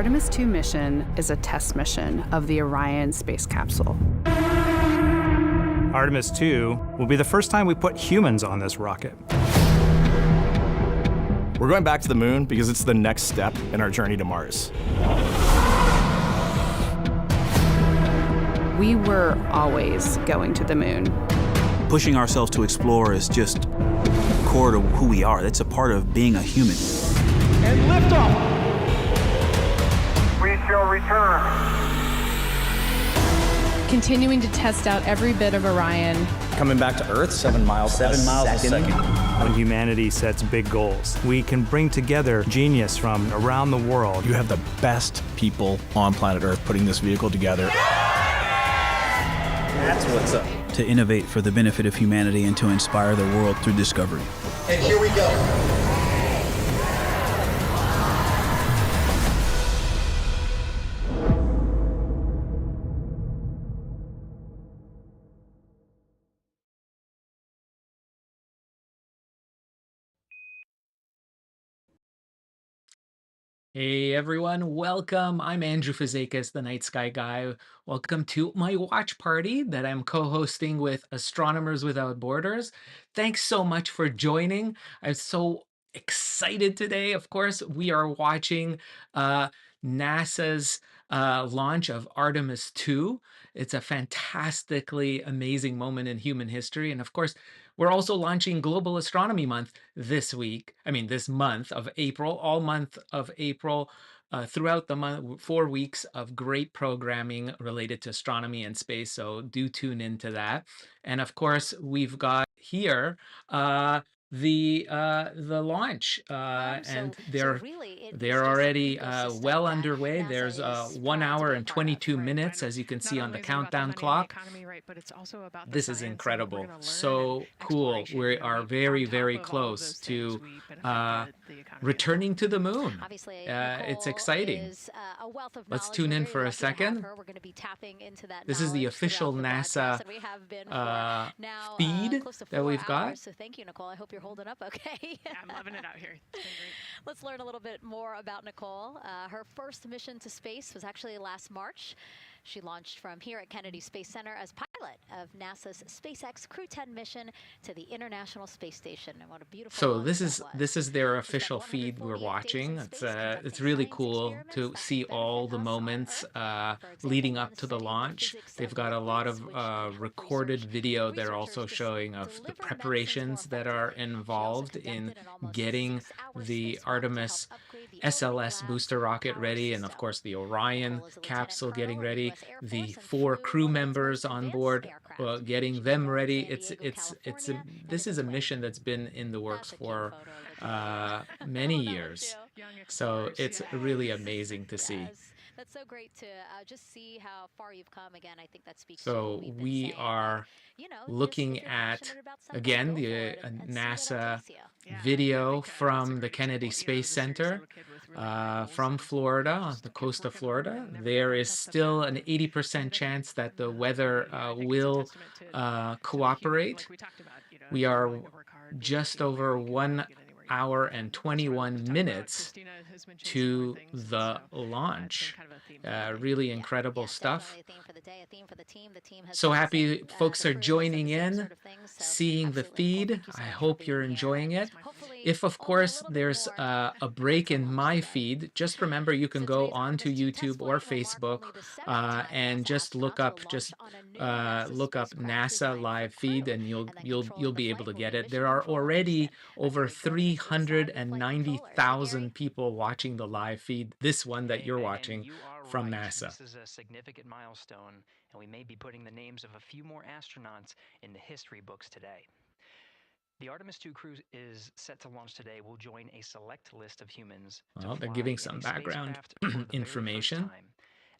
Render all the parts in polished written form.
Artemis II mission is a test mission of the Orion space capsule. Artemis II will be the first time we put humans on this rocket. We're going back to the moon because it's the next step in our journey to Mars. We were always going to the moon. Pushing ourselves to explore is just core to who we are. That's a part of being a human. And liftoff! We shall return. Continuing to test out every bit of Orion. Coming back to Earth, 7 miles a second. When humanity sets big goals, we can bring together genius from around the world. You have the best people on planet Earth putting this vehicle together. That's what's up. To innovate for the benefit of humanity and to inspire the world through discovery. And here we go. Hey everyone, welcome. I'm Andrew Fazakis, the Night Sky Guy. Welcome to my watch party that I'm co-hosting with Astronomers Without Borders. Thanks so much for joining. I'm so excited today. Of course, we are watching NASA's launch of Artemis II. It's a fantastically amazing moment in human history. And of course, we're also launching Global Astronomy Month this month of April, all month of April, throughout the month, 4 weeks of great programming related to astronomy and space. So do tune into that. And of course, we've got here the launch, and they're already well underway. There's 1 hour and 22 minutes, as you can see on the countdown clock. This is incredible, so cool. We are very, very close to returning to the moon. It's exciting. Let's tune in for a second. This is the official NASA feed that we've got. So thank you, Nicole. I hope you're holding up okay. Yeah, I'm loving it out here. It's been great. Let's learn a little bit more about Nicole. Her first mission to space was actually last March. She launched from here at Kennedy Space Center as pilot of NASA's SpaceX Crew 10 mission to the International Space Station. And what a beautiful So this is their official feed we're watching. It's really cool to see all the moments leading up to the launch. They've got a lot of recorded video they're also showing of the preparations that are involved in getting the Artemis SLS booster rocket ready, and of course the Orion capsule getting ready. The 4 crew members on board, getting them ready. This is a mission that's been in the works for many years, so it's really amazing to see. That's so great to just see how far you've come. Again, I think that speaks. So we are looking at, again, the NASA video from the Kennedy Space Center from Florida, on the coast of Florida. There is still an 80% chance that the weather will cooperate. We are just over 1 hour and 21 minutes to the launch. Really incredible stuff. So happy folks are joining in, seeing the feed. I hope you're enjoying it. If, of course, there's a break in my feed, just remember you can go onto YouTube or Facebook and just look up NASA live feed, and you'll be able to get it. There are already over 390,000 people watching the live feed. This one that you're watching from NASA. This is a significant milestone, and we may be putting the names of a few more astronauts in the history books today. The Artemis II crew is set to launch today. Will join a select list of humans. Well, they're giving some background information.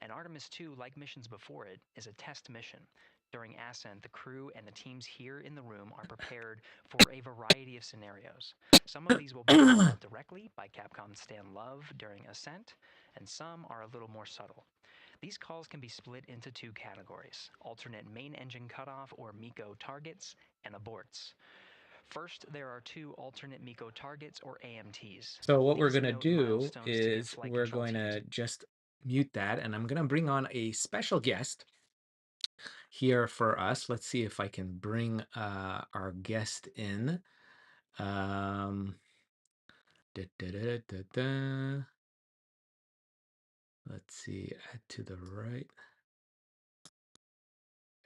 And Artemis II, like missions before it, is a test mission. During ascent, the crew and the teams here in the room are prepared for a variety of scenarios. Some of these will be called directly by Capcom Stan Love during ascent, and some are a little more subtle. These calls can be split into 2 categories: alternate main engine cutoff or MECO targets, and aborts. First, there are 2 alternate MECO targets or AMTs. So what we're going to do is we're going to just mute that, and I'm going to bring on a special guest here for us. Let's see if I can bring our guest in. Da, da, da, da, da. Let's see, add to the right.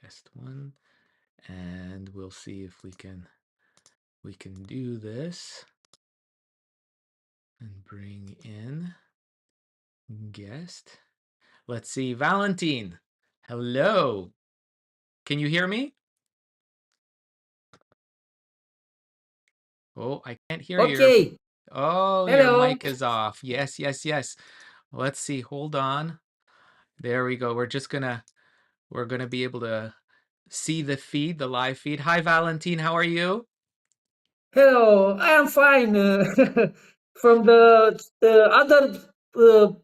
Guest one, and we'll see if we can do this and bring in guest. Let's see, Valentine. Hello. Can you hear me? Oh, I can't hear you. Okay. Oh, your Hello. mic is off. Yes, yes, yes. Let's see. Hold on. There we go. We're gonna be able to see the feed, the live feed. Hi, Valentine. How are you? Hello. I am fine. From the other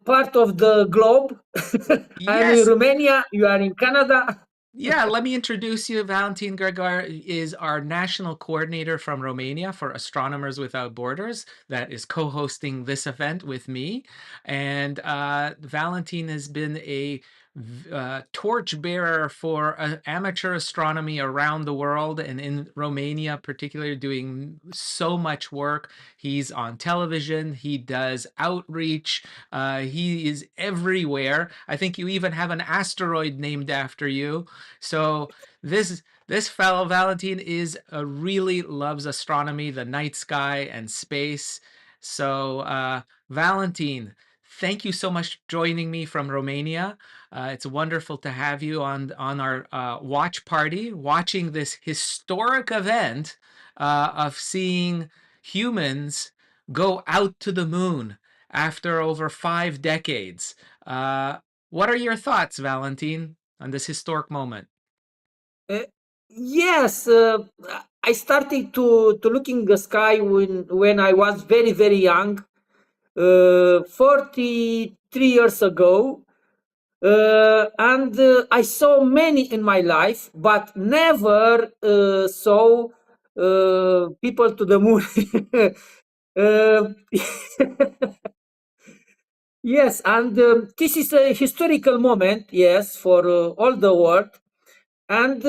part of the globe. I'm in Yes. Romania. You are in Canada. Yeah, let me introduce you. Valentin Gregar is our national coordinator from Romania for Astronomers Without Borders that is co-hosting this event with me. And Valentin has been a torchbearer for amateur astronomy around the world, and in Romania particularly, doing so much work. He's on television, he does outreach, he is everywhere. I think you even have an asteroid named after you. So this fellow Valentin is really loves astronomy, the night sky, and space. So Valentin, thank you so much for joining me from Romania. It's wonderful to have you on our watch party, watching this historic event of seeing humans go out to the moon after over 5 decades. What are your thoughts, Valentin, on this historic moment? Yes, I started to looking the sky when I was very young, 43 years ago. And I saw many in my life, but never saw people to the moon. Yes, and this is a historical moment, yes, for all the world. And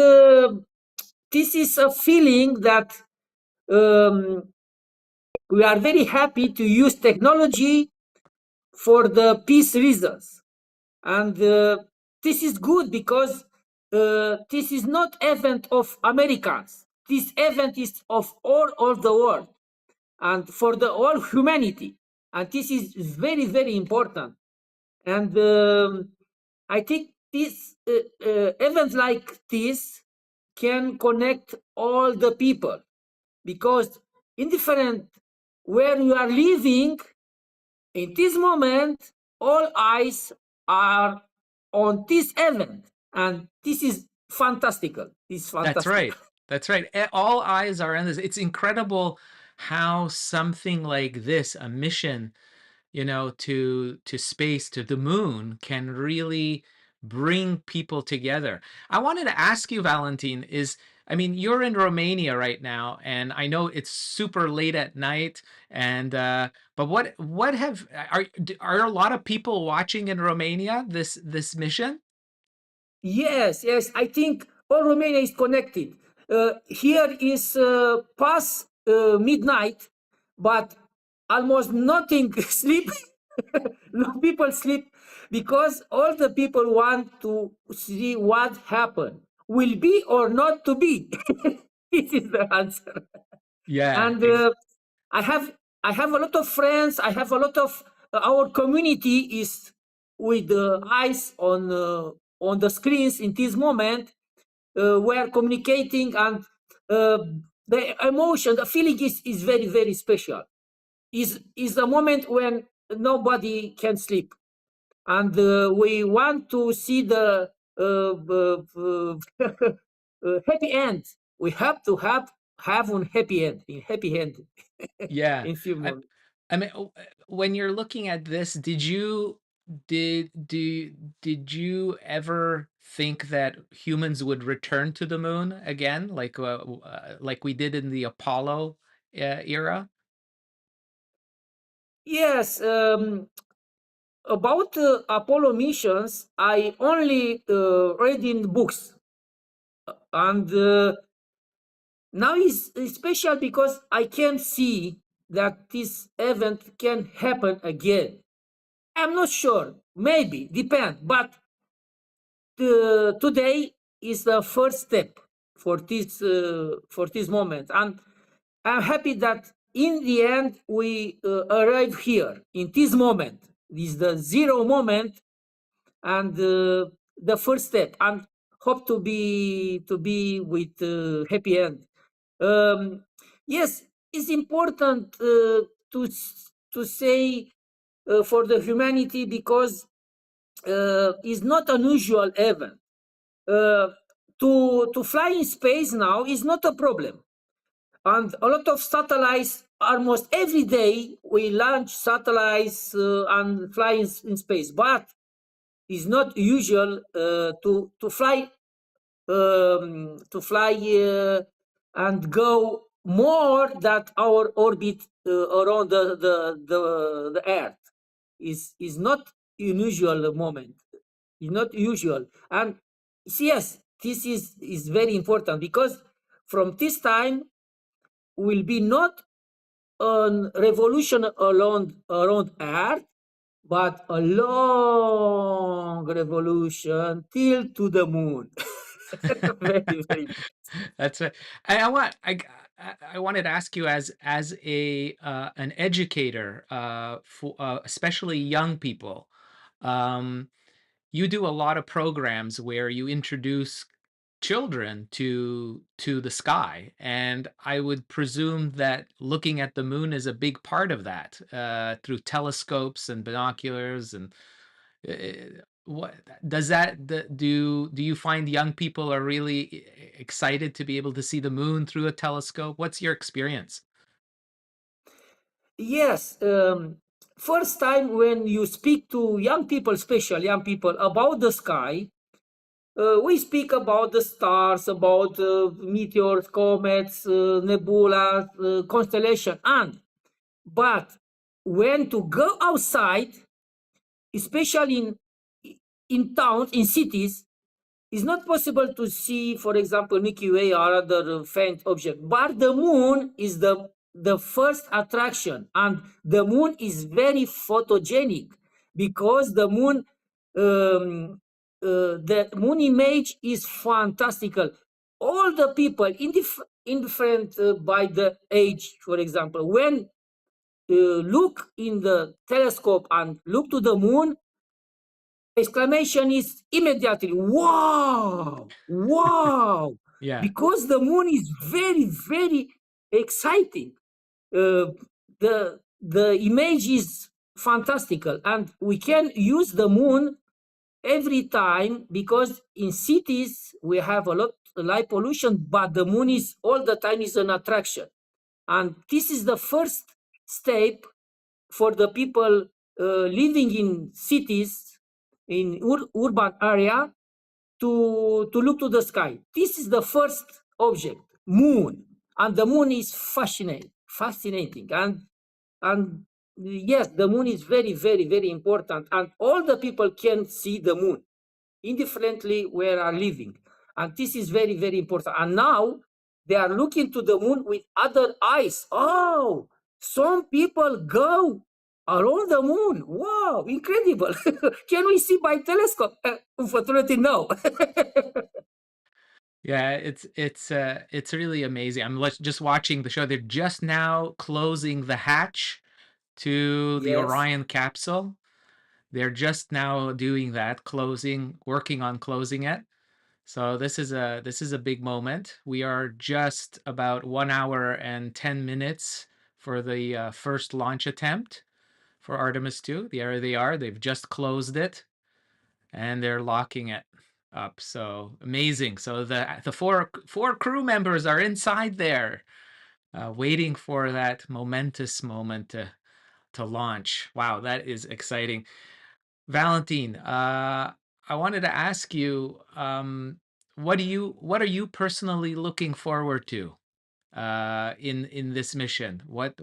this is a feeling that we are very happy to use technology for the peace reasons. And this is good because this is not event of Americans. This event is of all the world and for the all humanity. And this is very important. And I think this events like this can connect all the people, because indifferent where you are living, in this moment, all eyes are on this event, and this is fantastical. It's fantastic. That's right. That's right. All eyes are on this. It's incredible how something like this, a mission, to space, to the moon, can really bring people together. I wanted to ask you, Valentin, you're in Romania right now, and I know it's super late at night, and but are a lot of people watching in Romania this mission? Yes, I think all Romania is connected. Here is past midnight, but almost nothing sleep. No people sleep because all the people want to see what happened. Will be or not to be. This is the answer. Yeah. And I have a lot of friends. I have a lot of our community is with eyes on the screens in this moment. We're communicating, and the emotion, the feeling is very special. Is a moment when nobody can sleep, and we want to see the happy end. We have to have one happy end. Yeah. In few I, months. I mean, when you're looking at this, did you ever think that humans would return to the moon again, like we did in the Apollo era? Yes, about Apollo missions, I only read in books, and now is special because I can see that this event can happen again. I'm not sure, maybe, depend, but today is the first step for this moment, and I'm happy that in the end we arrive here in this moment. This is the zero moment and the first step, and hope to be with happy end. Yes, it's important to say for the humanity because it's not an usual event. To fly in space now is not a problem, and a lot of satellites. Almost every day we launch satellites and fly in space, but it's not usual to fly and go more than our orbit around the Earth. Is not unusual moment. It's not usual, and yes, this is very important because from this time will be not a revolution around Earth, but a long revolution till to the moon. Very. That's a, I want I wanted to ask you as a an educator for especially young people. Um, you do a lot of programs where you introduce children to the sky, and I would presume that looking at the moon is a big part of that through telescopes and binoculars and what does that do you find young people are really excited to be able to see the moon through a telescope? What's your experience? Yes, first time when you speak to young people, especially young people, about the sky, we speak about the stars, about meteors, comets, nebula, constellation, but when to go outside, especially in towns, in cities, it's not possible to see, for example, Milky Way or other faint object. But the moon is the first attraction, and the moon is very photogenic because the moon image is fantastical. All the people, indifferent by the age, for example, when look in the telescope and look to the moon, exclamation is immediately wow, Yeah. because the moon is very exciting. The image is fantastical, and we can use the moon every time because in cities we have a lot of light pollution, but the moon is all the time is an attraction, and this is the first step for the people living in cities, in urban area, to look to the sky. This is the first object, moon, and the moon is fascinating, and yes, the moon is very important, and all the people can see the moon, indifferently where are living, and this is very important. And now they are looking to the moon with other eyes. Oh, some people go around the moon. Wow, incredible. Can we see by telescope? Unfortunately, no. Yeah, it's really amazing. I'm just watching the show. They're just now closing the hatch to the Yes. Orion capsule. They're just now doing that, working on closing it. So this is a big moment. We are just about 1 hour and 10 minutes for the first launch attempt for Artemis II. There they are. They've just closed it, and they're locking it up. So amazing. So the four crew members are inside there, waiting for that momentous moment to launch. Wow, that is exciting. Valentine, I wanted to ask you, what are you personally looking forward to in this mission? What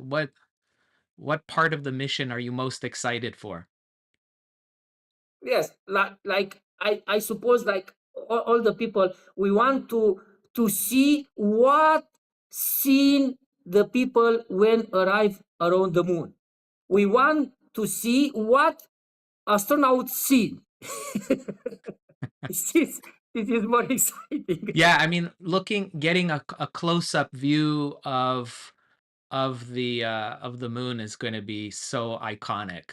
part of the mission are you most excited for? Yes, like I suppose like all the people, we want to see what seen the people when arrive around the moon. We want to see what astronauts see. This is more exciting. Yeah, I mean, getting a close-up view of the moon is going to be so iconic.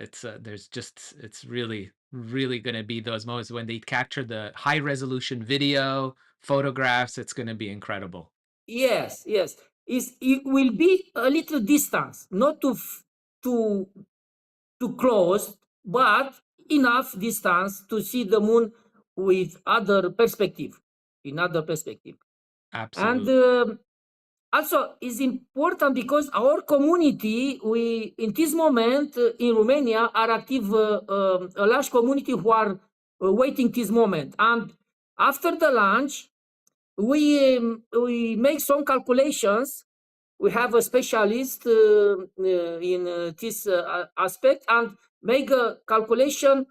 It's really going to be those moments when they capture the high resolution video, photographs. It's going to be incredible. Yes, yes. It will be a little distance, not too close, but enough distance to see the moon with other perspective, in other perspective. And Absolutely. also is important because our community, we in this moment in Romania are active, a large community who are waiting this moment. And after the launch, we make some calculations. We have a specialist in this aspect and make a calculation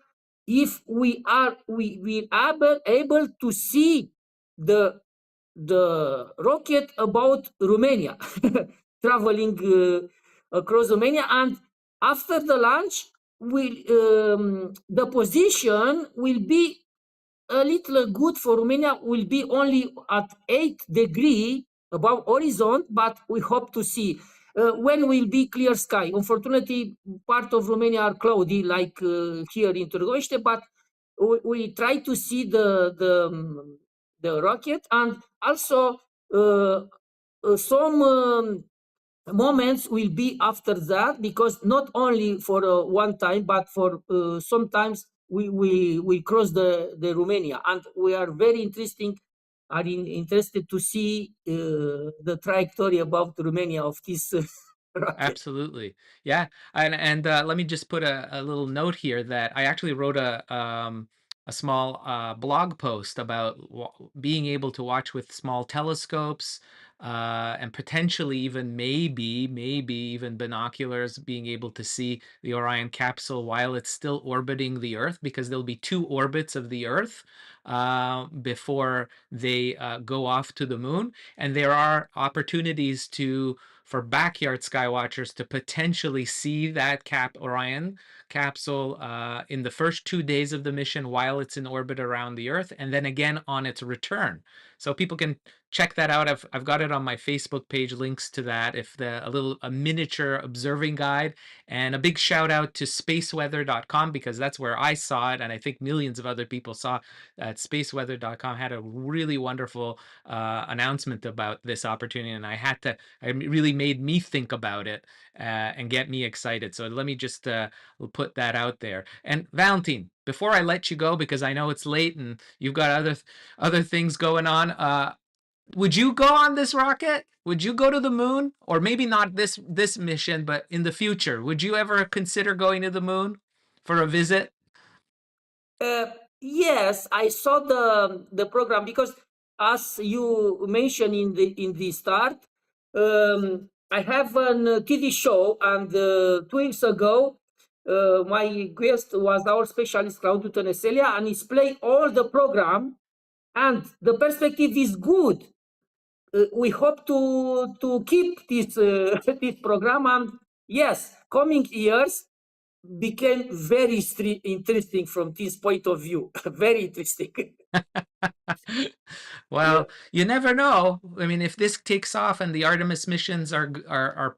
if we are able to see the rocket about Romania, traveling across Romania, and after the launch, the position will be a little good for Romania, will be only at 8 degrees above horizon, but we hope to see when will be clear sky. Unfortunately, part of Romania are cloudy, like here in Târgoviște, but we try to see the rocket, and also some moments will be after that, because not only for one time, but for sometimes we cross the Romania, and we are very interested to see the trajectory above Romania of this rocket. Absolutely. Yeah. And let me just put a little note here that I actually wrote a small blog post about being able to watch with small telescopes and potentially even maybe even binoculars, being able to see the Orion capsule while it's still orbiting the Earth, because there'll be 2 orbits of the Earth before they go off to the moon. And there are opportunities for backyard skywatchers to potentially see that Orion capsule in the first 2 days of the mission while it's in orbit around the Earth, and then again on its return. So people can check that out. I've got it on my Facebook page, links to that, if a miniature observing guide. And a big shout out to spaceweather.com, because that's where I saw it, and I think millions of other people saw that. Spaceweather.com had a really wonderful announcement about this opportunity, and it really made me think about it and get me excited. So let me just put that out there. And Valentin, before I let you go, because I know it's late and you've got other things going on, would you go on this rocket? Would you go to the moon? Or maybe not this mission, but in the future, would you ever consider going to the moon for a visit? Yes, I saw the program, because as you mentioned in the start, I have a TV show, and 2 years ago, my guest was our specialist Claudiu Tănăselia, and he's playing all the program, and the perspective is good. We hope to keep this this program, and yes, coming years became very interesting from this point of view. Very interesting. Well, you never know. I mean, if this takes off and the Artemis missions are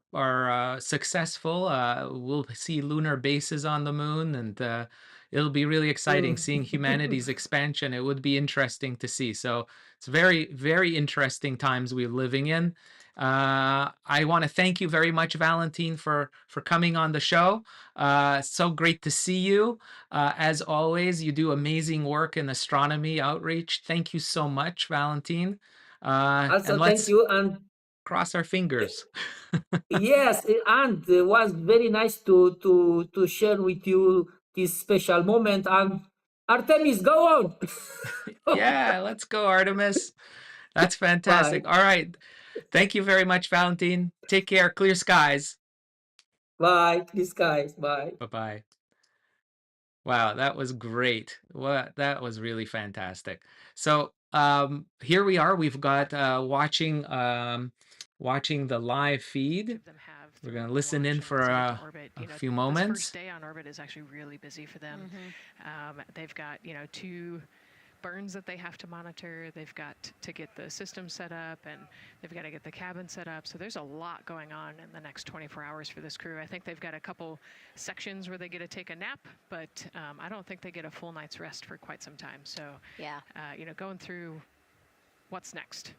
successful, we'll see lunar bases on the moon, and it'll be really exciting seeing humanity's expansion. It would be interesting to see. So it's very, very interesting times we're living in. I want to thank you very much, Valentin, for coming on the show. So great to see you. As always, you do amazing work in astronomy outreach. Thank you so much, Valentin. Also, and thank you, and cross our fingers. yes, and it was very nice to share with you this special moment. And Artemis, go on. Yeah, let's go, Artemis. That's fantastic. Bye. All right. Thank you very much, Valentin. Take care. Clear skies. Bye. Clear skies. Bye. Bye-bye. Wow, that was great. That was really fantastic. So here we are. We've got watching the live feed. We're going to listen in for a few moments. This first day on orbit is actually really busy for them. They've got, 2 burns that they have to monitor. They've got to get the system set up, and they've got to get the cabin set up. So there's a lot going on in the next 24 hours for this crew. I think they've got a couple sections where they get to take a nap, but I don't think they get a full night's rest for quite some time. So, yeah, going through what's next.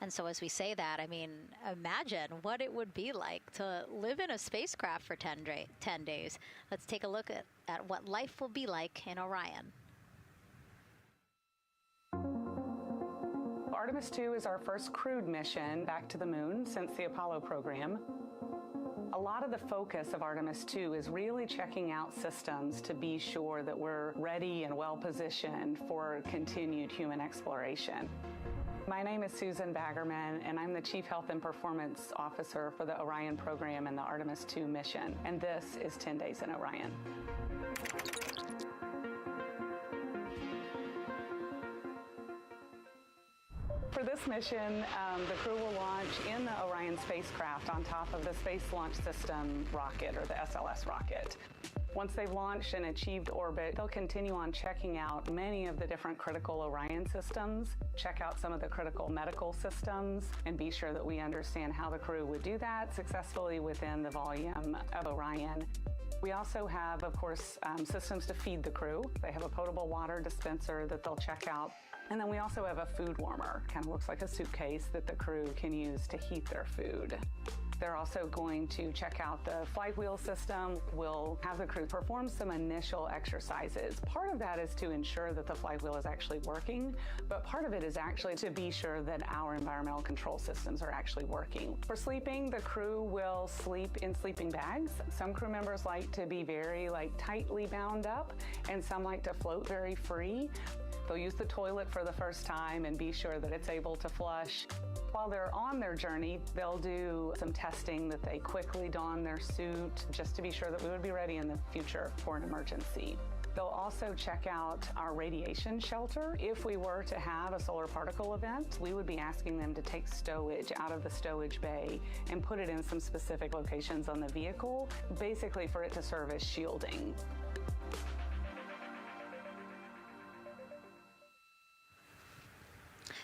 And so as we say that, I mean, imagine what it would be like to live in a spacecraft for 10 days. Let's take a look at what life will be like in Orion. Artemis II is our first crewed mission back to the moon since the Apollo program. A lot of the focus of Artemis II is really checking out systems to be sure that we're ready and well positioned for continued human exploration. My name is Susan Baggerman, and I'm the Chief Health and Performance Officer for the Orion program and the Artemis II mission. And this is 10 Days in Orion. For this mission, the crew will launch in the Orion spacecraft on top of the Space Launch System rocket, or the SLS rocket. Once they've launched and achieved orbit, they'll continue on checking out many of the different critical Orion systems, check out some of the critical medical systems, and be sure that we understand how the crew would do that successfully within the volume of Orion. We also have, of course, systems to feed the crew. They have a potable water dispenser that they'll check out. And then we also have a food warmer, kind of looks like a suitcase that the crew can use to heat their food. They're also going to check out the flywheel system. We'll have the crew perform some initial exercises. Part of that is to ensure that the flywheel is actually working, but part of it is actually to be sure that our environmental control systems are actually working. For sleeping, the crew will sleep in sleeping bags. Some crew members like to be very tightly bound up, and some like to float very free. They'll use the toilet for the first time and be sure that it's able to flush. While they're on their journey, they'll do some testing that they quickly don their suit just to be sure that we would be ready in the future for an emergency. They'll also check out our radiation shelter. If we were to have a solar particle event, we would be asking them to take stowage out of the stowage bay and put it in some specific locations on the vehicle, basically for it to serve as shielding.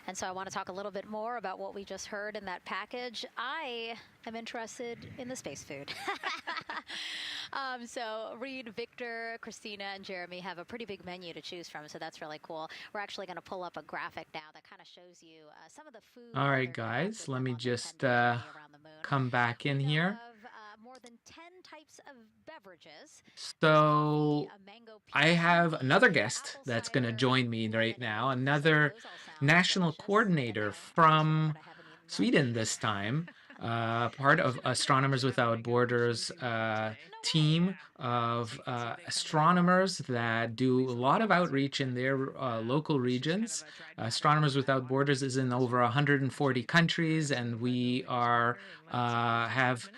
And so I want to talk a little bit more about what we just heard in that package. I am interested in the space food. So Reed, Victor, Christina, and Jeremy have a pretty big menu to choose from, so that's really cool. We're actually going to pull up a graphic now that kind of shows you some of the food. All right, guys, let me just come back in here. More than 10 types of beverages. So I have another guest that's going to join me right now, another national coordinator from Sweden this time, part of Astronomers Without Borders team of astronomers that do a lot of outreach in their local regions. Astronomers Without Borders is in over 140 countries, and we have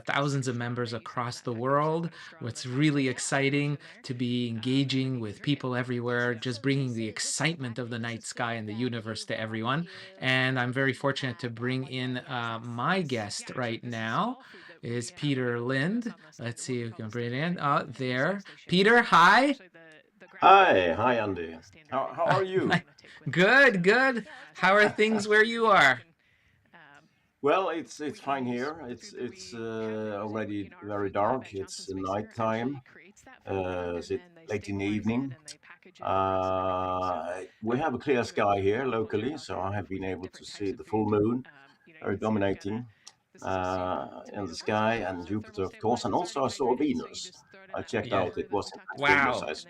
thousands of members across the world. It's really exciting to be engaging with people everywhere, just bringing the excitement of the night sky and the universe to everyone. And I'm very fortunate to bring in my guest right now is Peter Lind. Let's see if we can bring it in. There. Peter, hi. Hi, Andy. How are you? Good. How are things where you are? Well, it's fine here. It's already very dark. It's nighttime. It's late in the evening. We have a clear sky here locally, so I have been able to see the full moon, very dominating in the sky, and Jupiter, of course, and also I saw Venus. I checked out; it wasn't Venus.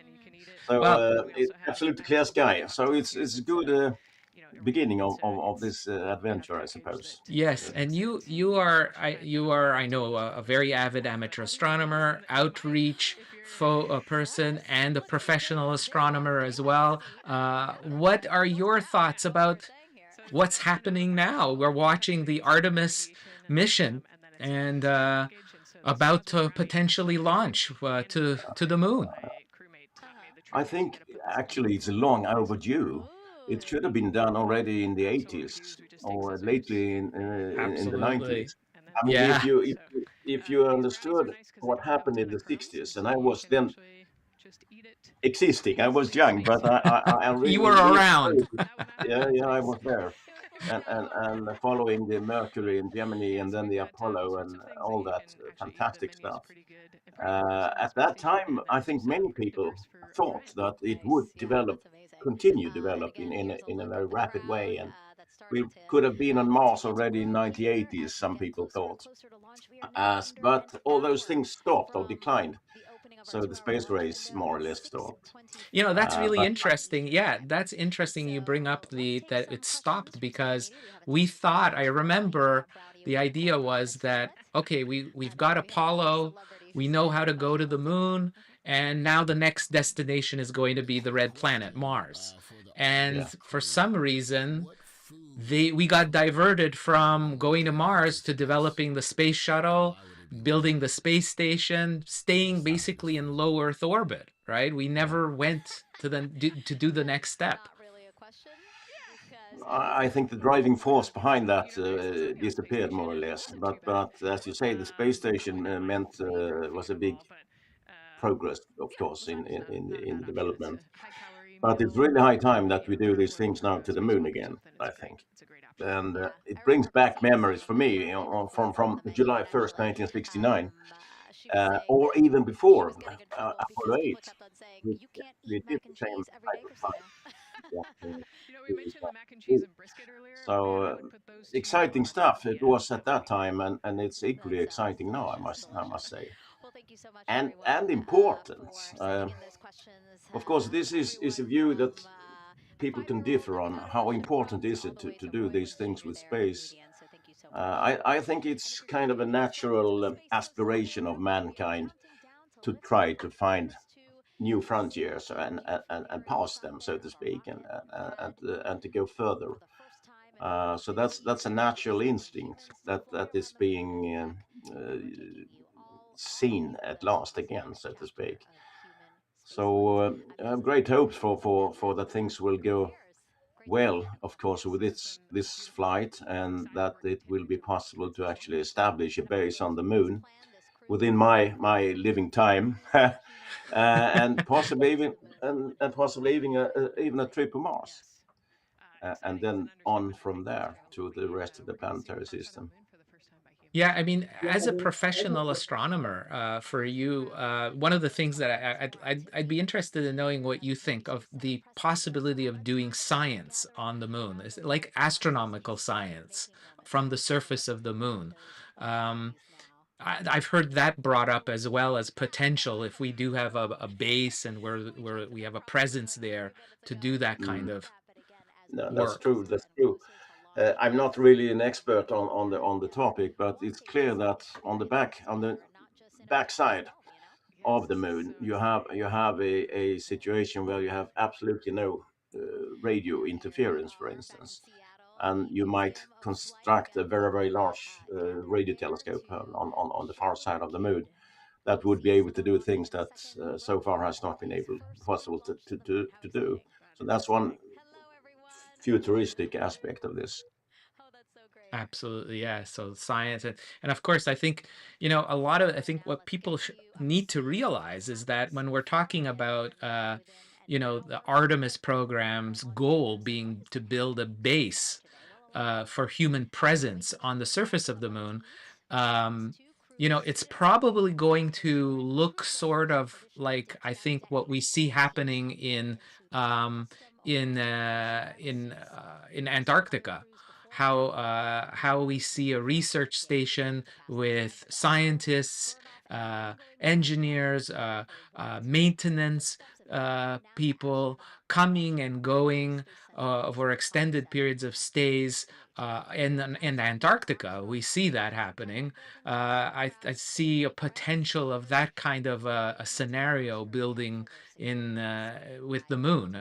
So it's absolutely clear sky. So it's a good beginning of this adventure, I suppose. Yes, and you are I know a very avid amateur astronomer, outreach person, and a professional astronomer as well. What are your thoughts about what's happening now? We're watching the Artemis mission, and about to potentially launch to the moon. I think actually it's long overdue. It should have been done already in the 80s or lately in the Absolutely. 90s. I mean, Yeah. if you understood what happened in the 60s, and I was then existing, I was young, but I You were really around. followed. Yeah, I was there, and following the Mercury and Gemini, and then the Apollo and all that fantastic stuff. At that time, I think many people thought that it would continue develop in a very rapid way, and we could have been on Mars already in 1980s. Some people thought, but all those things stopped or declined, so the space race more or less stopped. You know, that's really But interesting. Yeah, that's interesting you bring up that it stopped, because we thought, I remember the idea was that, okay, we've got Apollo, we know how to go to the moon, and now the next destination is going to be the red planet, Mars. And for some reason, we got diverted from going to Mars to developing the space shuttle, building the space station, staying basically in low Earth orbit, right? We never went to do the next step. I think the driving force behind that disappeared more or less. But as you say, the space station was a big progress, of course, in the development. But it's really high time that we do these things now to the moon again, I think. And it brings back memories for me, you know, from July 1st, 1969, or even before Apollo 8. We did the same type of flight. So exciting stuff it was at that time, and it's equally exciting now, I must say, and important. Of course, this is a view that people can differ on. How important is it to do these things with space? I think it's kind of a natural aspiration of mankind to try to find new frontiers and pass them, so to speak, and to go further. So that's a natural instinct that is being seen at last again, so to speak. So I have great hopes for that things will go well, of course, with this flight, and that it will be possible to actually establish a base on the moon within my living time, and possibly even a trip to Mars, and then on from there to the rest of the planetary system. Yeah, I mean, as a professional astronomer, for you, one of the things that I'd be interested in knowing what you think of the possibility of doing science on the moon, like astronomical science from the surface of the moon. I've heard that brought up as well as potential if we do have a base and where we have a presence there to do that kind of No, that's work. true. That's true. I'm not really an expert on the topic, but it's clear that on the backside of the moon, you have a situation where you have absolutely no radio interference, for instance, and you might construct a very large radio telescope on the far side of the moon that would be able to do things that so far has not been able possible to do. So that's one futuristic aspect of this. Absolutely, yeah. So science, and of course, I think, you know, I think what people need to realize is that when we're talking about, you know, the Artemis program's goal being to build a base for human presence on the surface of the moon, you know, it's probably going to look sort of like, I think, what we see happening um, in Antarctica. How we see a research station with scientists, engineers, maintenance, people coming and going for extended periods of stays in Antarctica. We see that happening. I see a potential of that kind of a scenario building in with the moon.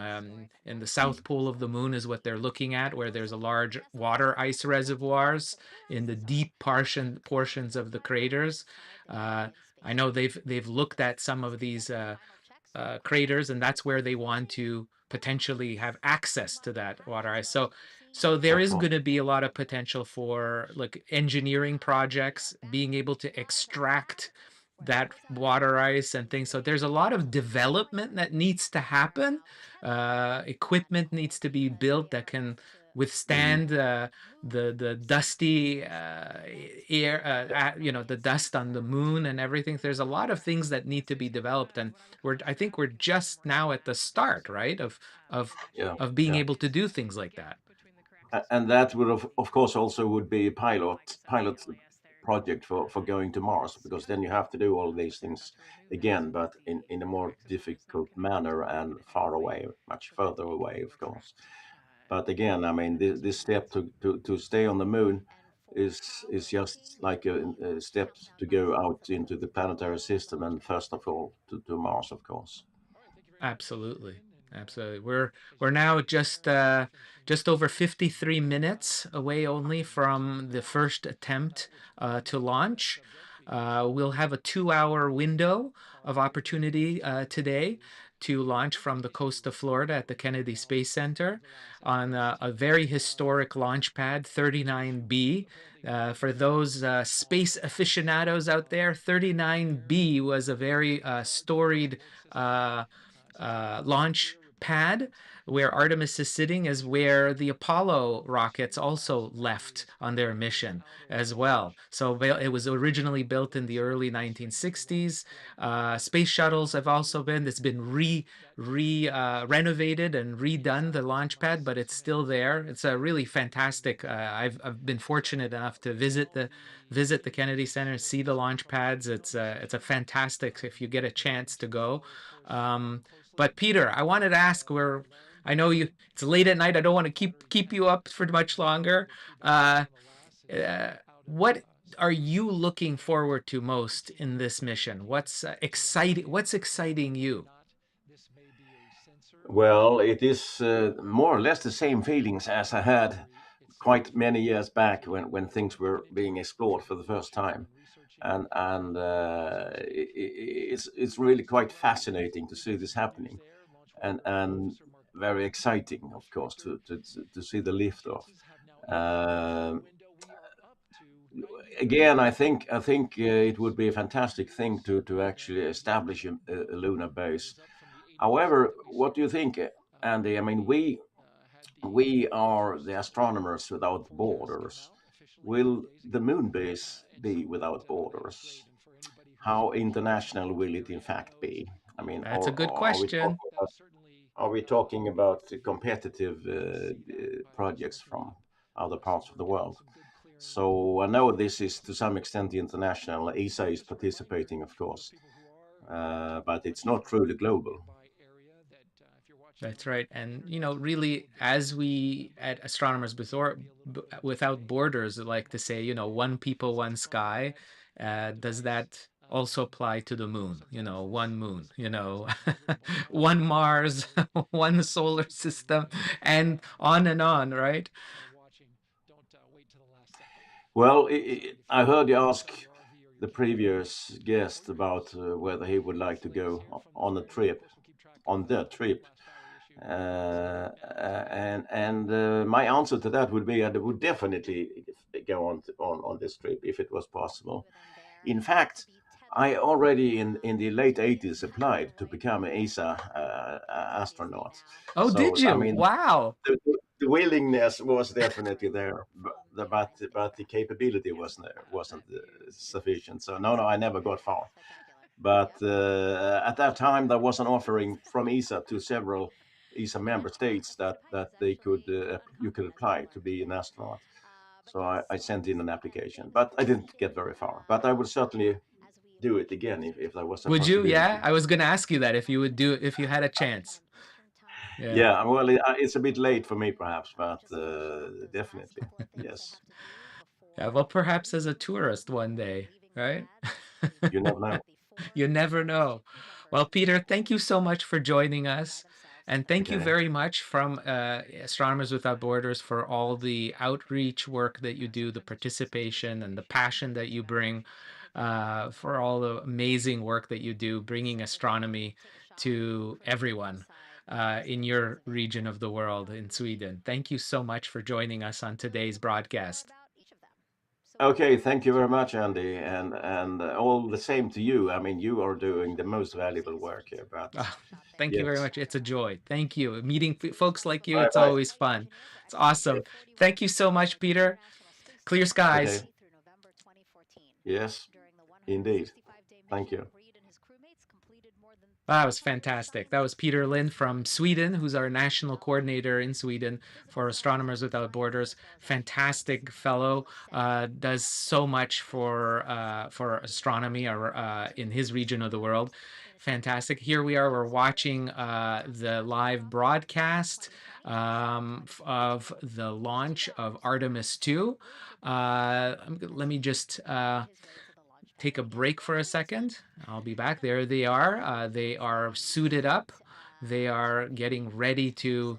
In the south pole of the moon is what they're looking at, where there's a large water ice reservoirs in the deep portions of the craters. I know they've looked at some of these craters, and that's where they want to potentially have access to that water ice. So there is going to be a lot of potential for like engineering projects, being able to extract that water ice and things. So there's a lot of development that needs to happen. Equipment needs to be built that can withstand the dusty air, the dust on the moon and everything. There's a lot of things that need to be developed, and I think we're just now at the start, right, of being able to do things like that. And that would of course also would be a pilot project for going to Mars, because then you have to do all these things again, but in a more difficult manner and far away, much further away, of course. But again, I mean, this step to stay on the moon is just like a step to go out into the planetary system, and first of all to Mars, of course. Absolutely. We're now just over 53 minutes away only from the first attempt to launch. We'll have a 2-hour window of opportunity today to launch from the coast of Florida at the Kennedy Space Center on a very historic launch pad, 39B. For those space aficionados out there, 39B was a very storied launch pad. Where Artemis is sitting is where the Apollo rockets also left on their mission as well. So it was originally built in the early 1960s. Space shuttles have also been, it's been renovated and redone, the launch pad, but it's still there. It's a really fantastic, I've been fortunate enough to visit the Kennedy Center, see the launch pads. It's a fantastic, if you get a chance to go. But Peter, I wanted to ask, I know it's late at night. I don't want to keep you up for much longer. What are you looking forward to most in this mission? What's exciting you? Well, it is more or less the same feelings as I had quite many years back when things were being explored for the first time, and it's really quite fascinating to see this happening, and very exciting, of course, to see the liftoff. Again, I think it would be a fantastic thing to actually establish a lunar base. However, what do you think, Andy? I mean, we are the astronomers without borders. Will the moon base be without borders? How international will it in fact be? I mean, that's a good question. Are we talking about competitive projects from other parts of the world? So I know this is to some extent international. ESA is participating, of course, but it's not truly global. That's right. And, really, as we at Astronomers Without Borders like to say, one people, one sky, does that also apply to the moon? One moon, one Mars, one solar system, and on, right? Well, I heard you ask the previous guest about whether he would like to go on the trip, and my answer to that would be I would definitely go on this trip if it was possible. In fact, I already in the late 80s applied to become an ESA astronaut. Oh, so, did you? I mean, wow. The willingness was definitely there, but the capability wasn't sufficient. So no, I never got far. But at that time, there was an offering from ESA to several ESA member states that they could you could apply to be an astronaut. So I sent in an application, but I didn't get very far. But I would certainly do it again if there was a Would you? possibility. Yeah, I was gonna ask you that if you would do it if you had a chance. Yeah, well, it's a bit late for me perhaps, but definitely, yes. Yeah, well, perhaps as a tourist one day, right? You never know. You never know. Well, Peter, thank you so much for joining us. And thank you Okay. very much from Astronomers Without Borders for all the outreach work that you do, the participation and the passion that you bring, for all the amazing work that you do, bringing astronomy to everyone in your region of the world in Sweden. Thank you so much for joining us on today's broadcast. Okay, thank you very much, Andy, and all the same to you. I mean, you are doing the most valuable work here. But Thank you very yes. much. It's a joy. Thank you. Meeting folks like you, it's Bye-bye. always fun. It's awesome. Thank you so much, Peter. Clear skies. Okay. Yes, indeed. Thank you. That was fantastic. That was Peter Lind from Sweden, who's our national coordinator in Sweden for Astronomers Without Borders. Fantastic fellow, does so much for astronomy in his region of the world. Fantastic. Here we are. We're watching the live broadcast of the launch of Artemis II. Let me just take a break for a second. I'll be back. There they are. They are suited up. They are getting ready to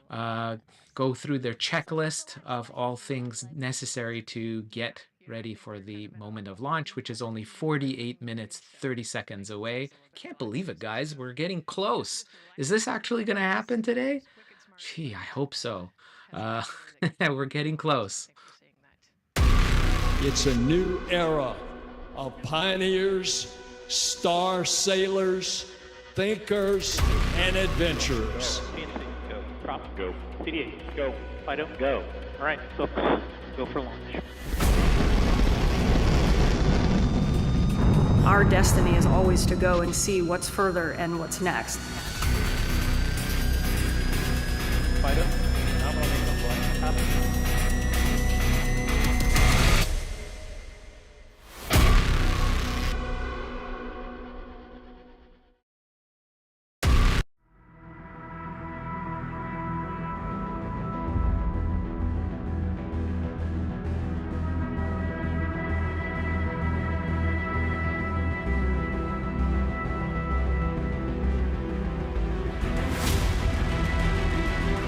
go through their checklist of all things necessary to get ready for the moment of launch, which is only 48 minutes, 30 seconds away. Can't believe it, guys. We're getting close. Is this actually going to happen today? Gee, I hope so. We're getting close. It's a new era of pioneers, star sailors, thinkers, and adventurers. Go. Prop. Go. CD8. Go. Fido. Go. All right, folks. Go for launch. Our destiny is always to go and see what's further and what's next. Fido. I'm going to make the flight happen.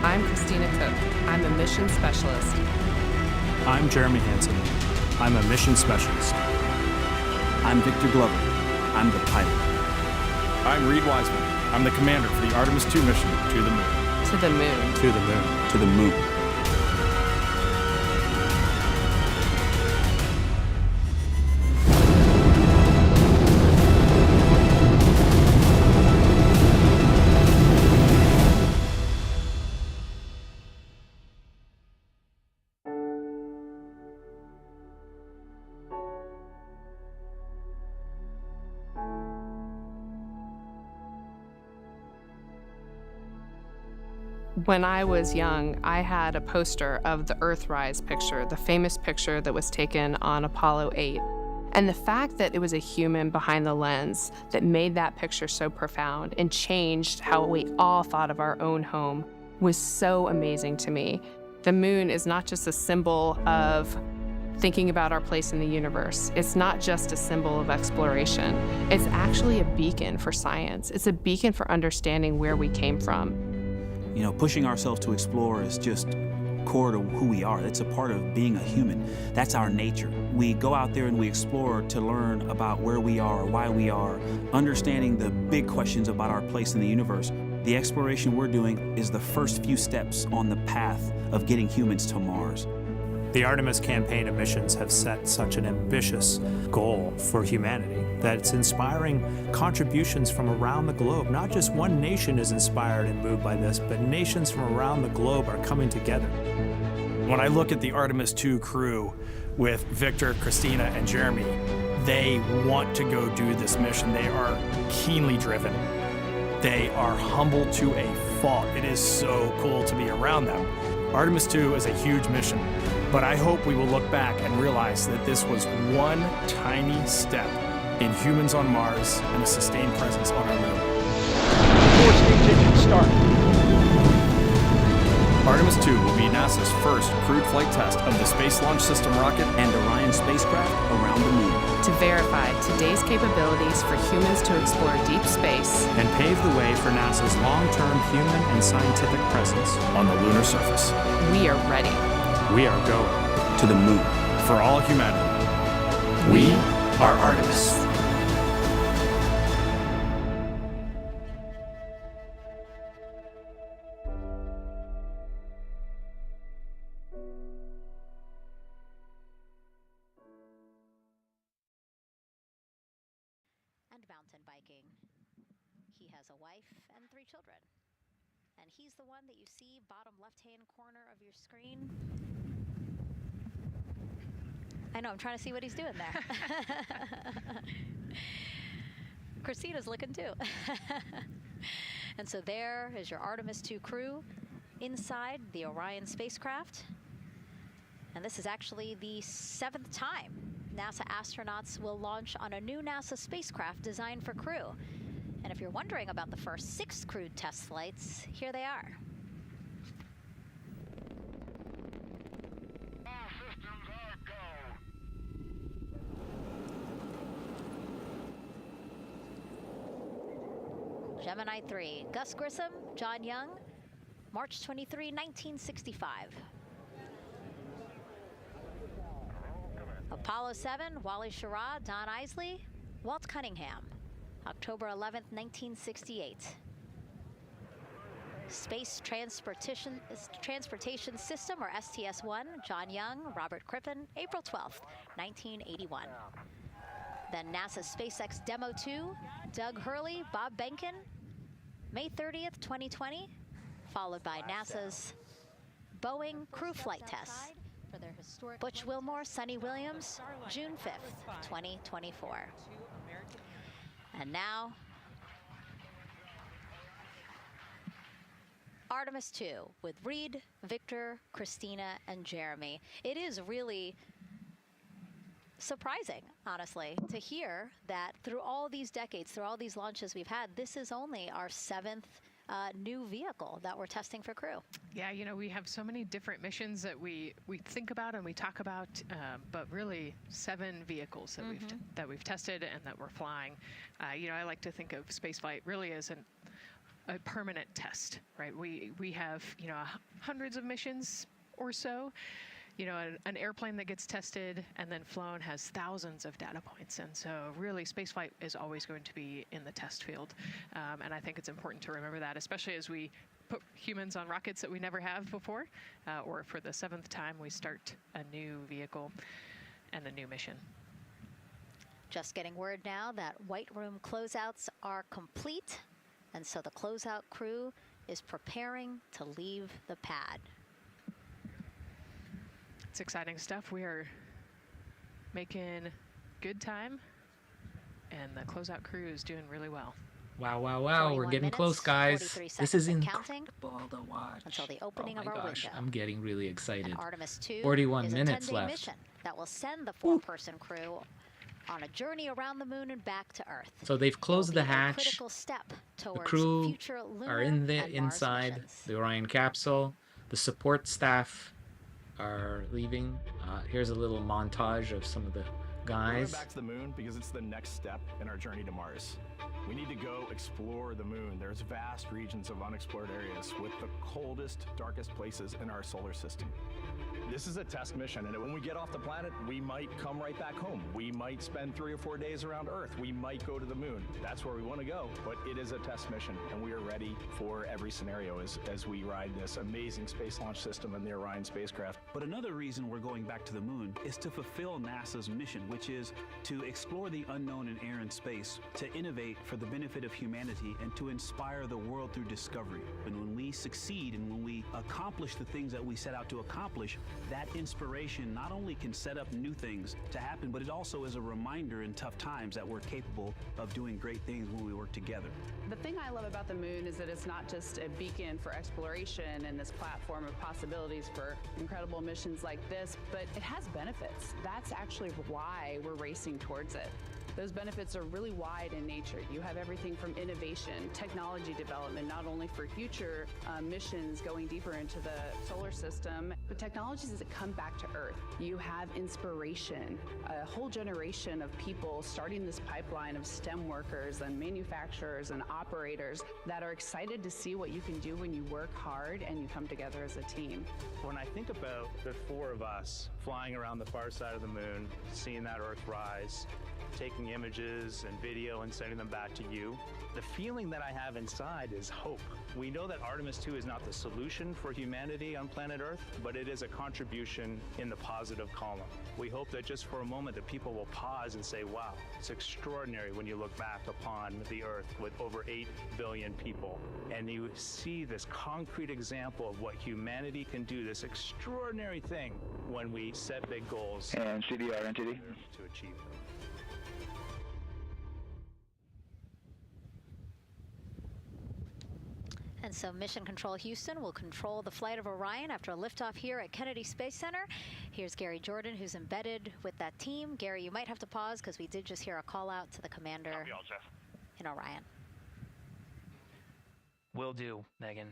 I'm Christina Cook. I'm a mission specialist. I'm Jeremy Hansen. I'm a mission specialist. I'm Victor Glover. I'm the pilot. I'm Reed Wiseman. I'm the commander for the Artemis II mission to the moon. To the moon. To the moon. To the moon. When I was young, I had a poster of the Earthrise picture, the famous picture that was taken on Apollo 8. And the fact that it was a human behind the lens that made that picture so profound and changed how we all thought of our own home was so amazing to me. The moon is not just a symbol of thinking about our place in the universe. It's not just a symbol of exploration. It's actually a beacon for science. It's a beacon for understanding where we came from. You know, pushing ourselves to explore is just core to who we are. That's a part of being a human. That's our nature. We go out there and we explore to learn about where we are, why we are, understanding the big questions about our place in the universe. The exploration we're doing is the first few steps on the path of getting humans to Mars. The Artemis campaign of missions have set such an ambitious goal for humanity that it's inspiring contributions from around the globe. Not just one nation is inspired and moved by this, but nations from around the globe are coming together. When I look at the Artemis II crew with Victor, Christina, and Jeremy, they want to go do this mission. They are keenly driven. They are humble to a fault. It is so cool to be around them. Artemis II is a huge mission, but I hope we will look back and realize that this was one tiny step in humans on Mars and a sustained presence on our moon. Four-stage engine start. Artemis II will be NASA's first crewed flight test of the Space Launch System rocket and Orion spacecraft around the moon. To verify today's capabilities for humans to explore deep space and pave the way for NASA's long-term human and scientific presence on the lunar surface. We are ready. We are going to the moon for all humanity. We are Artemis. And mountain biking. He has a wife and 3 children. And he's the one that you see bottom left-hand corner of your screen. I know, I'm trying to see what he's doing there. Christina's looking too. And so there is your Artemis II crew inside the Orion spacecraft. And this is actually the 7th time NASA astronauts will launch on a new NASA spacecraft designed for crew. And if you're wondering about the first 6 crewed test flights, here they are. Gemini 3, Gus Grissom, John Young, March 23, 1965. Apollo 7, Wally Schirra, Don Isley, Walt Cunningham, October 11, 1968. Space Transportation System, or STS-1, John Young, Robert Crippen, April 12, 1981. Then NASA's SpaceX Demo 2, Doug Hurley, Bob Behnken, May 30th, 2020, followed by NASA's Boeing crew flight tests. Butch Wilmore, Sonny Williams, June 5th, 2024. And now, Artemis II with Reed, Victor, Christina, and Jeremy. It is really surprising, honestly, to hear that through all these decades, through all these launches we've had, this is only our 7th new vehicle that we're testing for crew. Yeah, you know, we have so many different missions that we think about and we talk about, but really 7 vehicles that we've tested and that we're flying. You know, I like to think of spaceflight really as a permanent test, right? We have, you know, hundreds of missions or so. You know, an airplane that gets tested and then flown has thousands of data points. And so really spaceflight is always going to be in the test field. And I think it's important to remember that, especially as we put humans on rockets that we never have before, or for the 7th time we start a new vehicle and a new mission. Just getting word now that White Room closeouts are complete. And so the closeout crew is preparing to leave the pad. It's exciting stuff. We are making good time, and the closeout crew is doing really well. Wow, wow, wow. We're getting close, guys. This is incredible to watch. Until the opening of our window. I'm getting really excited. And Artemis II 41 is minutes a 10-day left. mission that will send the 4-person crew on a journey around the moon and back to Earth. So they've closed the hatch. Critical step towards the crew future lunar are in the and Mars inside missions. the Orion capsule. The support staff are leaving. Here's a little montage of some of the guys. We're going back to the moon because it's the next step in our journey to Mars. We need to go explore the moon. There's vast regions of unexplored areas with the coldest, darkest places in our solar system. This is a test mission, and when we get off the planet, we might come right back home. We might spend 3 or 4 days around Earth. We might go to the moon. That's where we want to go, but it is a test mission, and we are ready for every scenario as we ride this amazing space launch system in the Orion spacecraft. But another reason we're going back to the moon is to fulfill NASA's mission, which is to explore the unknown in air and space, to innovate for the benefit of humanity, and to inspire the world through discovery. And when we succeed and when we accomplish the things that we set out to accomplish, that inspiration not only can set up new things to happen, but it also is a reminder in tough times that we're capable of doing great things when we work together. The thing I love about the moon is that it's not just a beacon for exploration and this platform of possibilities for incredible missions like this, but it has benefits. That's actually why we're racing towards it. Those benefits are really wide in nature. You have everything from innovation, technology development, not only for future missions going deeper into the solar system, but technologies that come back to Earth. You have inspiration, a whole generation of people starting this pipeline of STEM workers and manufacturers and operators that are excited to see what you can do when you work hard and you come together as a team. When I think about the four of us flying around the far side of the moon, seeing that Earth rise, taking images and video and sending them back to you, the feeling that I have inside is hope. We know that Artemis II is not the solution for humanity on planet Earth, but it is a contribution in the positive column. We hope that just for a moment that people will pause and say, wow, it's extraordinary when you look back upon the Earth with over 8 billion people, and you see this concrete example of what humanity can do, this extraordinary thing when we set big goals and CDR entity to achieve them. And so Mission Control Houston will control the flight of Orion after a liftoff here at Kennedy Space Center. Here's Gary Jordan, who's embedded with that team. Gary, you might have to pause because we did just hear a call out to the commander in Orion. Will do, Megan.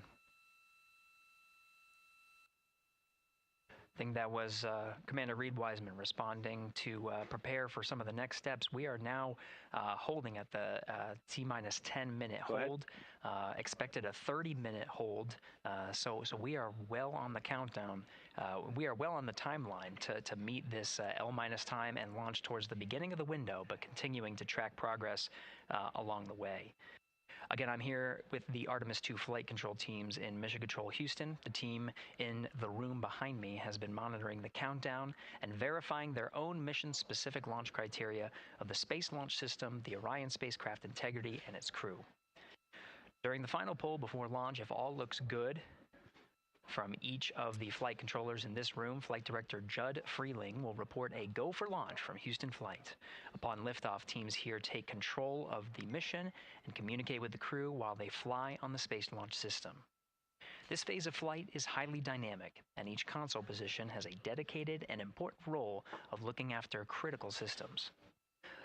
I think that was Commander Reed Wiseman responding to prepare for some of the next steps. We are now holding at the T-minus 10-minute hold. Expected a 30-minute hold. So we are well on the countdown. We are well on the timeline to meet this L-minus time and launch towards the beginning of the window, but continuing to track progress along the way. Again, I'm here with the Artemis II flight control teams in Mission Control Houston. The team in the room behind me has been monitoring the countdown and verifying their own mission-specific launch criteria of the Space Launch System, the Orion spacecraft integrity, and its crew. During the final poll before launch, if all looks good from each of the flight controllers in this room, Flight Director Judd Freeling will report a go for launch from Houston Flight. Upon liftoff, teams here take control of the mission and communicate with the crew while they fly on the Space Launch System. This phase of flight is highly dynamic, and each console position has a dedicated and important role of looking after critical systems.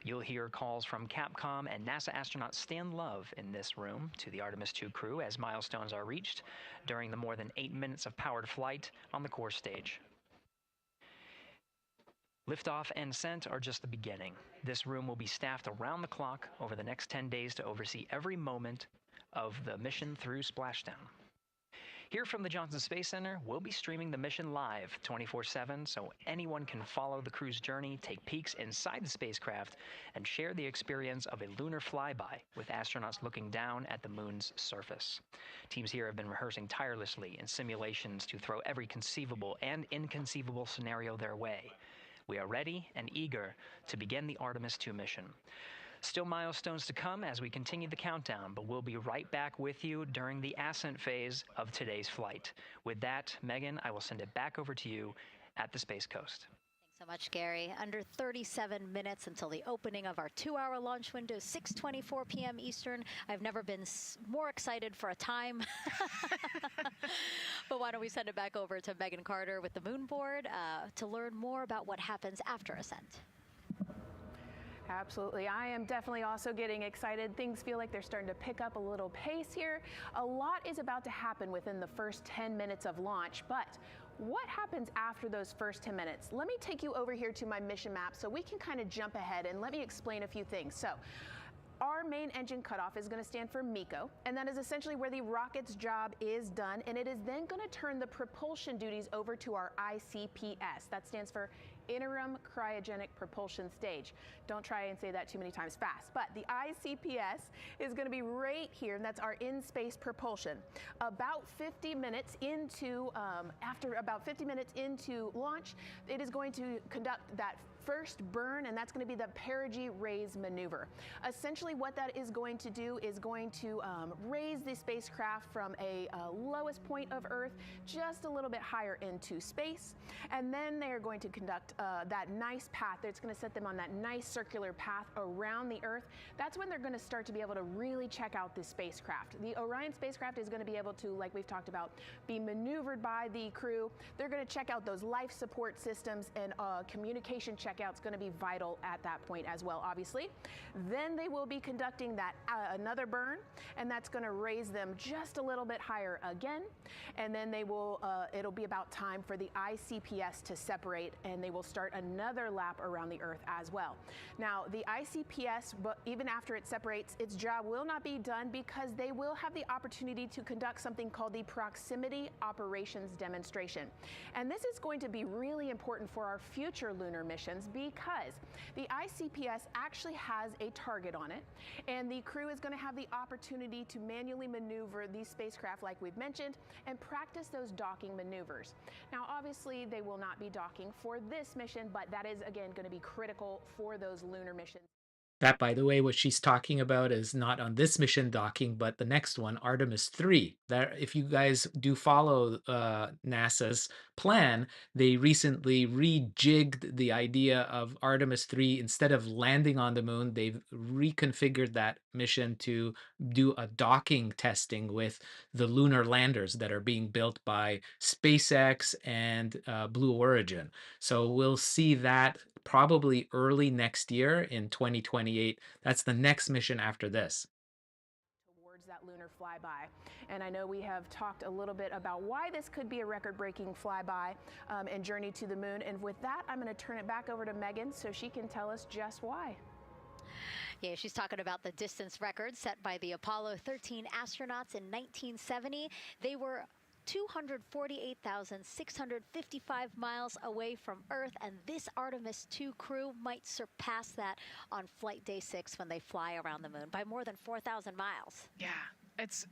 You'll hear calls from Capcom and NASA astronaut Stan Love in this room to the Artemis II crew as milestones are reached during the more than 8 minutes of powered flight on the core stage. Liftoff and ascent are just the beginning. This room will be staffed around the clock over the next 10 days to oversee every moment of the mission through splashdown. Here from the Johnson Space Center, we'll be streaming the mission live 24/7 so anyone can follow the crew's journey, take peeks inside the spacecraft, and share the experience of a lunar flyby with astronauts looking down at the moon's surface. Teams here have been rehearsing tirelessly in simulations to throw every conceivable and inconceivable scenario their way. We are ready and eager to begin the Artemis II mission. Still milestones to come as we continue the countdown, but we'll be right back with you during the ascent phase of today's flight. With that, Megan, I will send it back over to you at the Space Coast. Thanks so much, Gary. Under 37 minutes until the opening of our 2-hour launch window, 6:24 p.m. Eastern. I've never been more excited for a time. But why don't we send it back over to Megan Carter with the Moon Board to learn more about what happens after ascent. Absolutely. I am definitely also getting excited. Things feel like they're starting to pick up a little pace here. A lot is about to happen within the first 10 minutes of launch, but what happens after those first 10 minutes? Let me take you over here to my mission map so we can kind of jump ahead and let me explain a few things. So, our main engine cutoff is going to stand for MECO, and that is essentially where the rocket's job is done, and it is then going to turn the propulsion duties over to our ICPS. That stands for Interim Cryogenic Propulsion Stage. Don't try and say that too many times fast, but the ICPS is going to be right here, and that's our in-space propulsion. About 50 minutes into, after about 50 minutes into launch, it is going to conduct that first burn, and that's going to be the perigee raise maneuver. Essentially what that is going to do is going to raise the spacecraft from a lowest point of Earth just a little bit higher into space, and then they are going to conduct that nice path that's going to set them on that nice circular path around the Earth. That's when they're going to start to be able to really check out this spacecraft. The Orion spacecraft is going to be able to, like we've talked about, be maneuvered by the crew. They're going to check out those life support systems and communication check checkout is going to be vital at that point as well, obviously. Then they will be conducting that another burn, and that's going to raise them just a little bit higher again. And then they will, it'll be about time for the ICPS to separate, and they will start another lap around the Earth as well. Now, the ICPS, but even after it separates, its job will not be done because they will have the opportunity to conduct something called the Proximity Operations Demonstration. And this is going to be really important for our future lunar missions because the ICPS actually has a target on it, and the crew is going to have the opportunity to manually maneuver these spacecraft like we've mentioned and practice those docking maneuvers. Now, obviously, they will not be docking for this mission, but that is, again, going to be critical for those lunar missions. That, by the way, what she's talking about is not on this mission docking, but the next one, Artemis III. That, if you guys do follow NASA's plan, they recently rejigged the idea of Artemis III. Instead of landing on the moon, they've reconfigured that mission to do a docking testing with the lunar landers that are being built by SpaceX and Blue Origin. So we'll see that probably early next year in 2028. That's the next mission after this. Towards that lunar flyby. And I know we have talked a little bit about why this could be a record-breaking flyby and journey to the moon. And with that, I'm going to turn it back over to Megan so she can tell us just why. Yeah, she's talking about the distance record set by the Apollo 13 astronauts in 1970. They were 248,655 miles away from Earth, and this Artemis II crew might surpass that on flight day 6 when they fly around the moon by more than 4,000 miles. Yeah, it's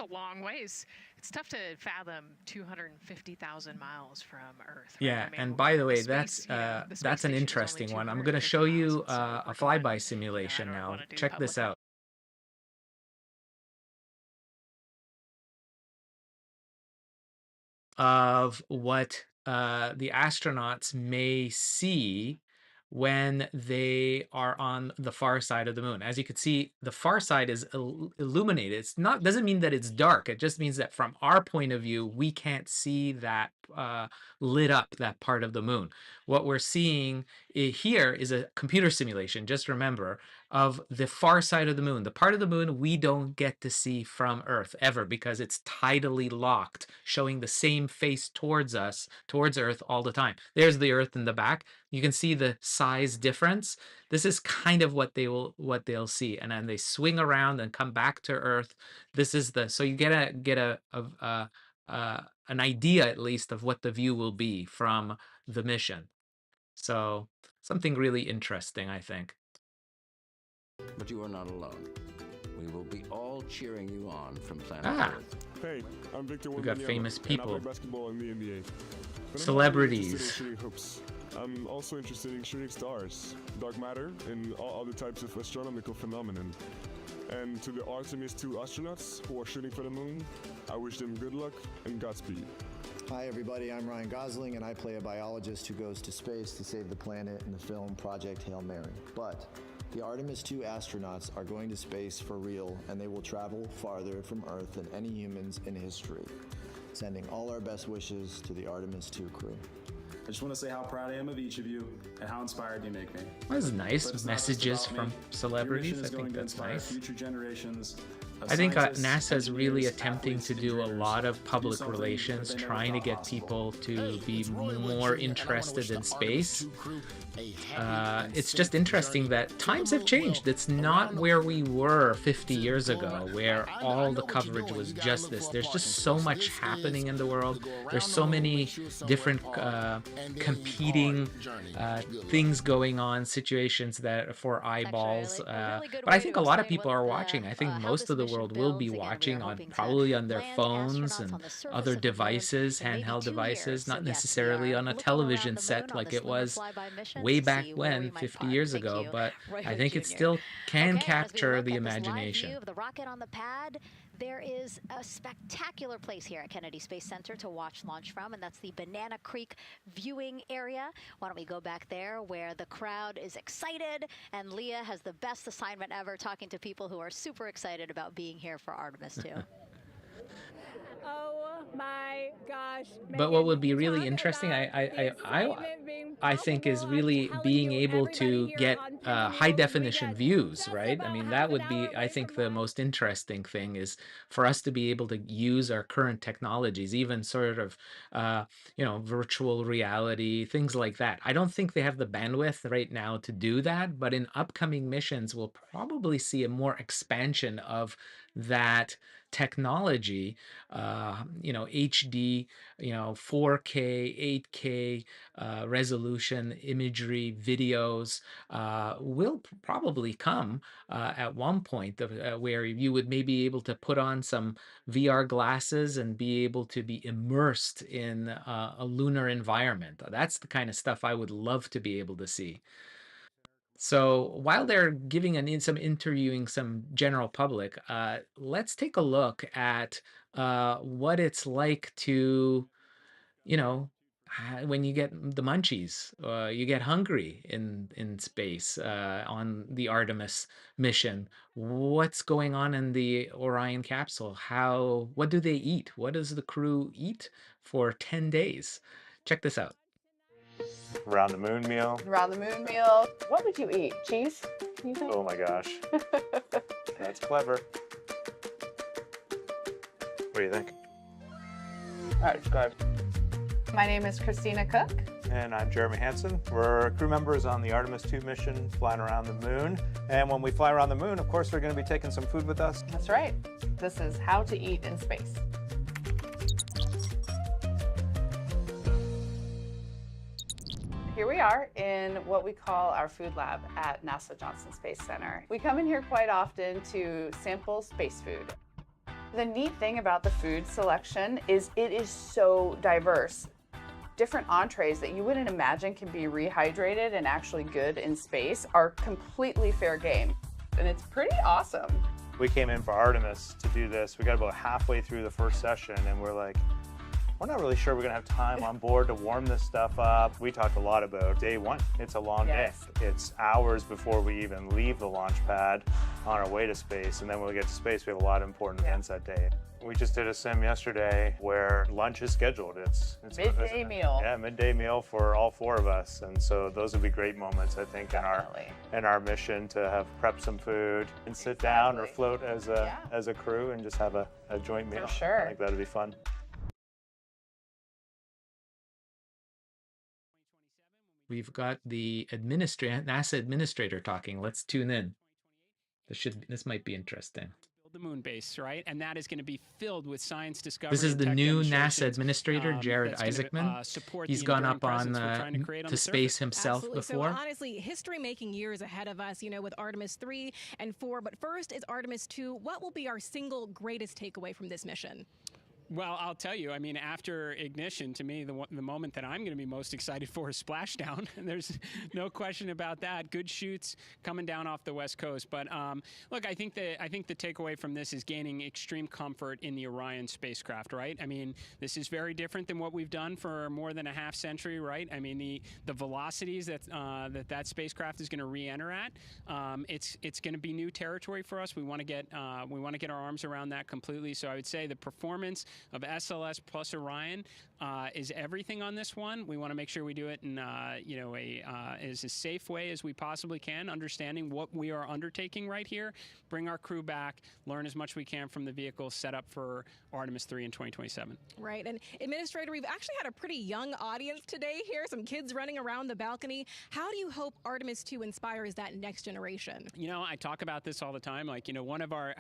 a long ways. It's tough to fathom 250,000 miles from Earth. Right? Yeah, I mean, and by the way, space, that's an interesting one. I'm going to show you a flyby simulation now. Check this out. Of what the astronauts may see when they are on the far side of the moon. As you can see, the far side is illuminated. It's not, doesn't mean that it's dark. It just means that from our point of view, we can't see that lit up, that part of the moon. What we're seeing here is a computer simulation, just remember, of the far side of the moon. The part of the moon we don't get to see from Earth ever because it's tidally locked, showing the same face towards us, towards Earth all the time. There's the Earth in the back. You can see the size difference. This is kind of what they'll see, and then they swing around and come back to Earth. This is so you get an idea at least of what the view will be from the mission. So something really interesting, I think. But you are not alone. We will be all cheering you on from planet Earth. Hey, I'm Victor. We got famous people. Basketball in the NBA. Celebrities. I'm also interested in shooting stars, dark matter, and all other types of astronomical phenomenon. And to the Artemis II astronauts who are shooting for the moon, I wish them good luck and Godspeed. Hi everybody, I'm Ryan Gosling and I play a biologist who goes to space to save the planet in the film Project Hail Mary. But the Artemis II astronauts are going to space for real, and they will travel farther from Earth than any humans in history. Sending all our best wishes to the Artemis II crew. I just want to say how proud I am of each of you and how inspired you make me. That's nice. Messages from celebrities. I think that's nice. Future generations. I think NASA is really attempting to do a lot of public relations, trying to get people to be more interested in space. It's just interesting that times have changed. It's not where we were 50 years ago, where all the coverage was just this. There's just so much happening in the world. There's so many different competing things going on, situations that for eyeballs. But I think a lot of people are watching. I think most of the world will be watching probably on their phones and other devices, handheld devices, not necessarily on a television set like it was way back when, 50 years ago, but I think it still can capture the imagination. Of the rocket on the pad, there is a spectacular place here at Kennedy Space Center to watch launch from, and that's the Banana Creek viewing area. Why don't we go back there where the crowd is excited, and Leah has the best assignment ever, talking to people who are super excited about being here for Artemis II. Oh my gosh. But what would be really interesting, I think, is really being able to get high definition views, right? I mean, that would be, I think, the most interesting thing is for us to be able to use our current technologies, even sort of, virtual reality, things like that. I don't think they have the bandwidth right now to do that, but in upcoming missions, we'll probably see a more expansion of that technology, HD, 4K, 8K resolution imagery, videos will probably come at one point where you would maybe able to put on some VR glasses and be able to be immersed in a lunar environment. That's the kind of stuff I would love to be able to see. So while they're giving some interviewing some general public, let's take a look at what it's like to, when you get the munchies, you get hungry in space on the Artemis mission. What's going on in the Orion capsule? What do they eat? What does the crew eat for 10 days? Check this out. Around the moon meal. Around the moon meal. What would you eat? Cheese? You think? Oh my gosh. That's clever. What do you think? All right, describe. My name is Christina Cook. And I'm Jeremy Hansen. We're crew members on the Artemis II mission flying around the moon. And when we fly around the moon, of course, we're going to be taking some food with us. That's right. This is how to eat in space. Here we are in what we call our food lab at NASA Johnson Space Center. We come in here quite often to sample space food. The neat thing about the food selection is it is so diverse. Different entrees that you wouldn't imagine can be rehydrated and actually good in space are completely fair game. And it's pretty awesome. We came in for Artemis to do this. We got about halfway through the first session and we're like, we're not really sure we're gonna have time on board to warm this stuff up. We talked a lot about day one. It's a long day. It's hours before we even leave the launch pad on our way to space. And then when we get to space, we have a lot of important events that day. We just did a sim yesterday where lunch is scheduled. It's midday meal. Yeah, midday meal for all four of us. And so those would be great moments, I think, in our mission to have prepped some food and sit down or float as a crew and just have a joint meal. For sure. I think that'd be fun. We've got the NASA administrator talking. Let's tune in. This might be interesting. The moon base, right? And that is going to be filled with science discovery. This is the new NASA administrator, Jared Isaacman. He's gone up on to space himself before. So honestly, history-making years ahead of us, with Artemis 3 and 4. But first is Artemis 2. What will be our single greatest takeaway from this mission? Well, I'll tell you, I mean, after ignition, to me, the moment that I'm going to be most excited for is splashdown. And there's no question about that. Good shoots coming down off the West Coast. But look, I think the takeaway from this is gaining extreme comfort in the Orion spacecraft, right? I mean, this is very different than what we've done for more than a half century, right? I mean, the velocities that spacecraft is going to re-enter at, it's going to be new territory for us. We want to get our arms around that completely. So I would say the performance of SLS plus Orion is everything on this one. We want to make sure we do it in as a safe way as we possibly can, understanding what we are undertaking right here, bring our crew back, learn as much as we can from the vehicle, set up for Artemis 3 in 2027. Right, and Administrator, we've actually had a pretty young audience today here, some kids running around the balcony. How do you hope Artemis 2 inspires that next generation? I talk about this all the time. One of our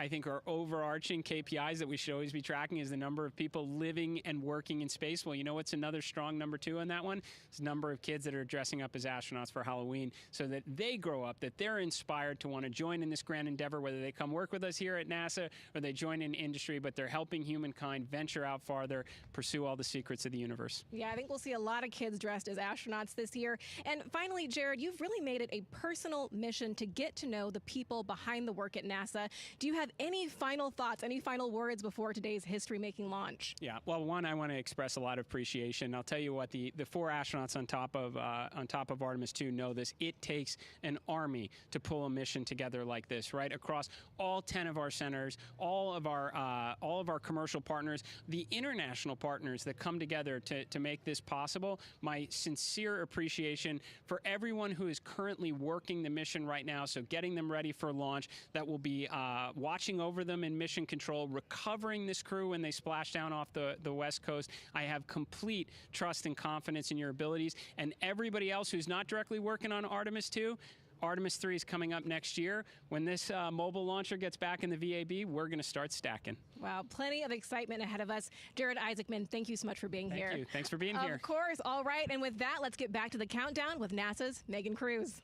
overarching KPIs that we should always be tracking is the number of people living and working in space. Well, what's another strong number 2 on that one? It's the number of kids that are dressing up as astronauts for Halloween so that they grow up, that they're inspired to want to join in this grand endeavor, whether they come work with us here at NASA or they join in industry, but they're helping humankind venture out farther, pursue all the secrets of the universe. Yeah, I think we'll see a lot of kids dressed as astronauts this year. And finally, Jared, you've really made it a personal mission to get to know the people behind the work at NASA. Do you have any final thoughts, any final words before today's history-making launch. Yeah, well, one, I want to express a lot of appreciation. I'll tell you what, the 4 astronauts on top of Artemis II know this. It takes an army to pull a mission together like this, right? Across all 10 of our centers, all of our commercial partners, the international partners that come together to make this possible. My sincere appreciation for everyone who is currently working the mission right now, so getting them ready for launch, that will be watching over them in mission control, recovering this crew when they splash down off the West Coast. I have complete trust and confidence in your abilities. And everybody else who's not directly working on Artemis II, Artemis 3 is coming up next year. When this mobile launcher gets back in the VAB, we're going to start stacking. Wow, plenty of excitement ahead of us. Jared Isaacman, thank you so much for being here. Thank you. Thanks for being here. Of course. All right. And with that, let's get back to the countdown with NASA's Megan Cruz.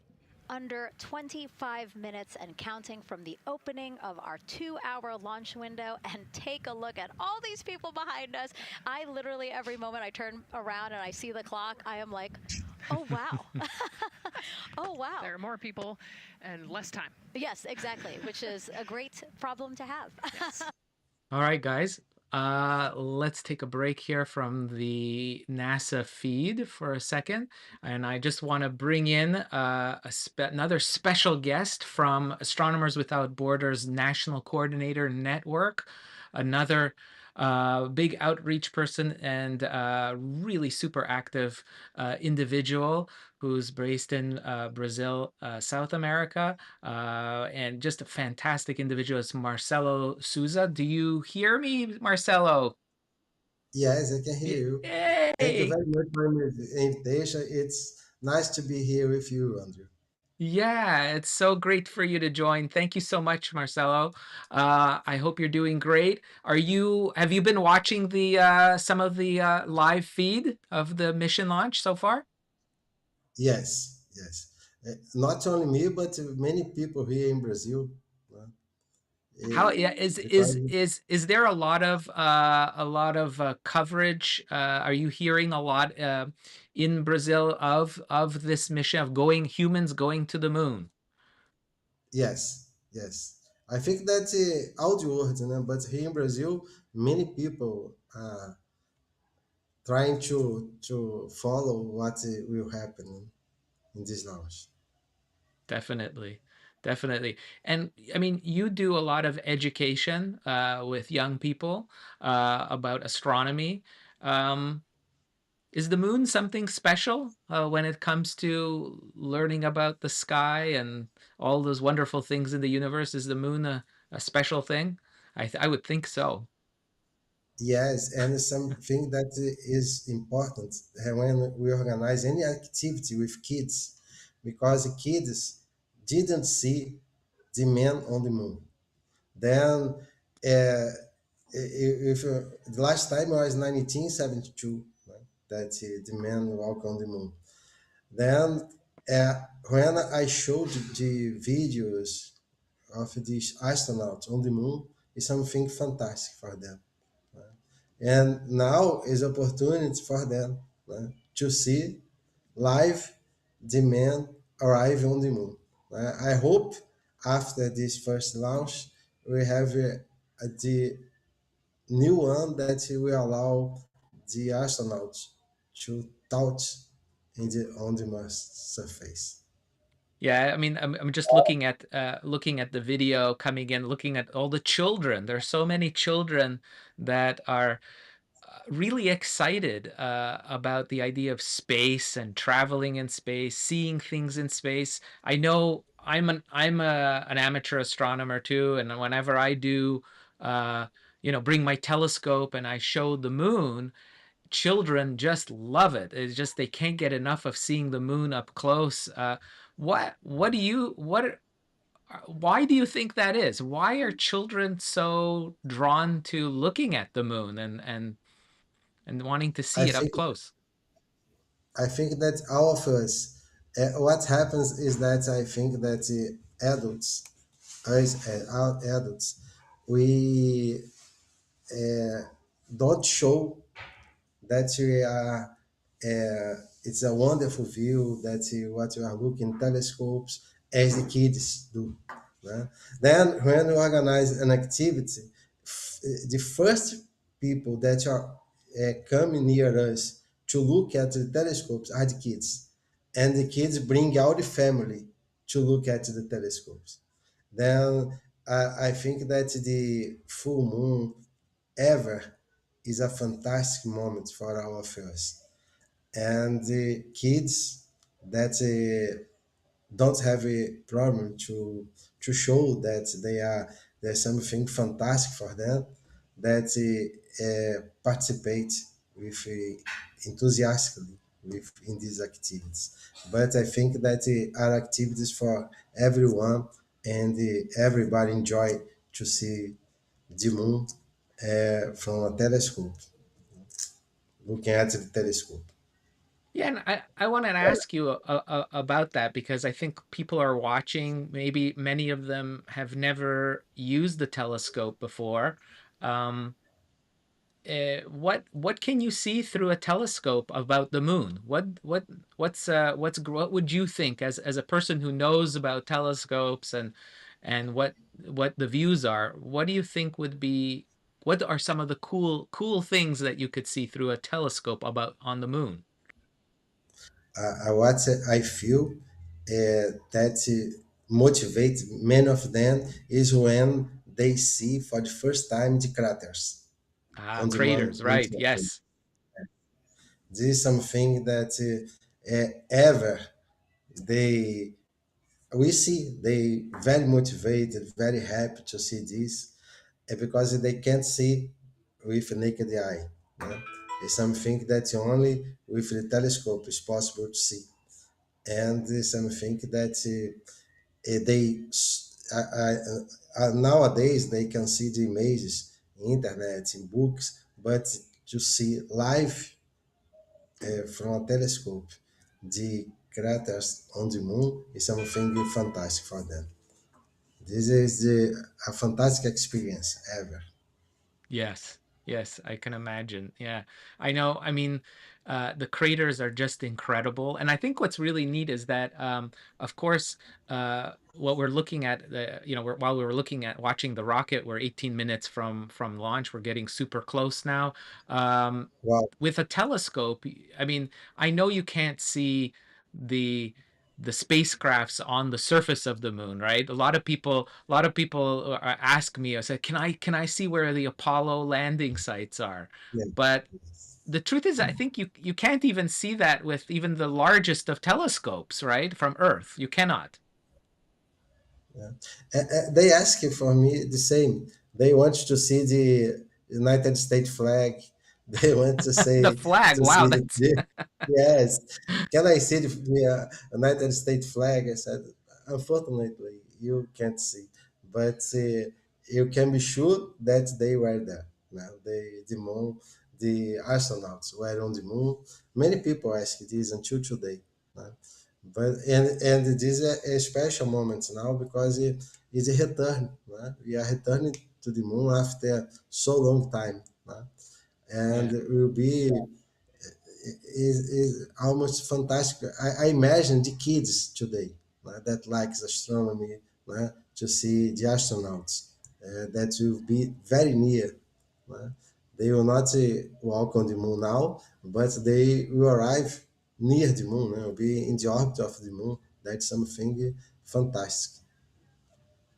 Under 25 minutes and counting from the opening of our 2-hour launch window. And take a look at all these people behind us. I literally, every moment I turn around and I see the clock, I am like, oh, wow. Oh, wow. There are more people and less time. Yes, exactly, which is a great problem to have. Yes. All right, guys. Let's take a break here from the NASA feed for a second. And I just want to bring in another special guest from Astronomers Without Borders National Coordinator Network, another big outreach person and really super active individual who's based in Brazil, South America, and just a fantastic individual. It's Marcelo Souza. Do you hear me, Marcelo? Yes, I can hear you. Yay! Thank you very much for the invitation. It's nice to be here with you, Andrew. Yeah, it's so great for you to join. Thank you so much, Marcelo. I hope you're doing great. Have you been watching the some of the live feed of the mission launch so far? Yes, yes. Not only me, but many people here in Brazil. Is there a lot of coverage? Are you hearing a lot in Brazil of this mission of humans going to the moon? Yes, yes. I think that all the world, but here in Brazil, many people are trying to follow what will happen in this launch. Definitely. And I mean, you do a lot of education with young people about astronomy. Is the moon something special when it comes to learning about the sky and all those wonderful things in the universe? Is the moon a special thing? I would think so. Yes, and something that is important when we organize any activity with kids, because the kids didn't see the man on the moon. Then, if the last time was 1972, right, that the man walked on the moon. Then, when I showed the videos of these astronauts on the moon, it's something fantastic for them. And now is opportunity for them to see live the man arrive on the moon. I hope after this first launch, we have the new one that will allow the astronauts to touch on the Mars surface. Yeah, I mean, I'm just looking at the video coming in, looking at all the children. There's so many children that are really excited about the idea of space and traveling in space, seeing things in space. I know I'm an amateur astronomer too, and whenever I do, bring my telescope and I show the moon, children just love it. It's just they can't get enough of seeing the moon up close. Why do you think that is? Why are children so drawn to looking at the moon and wanting to see it up close? I think that all of us, what happens is that I think that adults, we don't show that we are. It's a wonderful view that what you are looking telescopes as the kids do. Then when we organize an activity, the first people that are coming near us to look at the telescopes are the kids, and the kids bring all the family to look at the telescopes. Then I think that the full moon ever is a fantastic moment for all of us. And the kids that don't have a problem to show that there's something fantastic for them, that participate with enthusiastically with in these activities. But I think that are activities for everyone, and everybody enjoy to see the moon from a telescope, looking at the telescope. Yeah, and I wanted to ask you about that because I think people are watching. Maybe many of them have never used the telescope before. Um, what can you see through a telescope about the moon? What would you think as a person who knows about telescopes and what the views are? What do you think would be what are some of the cool things that you could see through a telescope about on the moon? What I feel that motivate many of them is when they see for the first time the craters Ah, on the moon. craters, right? Yes. This is something that ever they we see they very motivated, very happy to see this, because they can't see with naked eye. né? It's something that only with the telescope is possible to see, and it's something that they nowadays they can see the images in internet, in books, but to see live from a telescope the craters on the moon is something fantastic for them. This is a fantastic experience ever. Yes. Yes, I can imagine. Yeah. I know. I mean, the craters are just incredible. And I think what's really neat is that, of course, what we're looking at, while we were looking at watching the rocket, we're 18 minutes from launch. We're getting super close now. Wow. With a telescope, I mean, I know you can't see the the spacecrafts on the surface of the moon, right? A lot of people ask me, I said, can I see where the Apollo landing sites are? Yeah. But the truth is, I think you can't even see that with even the largest of telescopes, right? From Earth. You cannot. Yeah. They ask for me the same. They want to see the United States flag. They want to The say flag. to Wow, see that's the yes. Can I see the United States flag? I said, unfortunately, you can't see, but you can be sure that they were there. Now, the moon, the astronauts were on the moon. Many people ask this until today. uh, but and this is a special moment now because it's a return. We are returning to the moon after so long time, and yeah. it will be is almost fantastic. I imagine the kids today that likes astronomy to see the astronauts that will be very near. né? They will not walk on the moon now, but they will arrive near the moon. Will be in the orbit of the moon. That's something fantastic.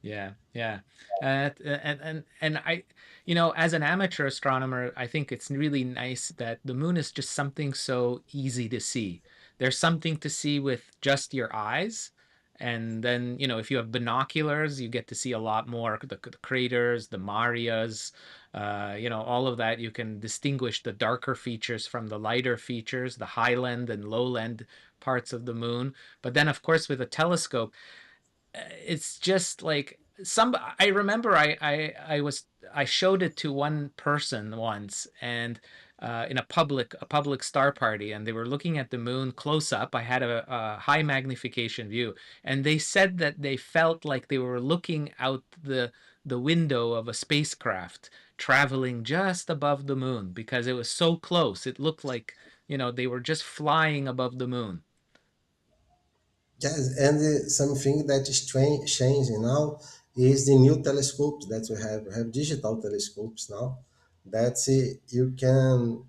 Yeah, yeah. And I, as an amateur astronomer, I think it's really nice that the moon is just something so easy to see. There's something to see with just your eyes. And then, if you have binoculars, you get to see a lot more the craters, the Marias, all of that. You can distinguish the darker features from the lighter features, the highland and lowland parts of the moon. But then, of course, with a telescope, it's just like I remember I showed it to one person once, and in a public star party, and they were looking at the moon close up. I had a high magnification view, and they said that they felt like they were looking out the window of a spacecraft traveling just above the moon because it was so close. It looked like, they were just flying above the moon. Yes, and something that is changing now is the new telescopes that we have. We have digital telescopes now that you can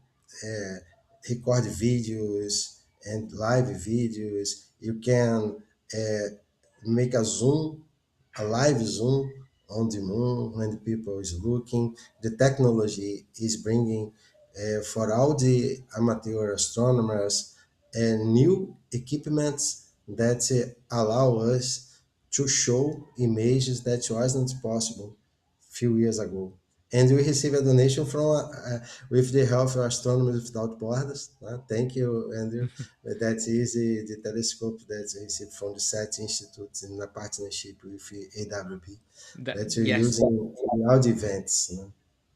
record videos and live videos. You can make a live zoom on the moon when people is looking. The technology is bringing for all the amateur astronomers new equipments that allow us to show images that wasn't possible few years ago. And we received a donation from with the help of Astronomers Without Borders. Thank you, Andrew. That is the telescope that we received from the SET Institute in a partnership with AWP that we're Yes. using in all the events.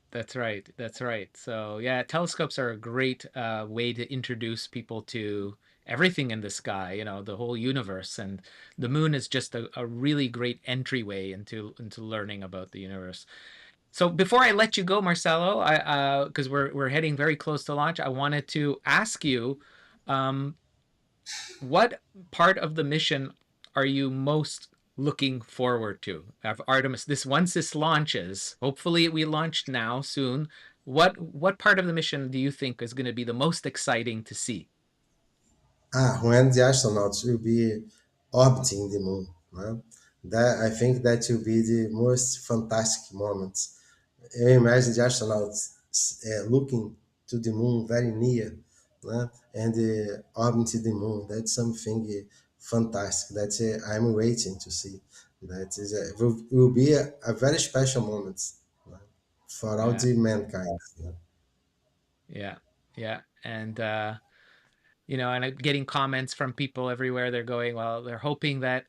That's right. That's right. So yeah, telescopes are a great way to introduce people to everything in the sky, the whole universe. And the moon is just a really great entryway into learning about the universe. So before I let you go, Marcelo, because we're heading very close to launch, I wanted to ask you, what part of the mission are you most looking forward to of Artemis? Once this launches, hopefully we launch now soon. What part of the mission do you think is going to be the most exciting to see? When the astronauts will be orbiting the moon. That I think that will be the most fantastic moment. You imagine the astronauts looking to the moon very near, and orbiting the moon. That's something fantastic. That I'm waiting to see. That is will be a very special moment for all Yeah. the mankind. Yeah. Yeah. And and I'm getting comments from people everywhere. They're going, well, they're hoping that,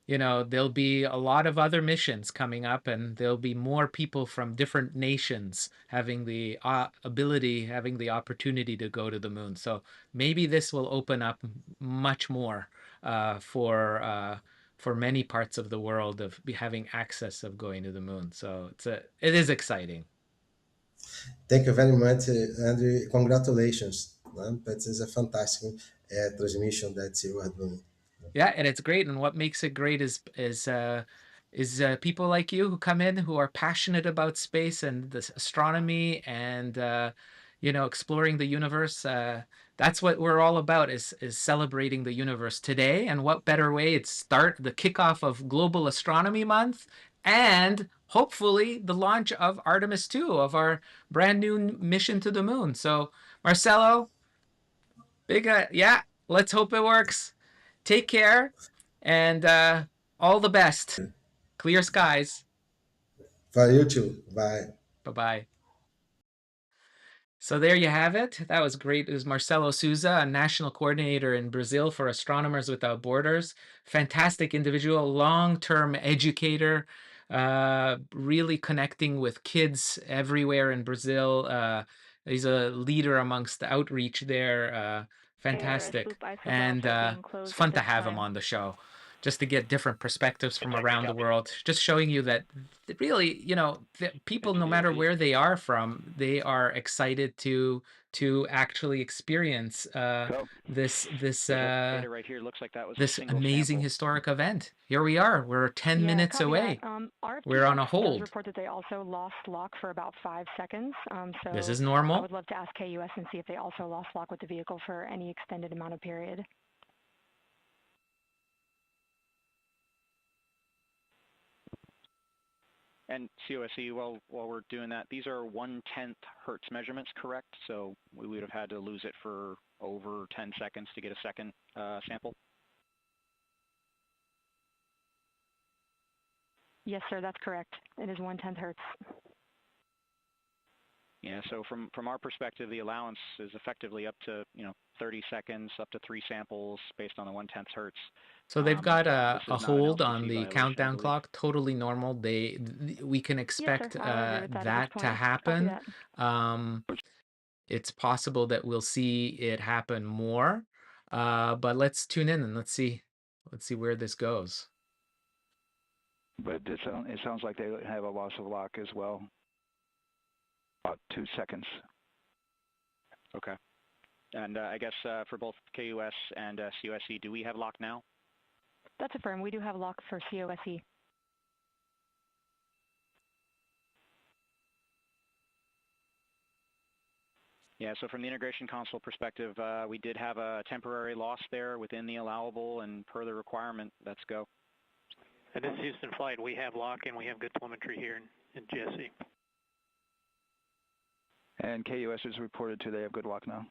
there'll be a lot of other missions coming up and there'll be more people from different nations having the ability, having the opportunity to go to the moon. So maybe this will open up much more for many parts of the world of having access of going to the moon. So it is exciting. Thank you very much, Andrew. Congratulations. That is a fantastic transmission that you are doing. Yeah, and it's great. And what makes it great is people like you who come in who are passionate about space and this astronomy and exploring the universe. That's what we're all about is celebrating the universe today. And what better way? It's start the kickoff of Global Astronomy Month and hopefully the launch of Artemis II, of our brand new mission to the moon. So Marcelo, yeah, let's hope it works. Take care and all the best. Clear skies. For you too. Bye. Bye-bye. So there you have it. That was great. It was Marcelo Souza, a national coordinator in Brazil for Astronomers Without Borders. Fantastic individual, long-term educator, really connecting with kids everywhere in Brazil. He's a leader amongst the outreach there. Fantastic. And it's fun to have him on the show just to get different perspectives from around the world, just showing you that really, people, no matter where they are from, they are excited to actually experience this data right here looks like that was a this single amazing sample. historic event. Here we are. We're 10 minutes away. We're on a hold. Report that they also lost lock for about 5 seconds. So This is normal. I would love to ask KUS and see if they also lost lock with the vehicle for any extended amount of period. And COSE, while we're doing that, these are 1/10 hertz measurements, correct? So we would have had to lose it for over 10 seconds to get a second sample? Yes, sir, that's correct. It is 1/10 hertz. Yeah, so from our perspective, the allowance is effectively up to 30 seconds, up to 3 samples based on the 1/10 hertz. So they've got a hold on LCC the violation, countdown clock, totally normal. We can expect that to happen. It's possible that we'll see it happen more, but let's tune in and let's see where this goes. But it sounds like they have a loss of lock as well. About 2 seconds. Okay. And I guess for both KUS and COSE, do we have lock now? That's affirmed. We do have lock for COSE. Yeah, so from the integration console perspective, we did have a temporary loss there within the allowable, and per the requirement, let's go. And this is Houston Flight. We have lock and we have good telemetry here in GSC. And KUS is reported to they have good lock now.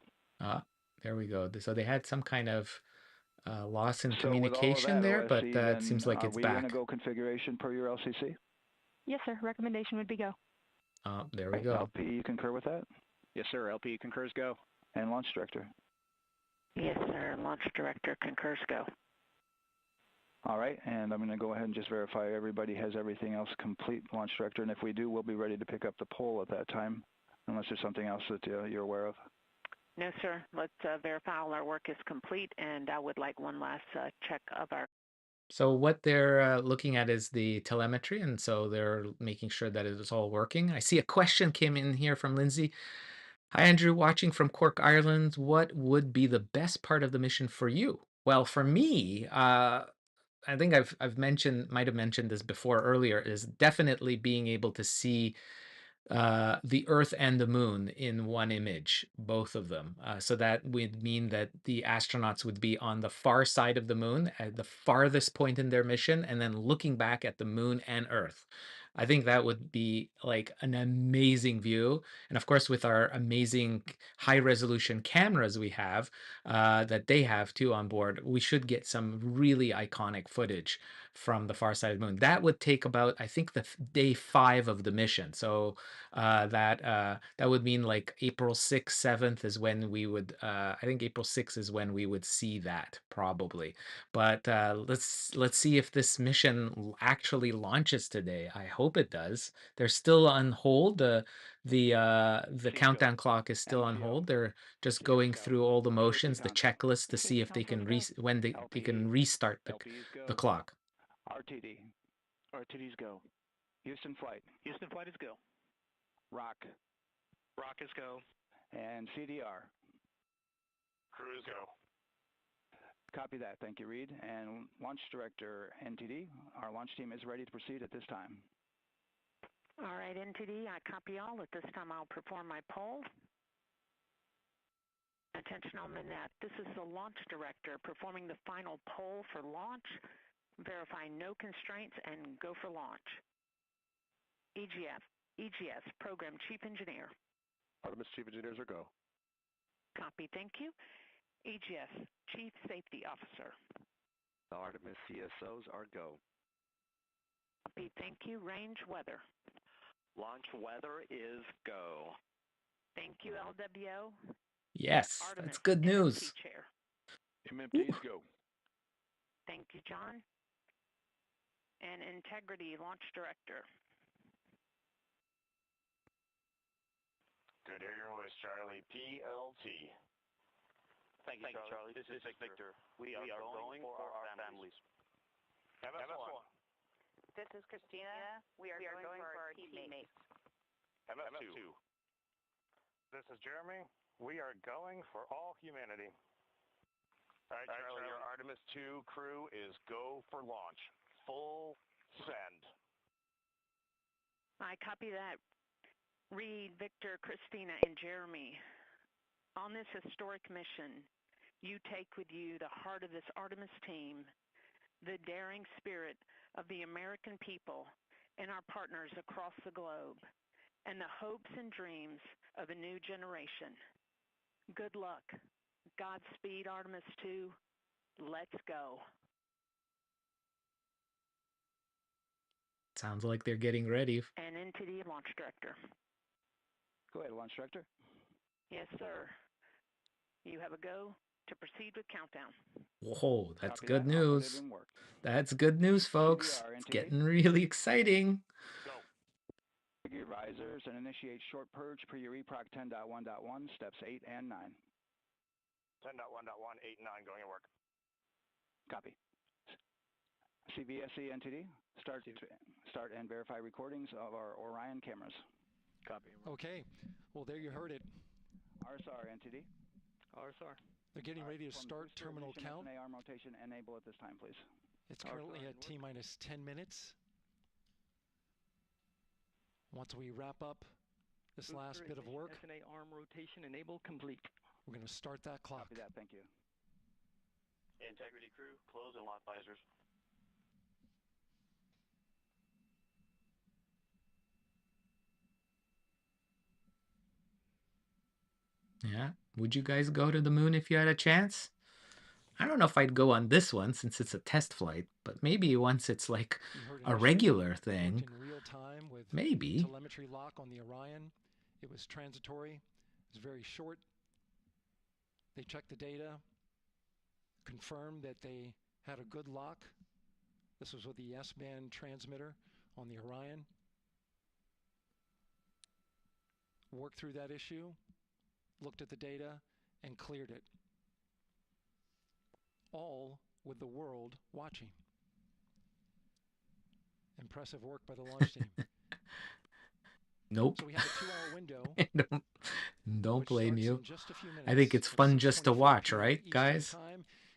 There we go. So they had some kind of loss in So communication with all there, of but that, OSC, it seems like are it's we back. going to go configuration per your LCC? Yes, sir. Recommendation would be go. There we go. LP, you concur with that? Yes, sir. LP concurs go. And launch director? Yes, sir. Launch director concurs go. All right, and I'm going to go ahead and just verify everybody has everything else complete, launch director, and if we do, we'll be ready to pick up the poll at that time, unless there's something else that you're aware of. No, sir. Let's verify all our work is complete, and I would like one last check of our... So what they're looking at is the telemetry, and so they're making sure that it is all working. I see a question came in here from Lindsay. Hi, Andrew, watching from Cork, Ireland. What would be the best part of the mission for you? Well, for me, I think might have mentioned this before earlier, is definitely being able to see the Earth and the Moon in one image, both of them. So that would mean that the astronauts would be on the far side of the Moon at the farthest point in their mission, and then looking back at the Moon and Earth. I think that would be like an amazing view. And of course, with our amazing high resolution cameras we have, that they have too on board, we should get some really iconic footage from the far side of the Moon. That would take about, I think, day 5 of the mission. So that would mean like April 6th, 7th is when we would, I think April 6th is when we would see that probably. But let's see if this mission actually launches today. I hope it does. They're still on hold. The countdown clock is still on hold. They're just going through all the motions, the checklist, to see if they can when they can restart the clock. RTD's go. Houston Flight. Houston Flight is go. Rock. Rock is go. And CDR. Cruise go. Copy that. Thank you, Reed. And launch director NTD, our launch team is ready to proceed at this time. All right, NTD, I copy all. At this time, I'll perform my poll. Attention on the net. This is the launch director performing the final poll for launch, verifying no constraints, and go for launch. EGS, Program Chief Engineer. Artemis Chief Engineers are go. Copy, thank you. EGS, Chief Safety Officer. The Artemis CSOs are go. Copy, thank you. Range weather. Launch weather is go. Thank you, LWO. Yes, Artemis, that's good news. Chair. MMDs go. Thank you, John. And Integrity Launch Director. Good Airways, Charlie. PLT. Thank you, Charlie. This is Victor. We are going for our families. MS1. This is Christina. We are going for our teammates. MS2. This is Jeremy. We are going for all humanity. All right, Charlie, your Artemis II crew is go for launch. Full send. I copy that. Reed, Victor, Christina, and Jeremy. On this historic mission, you take with you the heart of this Artemis team, the daring spirit of the American people and our partners across the globe, and the hopes and dreams of a new generation. Good luck. Godspeed, Artemis II. Let's go. Sounds like they're getting ready. And NTD Launch Director. Go ahead, launch director. Yes, sir. You have a go to proceed with countdown. Whoa, that's Copy good that. I'll put news. it in work. That's good news, folks. CDR, It's NTD. getting really exciting. Your risers and initiate short purge per your EPROC 10.1.1, steps 8 and 9. 10.1.1, 8 and 9 going to work. Copy. CVSE NTD, start and verify recordings of our Orion cameras. Copy. Okay. Well, there you heard it. RSR NTD. RSR. They're getting ready to start terminal count. AR rotation enable at this time, please. It's currently at T-minus 10 minutes. Once we wrap up this last bit of work. SNA arm rotation enabled complete. We're going to start that clock. Copy that. Thank you. Integrity crew, close and lock visors. Yeah. Would you guys go to the moon if you had a chance? I don't know if I'd go on this one since it's a test flight, but maybe once it's like a regular thing. In real time with maybe. Telemetry lock on the Orion. It was transitory. It was very short. They checked the data, confirmed that they had a good lock. This was with the S-band transmitter on the Orion. Worked through that issue, looked at the data, and cleared it. All with the world watching. Impressive work by the launch team. Nope. So we have a 2-hour window. Don't blame you. I think it's fun just to watch, right, guys?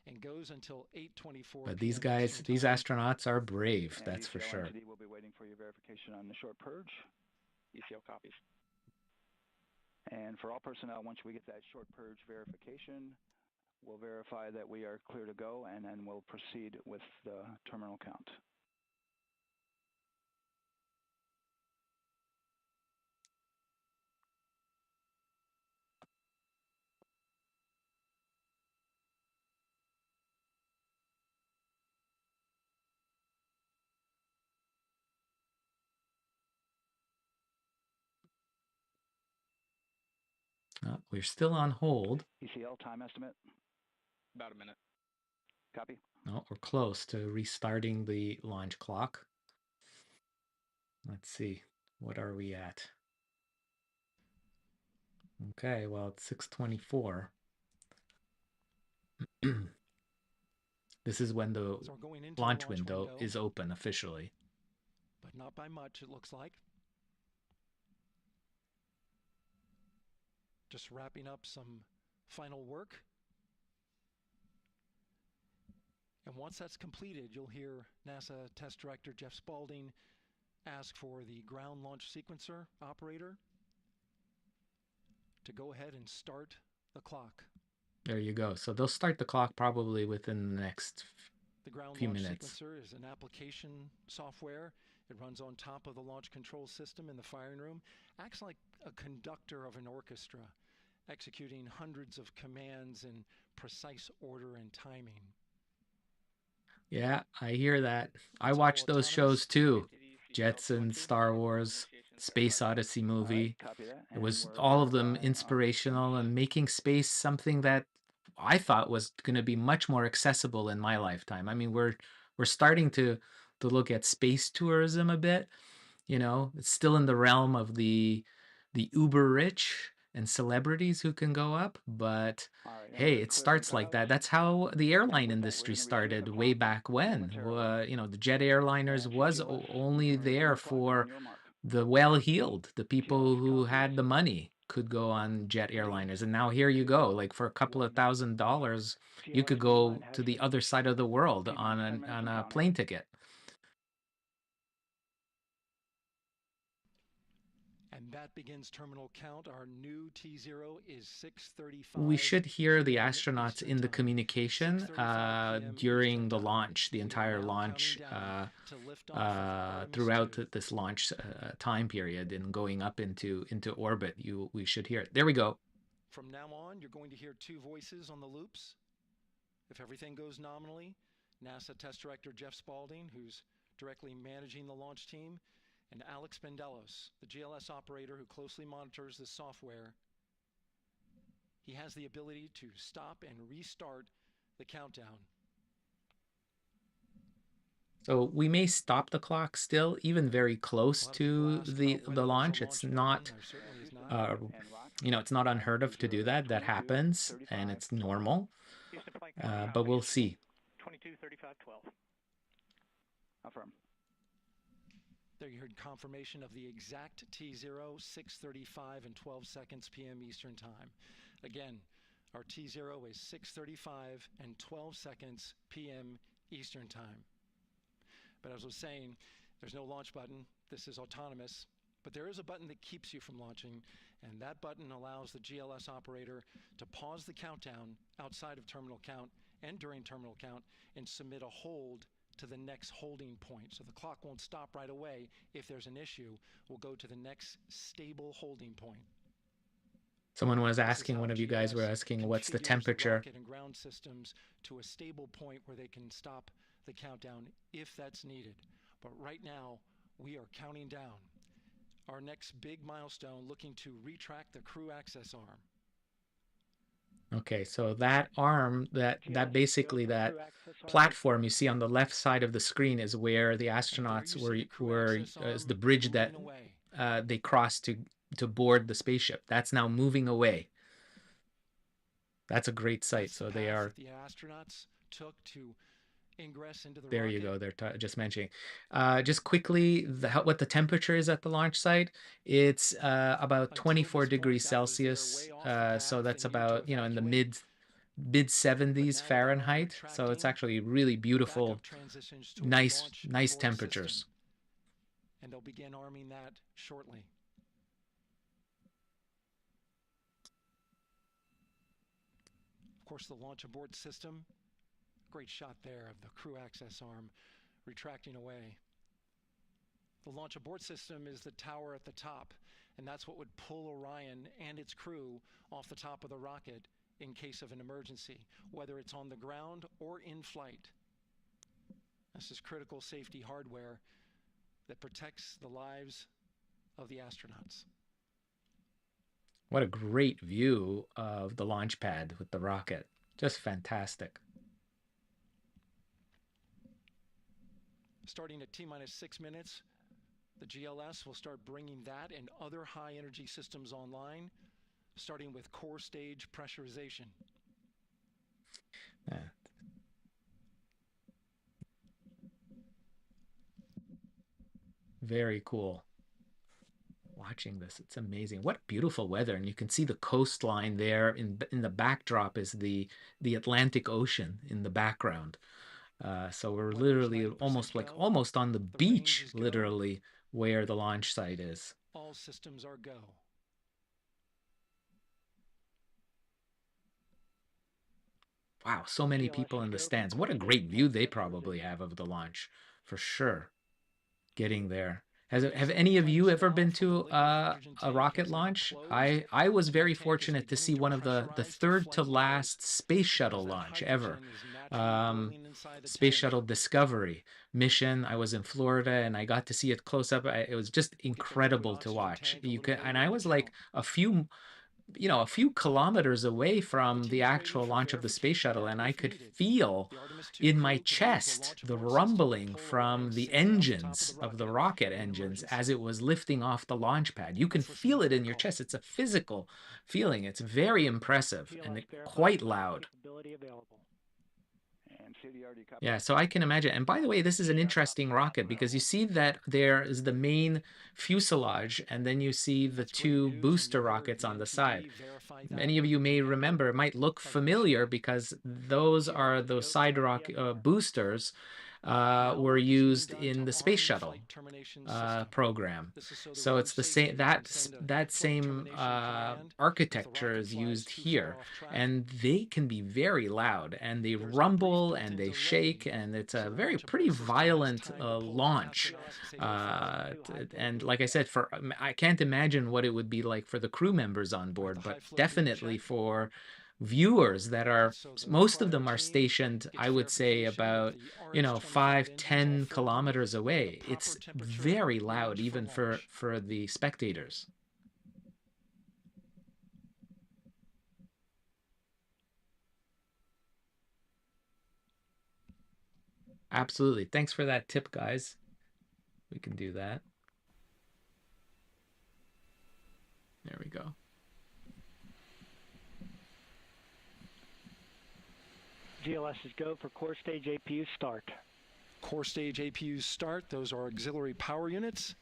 And goes until 8:24. But these guys, these astronauts are brave, that's for sure. We'll be waiting for your verification on the short purge. ECL copies. And for all personnel, once we get that short purge verification, we'll verify that we are clear to go, and then we'll proceed with the terminal count. We're still on hold. ECL time estimate? About a minute. Copy. No, we're close to restarting the launch clock. Let's see. What are we at? Okay, well, it's 6:24. This is when the launch window is open officially. But not by much, it looks like. Just wrapping up some final work. And once that's completed, you'll hear NASA Test Director Jeff Spaulding ask for the ground launch sequencer operator to go ahead and start the clock. There you go. So they'll start the clock probably within the next few minutes. The ground launch sequencer is an application software. It runs on top of the launch control system in the firing room. Acts like a conductor of an orchestra, executing hundreds of commands in precise order and timing. Yeah, I hear that. I watch those shows too. Jetsons, Star Wars, Space Odyssey movie. It was all of them inspirational and making space something that I thought was going to be much more accessible in my lifetime. I mean, we're starting to look at space tourism a bit. You know, it's still in the realm of the uber rich and celebrities who can go up, but hey, it starts like that. That's how the airline industry started way back when. You know, the jet airliners was only there for the well-heeled, the people who had the money could go on jet airliners. And now here you go, like for a couple of $1,000, you could go to the other side of the world on a plane ticket. And that begins terminal count. Our new T0 is 6:35. We should hear the astronauts in the communication during the launch, the entire launch, throughout this launch time period and going up into orbit. We should hear it. There we go. From now on, you're going to hear two voices on the loops. If everything goes nominally, NASA Test Director Jeff Spaulding, who's directly managing the launch team, and Alex Bendelos, the GLS operator who closely monitors the software. He has the ability to stop and restart the countdown. So we may stop the clock still, even very close to the launch. It's not, you know, it's not unheard of to do that. That happens, and it's normal. But we'll see. 22:35:12. Affirm. There you heard confirmation of the exact T0, 6:35 and 12 seconds p.m. Eastern Time. Again, our T0 is 6:35 and 12 seconds p.m. Eastern Time. But as I was saying, there's no launch button. This is autonomous. But there is a button that keeps you from launching, and that button allows the GLS operator to pause the countdown outside of terminal count and during terminal count and submit a hold to the next holding point. So the clock won't stop right away. If there's an issue, we'll go to the next stable holding point. Someone was asking, one of you guys were asking, what's the temperature? Rocket and ground systems to a stable point where they can stop the countdown if that's needed. But right now, we are counting down. Our next big milestone, looking to retract the crew access arm. Okay, so that arm, that basically that platform you see on the left side of the screen is where the astronauts were is the bridge that they crossed to board the spaceship. That's now moving away. That's a great sight. So they are. The astronauts took to ingress into the there rocket. you go. They're just mentioning. Just quickly, what the temperature is at the launch site. It's about 24 degrees Celsius. So that's about, you know, in the mid 70s Fahrenheit. So it's actually really beautiful, nice temperatures. And they'll begin arming that shortly. Of course, the launch abort system. Great shot there of the crew access arm retracting away. The launch abort system is the tower at the top, and that's what would pull Orion and its crew off the top of the rocket in case of an emergency, whether it's on the ground or in flight. This is critical safety hardware that protects the lives of the astronauts. What a great view of the launch pad with the rocket. Just fantastic. Starting at T-minus 6 minutes, the GLS will start bringing that and other high-energy systems online, starting with core stage pressurization. Very cool. Watching this, it's amazing. What beautiful weather, and you can see the coastline there. In the backdrop is the Atlantic Ocean in the background. So we're literally almost on the beach, literally, where the launch site is. All systems are go. Wow, so many people in the stands. What a great view they probably have of the launch, for sure. Getting there. Have any of you ever been to a rocket launch? I was very fortunate to see one of the third to last space shuttle launch ever. Space Shuttle Discovery mission. I was in Florida and I got to see it close up. It was just incredible to watch. And I was like a few kilometers away from the actual launch of the space shuttle, and I could feel in my chest the rumbling from the engines of the rocket engines as it was lifting off the launch pad. You can feel it in your chest. It's a physical feeling. It's very impressive and quite loud. Yeah, so I can imagine. And by the way, this is an interesting rocket because you see that there is the main fuselage, and then you see the two booster rockets on the side. Many of you may remember, it might look familiar because those are those side boosters were used in the space shuttle program. So it's the same, that same architecture is used here, and they can be very loud, and they rumble and they shake, and it's a pretty violent launch. And like I said, I can't imagine what it would be like for the crew members on board, but definitely for viewers that are, most of them are stationed, I would say, about 5-10 kilometers away. It's very loud even for the spectators. Absolutely. Thanks for that tip, guys. We can do that. There we go. GLS is go for core stage APU start. Core stage APUs start. Those are auxiliary power units,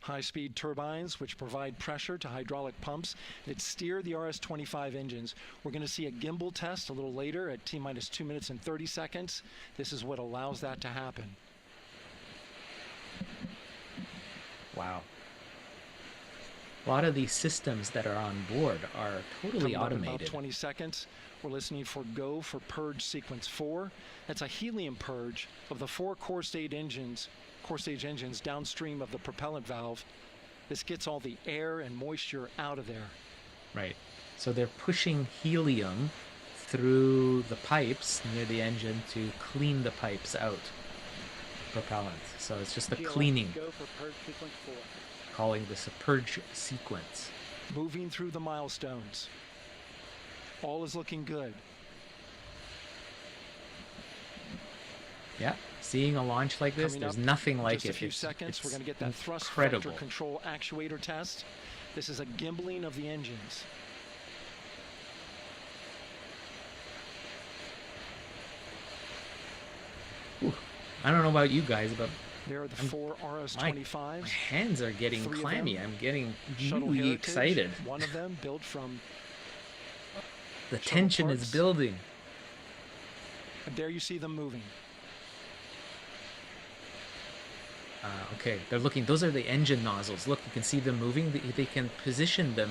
high-speed turbines which provide pressure to hydraulic pumps that steer the RS-25 engines. We're going to see a gimbal test a little later at T-minus 2 minutes and 30 seconds. This is what allows that to happen. Wow. A lot of these systems that are on board are totally Coming up in about automated. 20 seconds, we're listening for go for purge sequence 4. That's a helium purge of the 4 core stage engines downstream of the propellant valve. This gets all the air and moisture out of there. Right. So they're pushing helium through the pipes near the engine to clean the pipes out. Propellant. So it's just the cleaning. Go for purge sequence 4. Calling this a purge sequence. Moving through the milestones. All is looking good. Yeah, seeing a launch like this, Coming there's up nothing in like just a it. few seconds, we're going to get that thrust incredible. vector control actuator test. This is a gimbaling of the engines. Ooh, I don't know about you guys, but there are the 4 RS-25s. My hands are getting 3 of clammy. them. I'm getting Shuttle really Heritage, excited. One of them built from The shuttle tension is parts. building. And there you see them moving. Okay, they're looking. Those are the engine nozzles. Look, you can see them moving. They can position them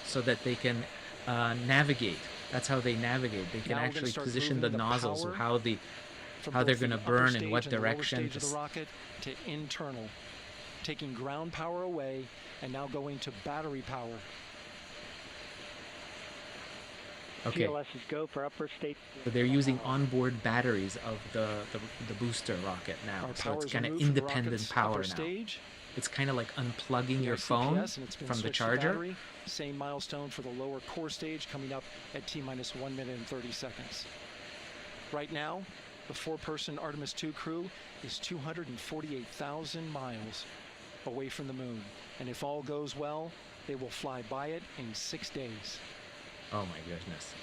so that they can navigate. That's how they navigate. They can Now we're gonna actually start position the moving the nozzles power of how from they're both going to the upper burn stage and what and the lower direction. stage of the rocket to internal, taking ground power away and now going to battery power. Okay. GLS is go for upper stage. So they're using onboard batteries of the booster rocket now. Our So power it's is kind of removed from the independent rocket's power upper now. stage. It's kind of like unplugging your The phone ICPS, and it's been from the switched to charger. battery. Same milestone for the lower core stage coming up at T-minus 1 minute and 30 seconds. Right now, the 4-person Artemis II crew is 248,000 miles away from the moon. And if all goes well, they will fly by it in 6 days. Oh my goodness.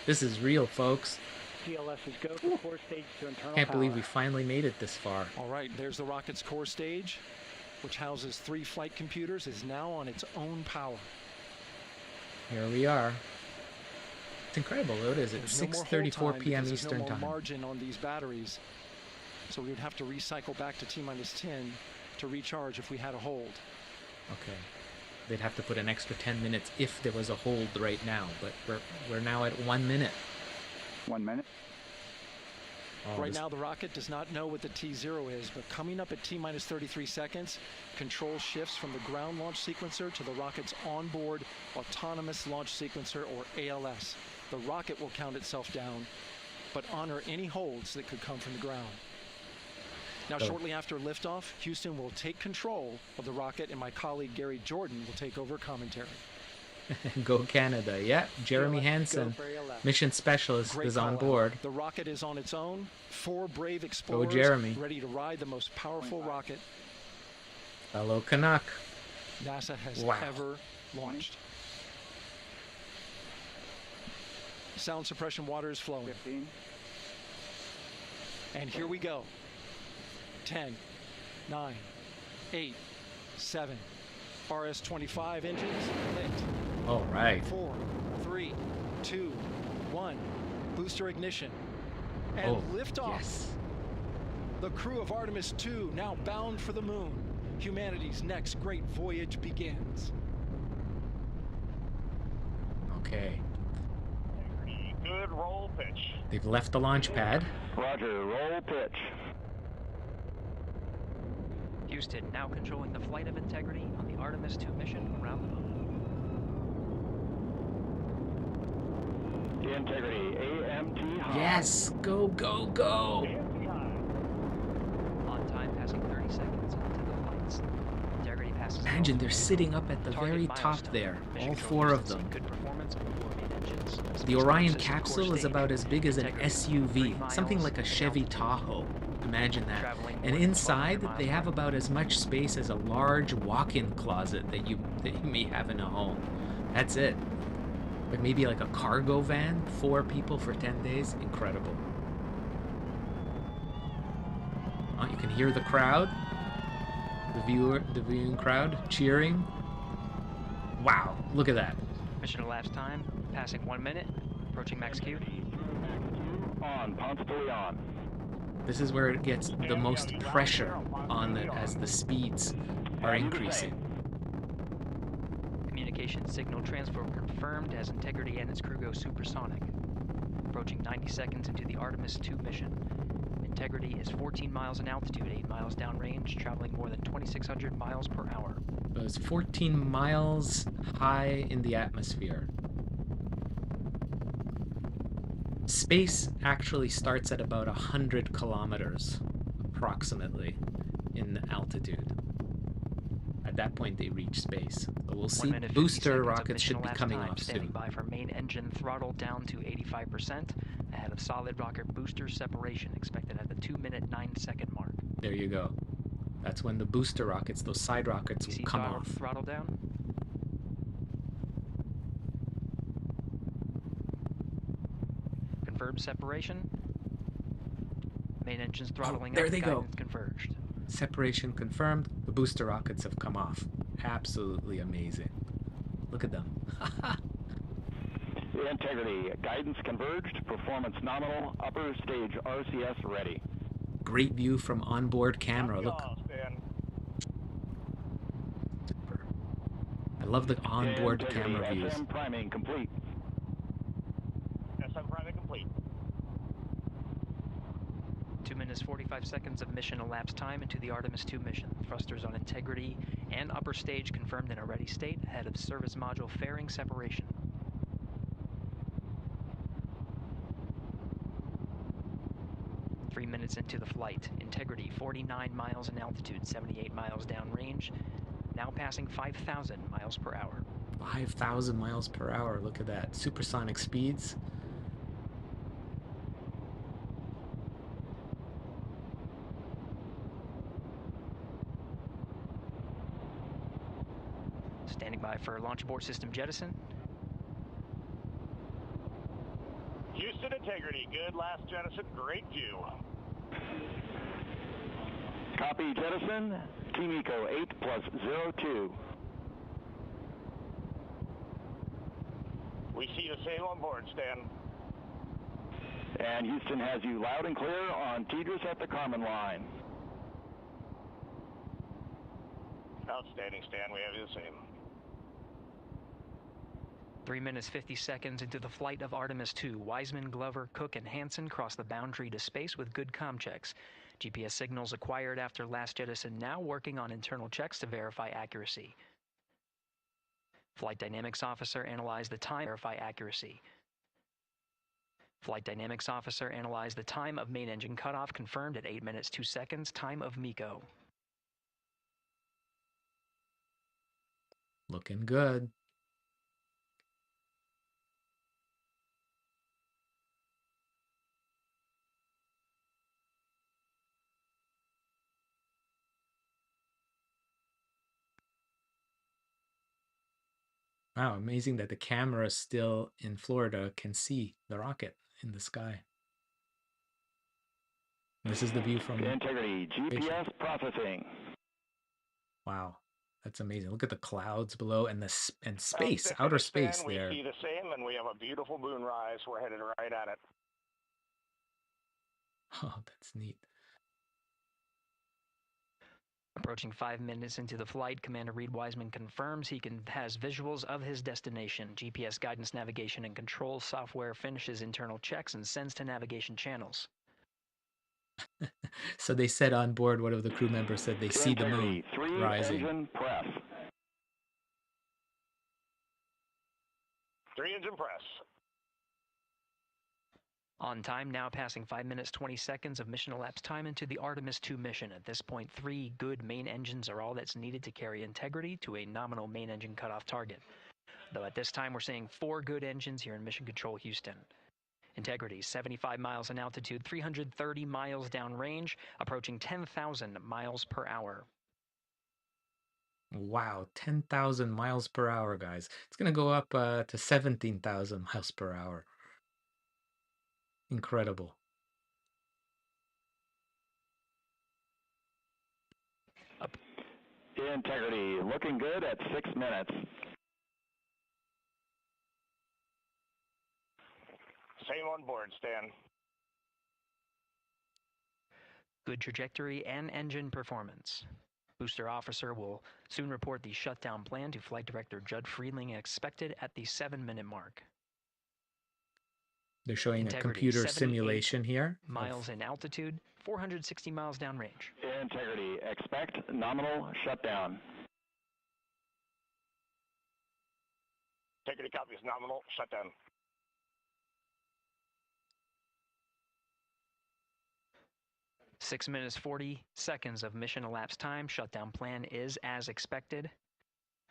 This is real, folks. GLS is go for core stage to internal Can't believe power. we finally made it this far. All right, there's the rocket's core stage, which houses 3 flight computers, is now on its own power. Here we are. It's incredible. What is it? There's no more hold 6:34 time p.m. because there's Eastern no more time. margin on these batteries. So we would have to recycle back to T-minus 10 to recharge if we had a hold. Okay. They'd have to put an extra 10 minutes if there was a hold right now, but we're now at 1 minute. 1 minute? Oh, Right now, the rocket does not know what the T0 is, but coming up at T-minus 33 seconds, control shifts from the ground launch sequencer to the rocket's onboard autonomous launch sequencer, or ALS. The rocket will count itself down, but honor any holds that could come from the ground. Now, shortly after liftoff, Houston will take control of the rocket, and my colleague Gary Jordan will take over commentary. Go Canada. Yeah, Jeremy Hansen, mission specialist, Great is on call-out. board. The rocket is on its own. 4 brave explorers Jeremy. ready to ride the most powerful rocket Fellow Canuck. NASA has Wow. ever launched. Sound suppression water is flowing. 15. And here we go. 10, 9, 8, 7. RS-25 engines lit. All right. 4, 3, 2, 1. Booster ignition. And Oh, liftoff. yes. The crew of Artemis II now bound for the moon. Humanity's next great voyage begins. Okay. Good roll pitch. They've left the launch pad. Roger, roll pitch. Houston now controlling the flight of integrity on the Artemis II mission around the moon. Integrity, AMT high. Yes, go, go, go. On time, passing 30 seconds into the flights. Integrity passes. Imagine they're sitting up at the Target very top milestone. there, Mission all control 4 of systems them. Good performance before main engines. The Space Orion Forces capsule core is stage. about as big as an Integrity, 3 SUV, something miles like a in Chevy altitude. Tahoe. Imagine that. Traveling And more than inside, 1,200 they have miles about as much space as a large walk-in closet that you may have in a home. That's it. But maybe like a cargo van, 4 people for 10 days. Incredible. Oh, you can hear the crowd, the viewing crowd cheering. Wow, look at that. Mission elapsed time, passing 1 minute, approaching max Q. On, pumps fully on. This is where it gets the most pressure on it as the speeds are increasing. navigation. Signal transfer confirmed as Integrity and its crew go supersonic. Approaching 90 seconds into the Artemis II mission. Integrity is 14 miles in altitude, 8 miles downrange, traveling more than 2,600 miles per hour. So it's 14 miles high in the atmosphere. Space actually starts at about 100 kilometers, approximately, in altitude. At that point, they reach space. So we'll see. Booster rockets should be coming off Standing soon. by for main engine throttle down to 85%, ahead of solid rocket booster separation, expected at the 2-minute 9-second mark. There you go. That's when the booster rockets, those side rockets, will come off. Throttle down. Confirmed separation. Main engines throttling there up. they go. Guidance converged. Separation confirmed. The booster rockets have come off. Absolutely amazing. Look at them. Integrity, guidance converged, performance nominal, upper stage RCS ready. Great view from onboard camera. Look. Super. I love the onboard camera views. SM priming complete. SM priming complete. 2 minutes 45 seconds of mission elapsed time into the Artemis II mission. Thrusters on Integrity and upper stage confirmed in a ready state ahead of service module fairing separation. Minutes into the flight. Integrity 49 miles in altitude, 78 miles downrange, now passing 5,000 miles per hour. 5,000 miles per hour. Look at that. Supersonic speeds. Standing by for launch abort system jettison. Houston Integrity, good last jettison, great view. Copy jettison, Team Eco 8+02. We see the same on board, Stan. And Houston has you loud and clear on TDRS at the Kármán line. Outstanding, Stan, we have you the same. 3 minutes 50 seconds into the flight of Artemis II, Wiseman, Glover, Cook, and Hansen cross the boundary to space with good comm checks. GPS signals acquired after last jettison now working on internal checks to verify accuracy. Flight Dynamics Officer analyzed the time to verify accuracy. Flight Dynamics Officer analyzed the time of main engine cutoff, confirmed at 8 minutes 2 seconds, time of MECO. Looking good. Wow, amazing that the camera still in Florida can see the rocket in the sky. This is the view from Integrity, GPS processing. Wow, that's amazing. Look at the clouds below and space, outer space we there. see the same, and we have a beautiful moonrise. We're headed right at it. Oh, that's neat. Approaching 5 minutes into the flight, Commander Reed Wiseman confirms he has visuals of his destination. GPS guidance, navigation, and control software finishes internal checks and sends to navigation channels. So they said on board, one of the crew members said they see the moon rising. Engine press. 3-engine press. On time, now passing 5 minutes 20 seconds of mission elapsed time into the Artemis II mission. At this point, 3 good main engines are all that's needed to carry Integrity to a nominal main engine cutoff target. Though at this time, we're seeing 4 good engines here in Mission Control Houston. Integrity, 75 miles in altitude, 330 miles downrange, approaching 10,000 miles per hour. Wow, 10,000 miles per hour, guys. It's going to go up to 17,000 miles per hour. Incredible. Integrity, looking good at 6 minutes. Same on board, Stan. Good trajectory and engine performance. Booster officer will soon report the shutdown plan to Flight Director Judd Friedling, expected at the 7-minute mark. They're showing Integrity, a computer 78 simulation here. miles in altitude, 460 miles downrange. Integrity, expect nominal shutdown. Integrity copies nominal shutdown. Six minutes, 40 seconds of mission elapsed time. Shutdown plan is as expected.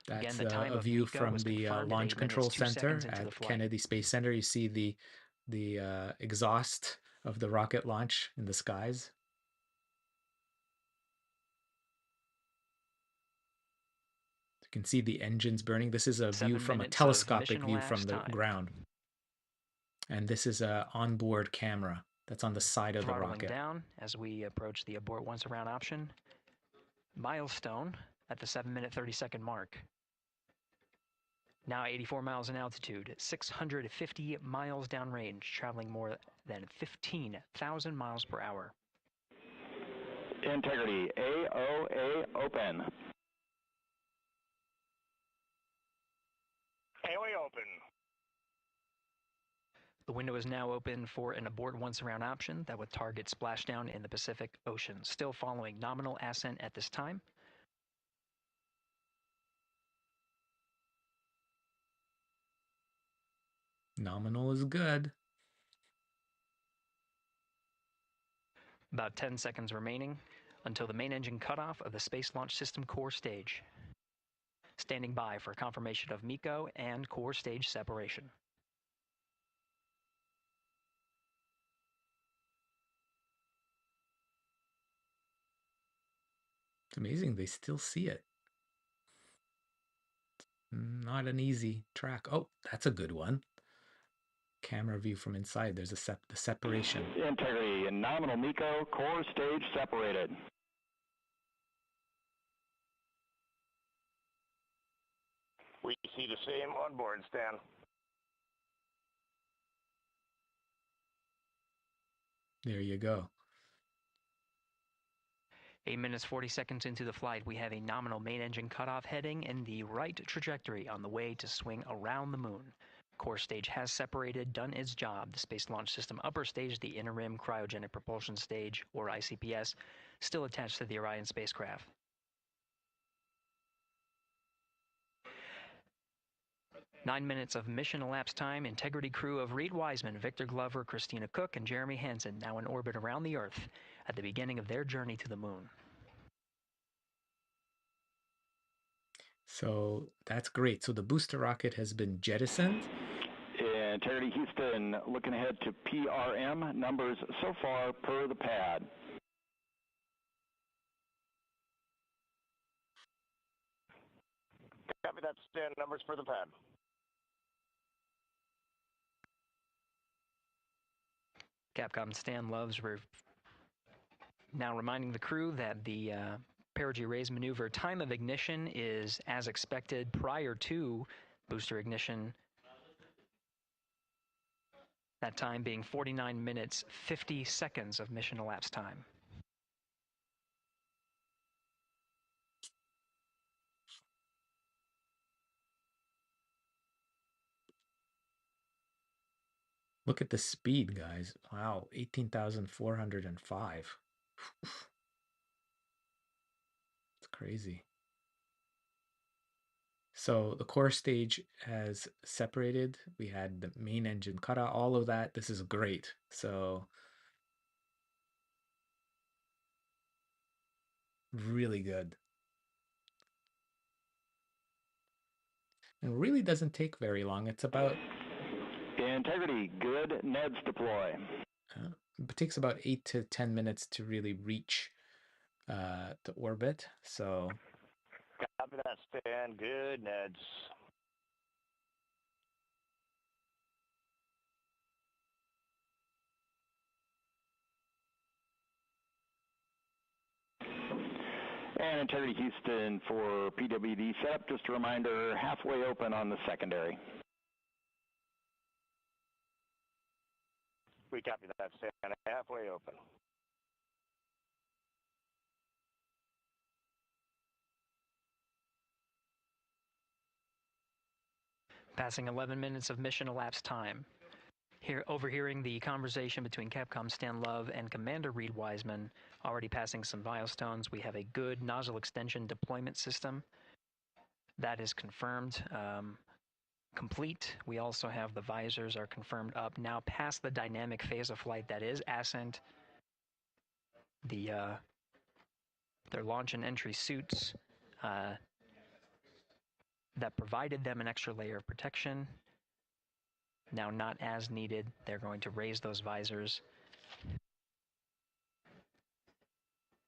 That's Again, the time a of view MECO from was the confirmed at Launch 8 Control minutes, 2 Center seconds into the at flight. Kennedy Space Center. You see the exhaust of the rocket launch in the skies. You can see the engines burning. This is a view 7 from a minutes of telescopic mission view from elapsed the time. ground. And this is a onboard camera that's on the side of the Throttling rocket. down as we approach the abort once around option. Milestone at the 7-minute 30-second mark. Now 84 miles in altitude, 650 miles downrange, traveling more than 15,000 miles per hour. Integrity, AOA open. AOA open. The window is now open for an abort once around option that would target splashdown in the Pacific Ocean. Still following nominal ascent at this time. Nominal is good. About 10 seconds remaining until the main engine cutoff of the Space Launch System core stage. Standing by for confirmation of MECO and core stage separation. It's amazing they still see it. Not an easy track. Oh, that's a good one. Camera view from inside. There's the separation. Integrity and nominal MECO, core stage separated. We see the same on board, Stan. There you go. 8 minutes, 40 seconds into the flight, we have a nominal main engine cutoff heading in the right trajectory on the way to swing around the moon. Core stage has separated, done its job. The Space Launch System upper stage, the Inner Rim Cryogenic Propulsion Stage, or ICPS, still attached to the Orion spacecraft. Nine minutes of mission elapsed time. Integrity crew of Reed Wiseman, Victor Glover, Christina Cook, and Jeremy Hansen now in orbit around the Earth at the beginning of their journey to the moon. So that's great. So the booster rocket has been jettisoned. Integrity Houston, looking ahead to PRM numbers so far per the pad. Copy that, Stan. Numbers for the pad. Capcom Stan Loves now reminding the crew that the perigee raise maneuver time of ignition is as expected prior to booster ignition. That time being 49 minutes, 50 seconds of mission elapsed time. Look at the speed, guys. Wow, 18,405. It's crazy. So the core stage has separated. We had the main engine cutout, all of that. This is great. So really good. It really doesn't take very long. It's about... Integrity, good. Neds deploy. It takes about 8 to 10 minutes to really reach the orbit. So... Copy that, Stan. Good, Neds. And Integrity Houston for PWD setup. Just a reminder, halfway open on the secondary. We copy that, Stan. Halfway open. Passing 11 minutes of mission elapsed time. Here, overhearing the conversation between Capcom Stan Love and Commander Reed Wiseman, already passing some milestones. We have a good nozzle extension deployment system. That is confirmed. Complete. We also have the visors are confirmed up. Now past the dynamic phase of flight, that is ascent. Their launch and entry suits that provided them an extra layer of protection. Now not as needed. They're going to raise those visors.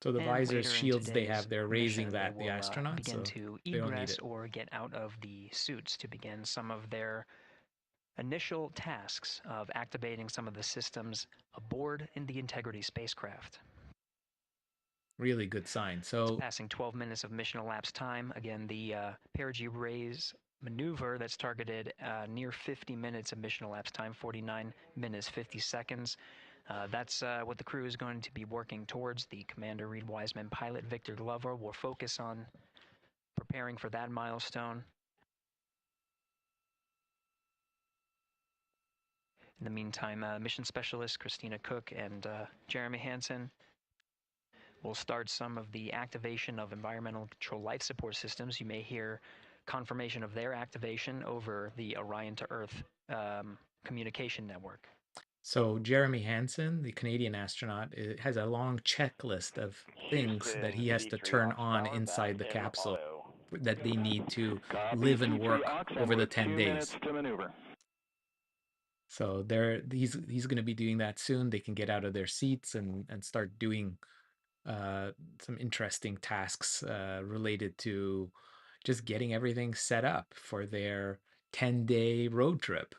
So the And visor later in shields they today's have, they're raising mission, that, they the will, astronauts, begin so to they don't need egress it. or get out of the suits to begin some of their initial tasks of activating some of the systems aboard in the Integrity spacecraft. Really good sign. So Passing 12 minutes of mission elapsed time. Again, the perigee raise maneuver that's targeted near 50 minutes of mission elapsed time, 49 minutes, 50 seconds. That's what the crew is going to be working towards. The Commander Reed Wiseman, pilot Victor Glover will focus on preparing for that milestone. In the meantime, mission specialist Christina Cook and Jeremy Hansen will start some of the activation of environmental control life support systems. You may hear confirmation of their activation over the Orion to Earth communication network. So Jeremy Hansen, the Canadian astronaut, has a long checklist of things that he has to turn on inside the capsule that they need to live and work over the 10 days. So he's going to be doing that soon. They can get out of their seats and start doing some interesting tasks related to just getting everything set up for their 10-day road trip.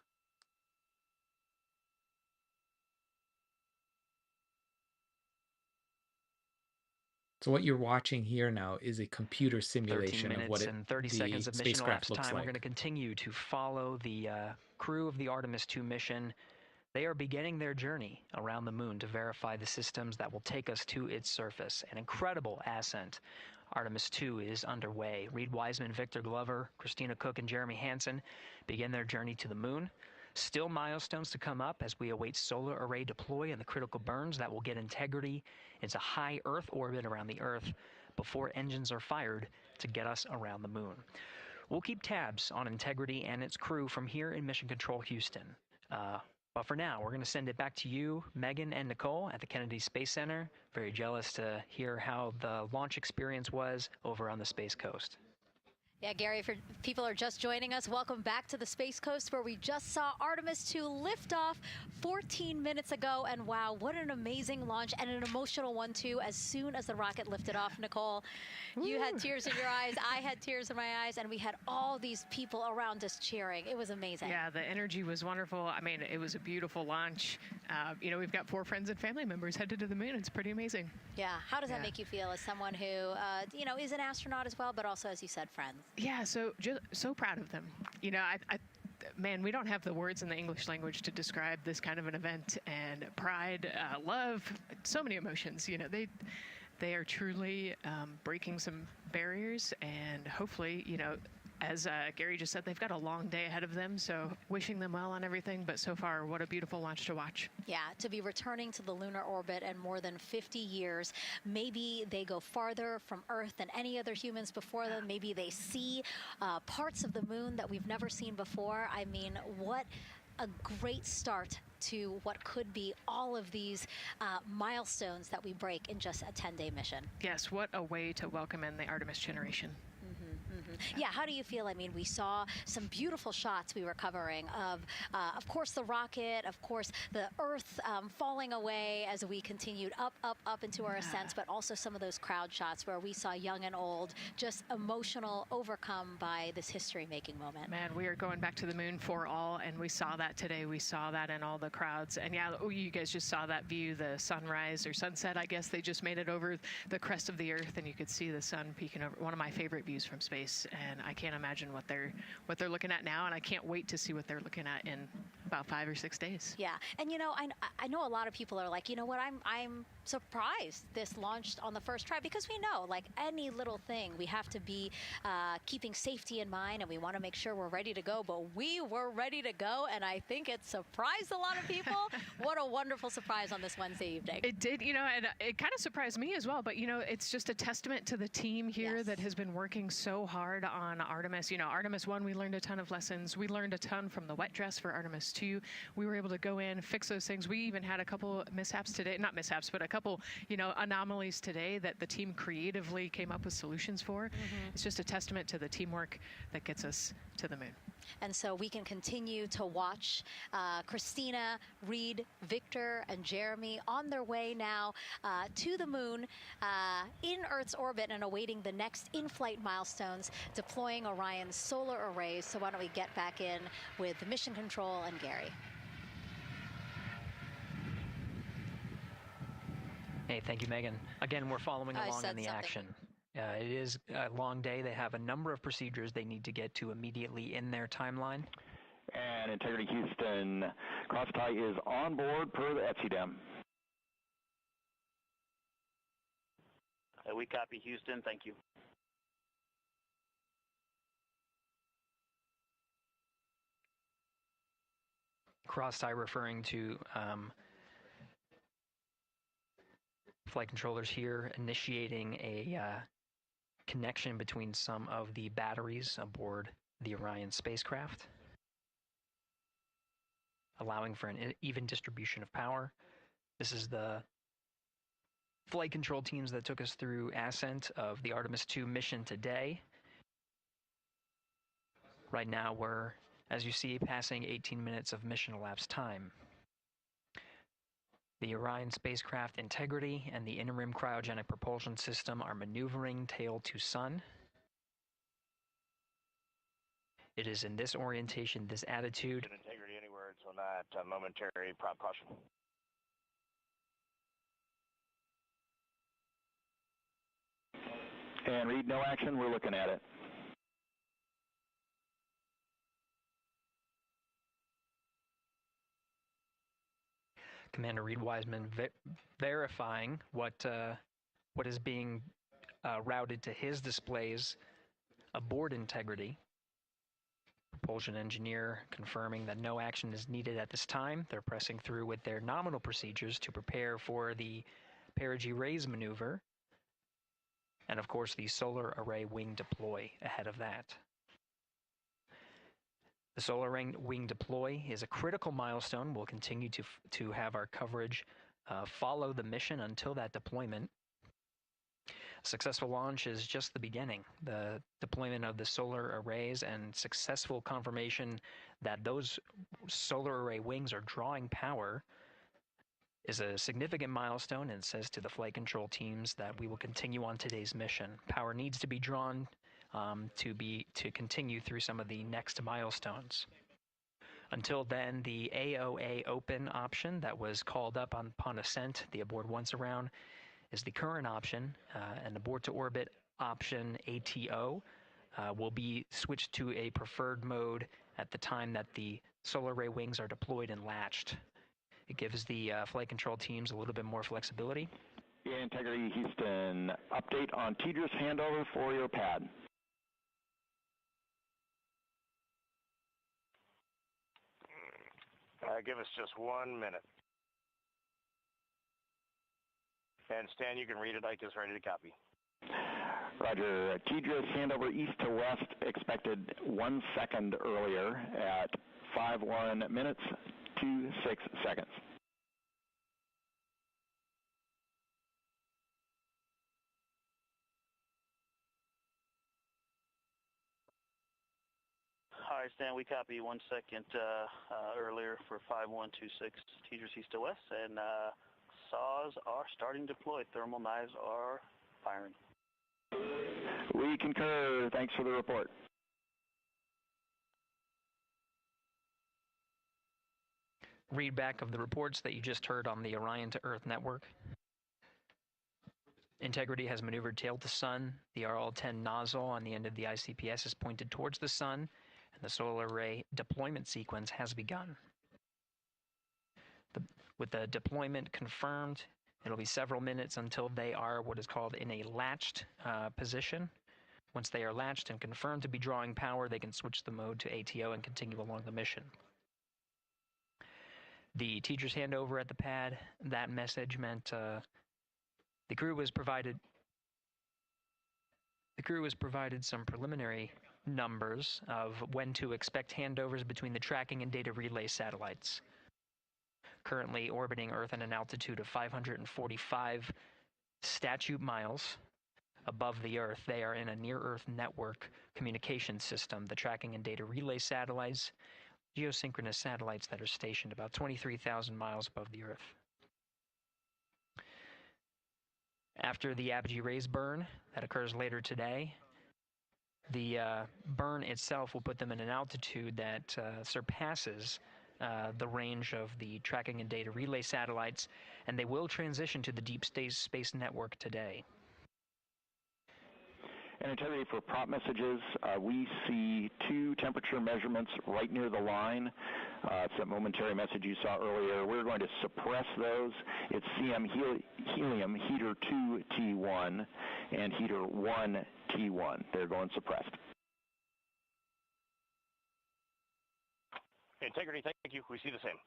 So what you're watching here now is a computer simulation of what 13 minutes and 30 seconds of mission spacecraft elapsed looks time. like. We're going to continue to follow the crew of the Artemis II mission. They are beginning their journey around the moon to verify the systems that will take us to its surface. An incredible ascent. Artemis II is underway. Reed Wiseman, Victor Glover, Christina Cook, and Jeremy Hansen begin their journey to the moon. Still milestones to come up as we await solar array deploy and the critical burns that will get Integrity into high Earth orbit around the Earth before engines are fired to get us around the moon. We'll keep tabs on Integrity and its crew from here in Mission Control Houston. But for now, we're going to send it back to you, Megan and Nicole at the Kennedy Space Center. Very jealous to hear how the launch experience was over on the Space Coast. Yeah, Gary, for people are just joining us, welcome back to the Space Coast where we just saw Artemis II lift off 14 minutes ago. And wow, what an amazing launch and an emotional one too. As soon as the rocket lifted off, Nicole, you had tears in your eyes, I had tears in my eyes, and we had all these people around us cheering. It was amazing. Yeah, the energy was wonderful. I mean, it was a beautiful launch. You know, we've got 4 friends and family members headed to the moon. It's pretty amazing. Yeah, how does that make you feel as someone who, you know, is an astronaut as well, but also, as you said, friends? Yeah, so proud of them. You know, man, we don't have the words in the English language to describe this kind of an event, and pride, love, so many emotions. You know, they are truly breaking some barriers, and hopefully, you know, as Gary just said, they've got a long day ahead of them, so wishing them well on everything, but so far, what a beautiful launch to watch. Yeah, to be returning to the lunar orbit in more than 50 years. Maybe they go farther from Earth than any other humans before them. Maybe they see parts of the moon that we've never seen before. I mean, what a great start to what could be all of these milestones that we break in just a 10-day mission. Yes, what a way to welcome in the Artemis generation. Yeah, how do you feel? I mean, we saw some beautiful shots we were covering of course, the rocket, of course, the Earth falling away as we continued up into our ascents, but also some of those crowd shots where we saw young and old, just emotional, overcome by this history-making moment. Man, we are going back to the moon for all, and we saw that today. We saw that in all the crowds. And yeah, you guys just saw that view, the sunrise or sunset, I guess. They just made it over the crest of the Earth, and you could see the sun peeking over. One of my favorite views from space. and I can't imagine what they're looking at now, and I can't wait to see what they're looking at in about 5 or 6 days. Yeah, and I know a lot of people are like, you know what, I'm surprised this launched on the first try, because we know, like any little thing, we have to be keeping safety in mind, and we want to make sure we're ready to go. But we were ready to go, and I think it surprised a lot of people. What a wonderful surprise on this Wednesday evening. It did, and it kind of surprised me as well. But it's just a testament to the team here that has been working so hard on Artemis. Artemis 1, we learned a ton of lessons. We learned a ton from the wet dress for Artemis 2. We were able to go in, fix those things. We even had a couple mishaps today, not mishaps, but a couple, anomalies today that the team creatively came up with solutions for. It's just a testament to the teamwork that gets us to the moon. And so we can continue to watch Christina, Reed, Victor, and Jeremy on their way now to the moon in Earth's orbit and awaiting the next in-flight milestones, deploying Orion's solar arrays. So why don't we get back in with Mission Control and Gary. Hey, thank you, Megan. Again, we're following along in the action. It is a long day. They have a number of procedures they need to get to immediately in their timeline. And Integrity Houston, cross-tie is on board per the ETSI-DEM. We copy, Houston. Thank you. Cross-tie referring to flight controllers here initiating a connection between some of the batteries aboard the Orion spacecraft, allowing for an even distribution of power. This is the flight control teams that took us through ascent of the Artemis II mission today. Right now we're, as you see, passing 18 minutes of mission elapsed time. The Orion spacecraft integrity and the interim cryogenic propulsion system are maneuvering tail to sun. It is in this orientation, this attitude. Integrity anywhere, so not momentary prop caution. And Reed, no action, we're looking at it. Commander Reed Wiseman verifying what is being routed to his displays aboard Integrity. Propulsion engineer confirming that no action is needed at this time. They're pressing through with their nominal procedures to prepare for the perigee raise maneuver. And of course the solar array wing deploy ahead of that. The solar wing deploy is a critical milestone. We'll continue to have our coverage follow the mission until that deployment. A successful launch is just the beginning. The deployment of the solar arrays and successful confirmation that those solar array wings are drawing power is a significant milestone, and says to the flight control teams that we will continue on today's mission. Power needs to be drawn to continue through some of the next milestones. Until then, the AOA open option that was called up upon ascent, the aboard once around, is the current option, and aboard to orbit option ATO will be switched to a preferred mode at the time that the solar array wings are deployed and latched. It gives the flight control teams a little bit more flexibility. Integrity Houston, update on TDRS handover for your pad. Give us just 1 minute. And Stan, you can read it. Ike is ready to copy. Roger. TDRS handover east to west expected 1 second earlier at 5:1 minutes 26 seconds. All right, Stan, we copy 1 second earlier for 5126 TDRS east to west, and saws are starting to deploy. Thermal knives are firing. We concur. Thanks for the report. Read back of the reports that you just heard on the Orion to Earth network. Integrity has maneuvered tail to sun. The RL-10 nozzle on the end of the ICPS is pointed towards the sun, and the solar array deployment sequence has begun. With the deployment confirmed, it'll be several minutes until they are what is called in a latched position. Once they are latched and confirmed to be drawing power, they can switch the mode to ATO and continue along the mission. The teacher's handover at the pad, that message meant the crew was provided some preliminary numbers of when to expect handovers between the tracking and data relay satellites. Currently orbiting Earth at an altitude of 545 statute miles above the Earth, they are in a near-Earth network communication system. The tracking and data relay satellites, geosynchronous satellites that are stationed about 23,000 miles above the Earth. After the apogee rays burn, that occurs later today, the burn itself will put them in an altitude that surpasses the range of the tracking and data relay satellites, and they will transition to the deep space network today. And Integrity, for prop messages, we see 2 temperature measurements right near the line. It's that momentary message you saw earlier. We're going to suppress those. It's CM helium heater 2 T1 and heater 1 T1. They're going suppressed. Integrity, thank you. We see the same.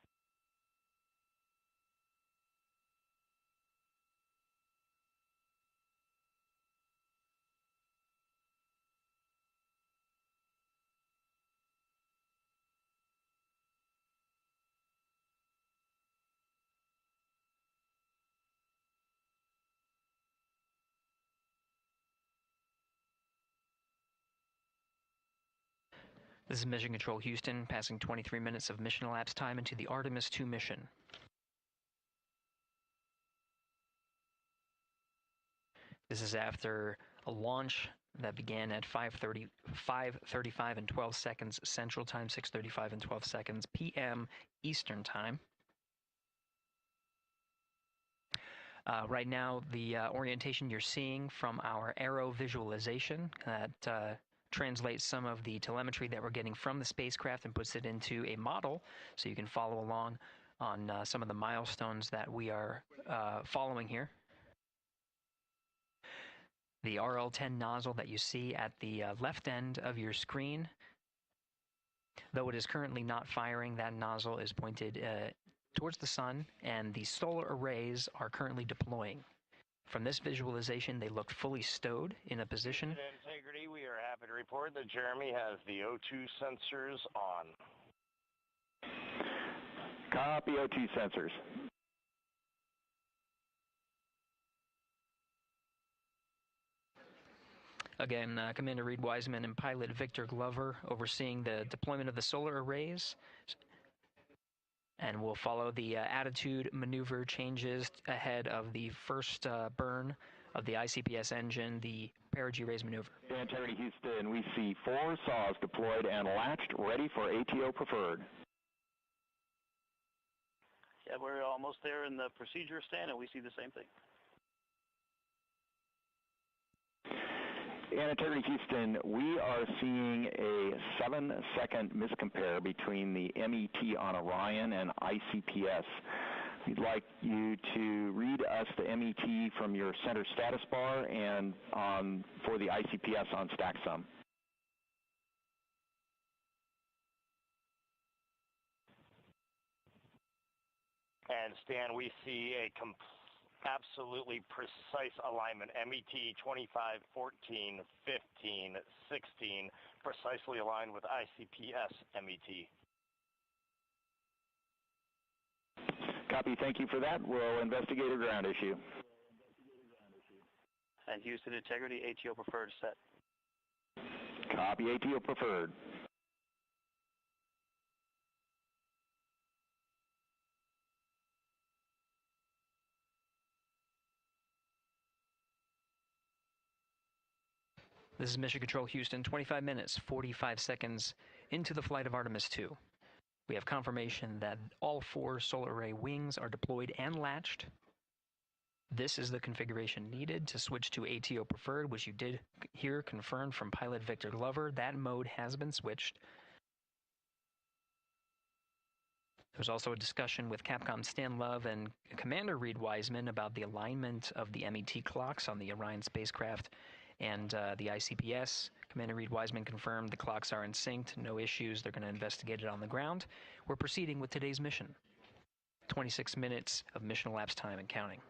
This is Mission Control Houston, passing 23 minutes of mission elapsed time into the Artemis II mission. This is after a launch that began at 5:35 and 12 seconds Central Time, 6:35 and 12 seconds p.m. Eastern Time. Right now, the orientation you're seeing from our arrow visualization that translates some of the telemetry that we're getting from the spacecraft and puts it into a model so you can follow along on some of the milestones that we are following here. The RL-10 nozzle that you see at the left end of your screen, though it is currently not firing, that nozzle is pointed towards the sun, and the solar arrays are currently deploying. From this visualization, they look fully stowed in a position. Integrity, we are happy to report that Jeremy has the O2 sensors on. Copy O2 sensors. Again, Commander Reed Wiseman and pilot Victor Glover overseeing the deployment of the solar arrays. And we'll follow the attitude maneuver changes ahead of the first burn of the ICPS engine, the perigee raise maneuver. Integrity Houston, we see 4 saws deployed and latched, ready for ATO preferred. Yeah, we're almost there in the procedure stand, and we see the same thing. And Integrity Houston, we are seeing a 7-second miscompare between the MET on Orion and ICPS. We'd like you to read us the MET from your center status bar and for the ICPS on StackSum. And Stan, we see a absolutely precise alignment. MET 25, 14, 15, 16, precisely aligned with ICPS MET. Copy, thank you for that. We'll investigate a ground issue. And Houston Integrity, ATO preferred set. Copy, ATO preferred. This is Mission Control Houston, 25 minutes, 45 seconds into the flight of Artemis II. We have confirmation that all 4 solar array wings are deployed and latched. This is the configuration needed to switch to ATO preferred, which you did hear confirmed from pilot Victor Glover. That mode has been switched. There was also a discussion with Capcom Stan Love and Commander Reed Wiseman about the alignment of the MET clocks on the Orion spacecraft and the ICPS. Commander Reed Wiseman confirmed the clocks are in sync, no issues, they're going to investigate it on the ground. We're proceeding with today's mission. 26 minutes of mission elapsed time and counting.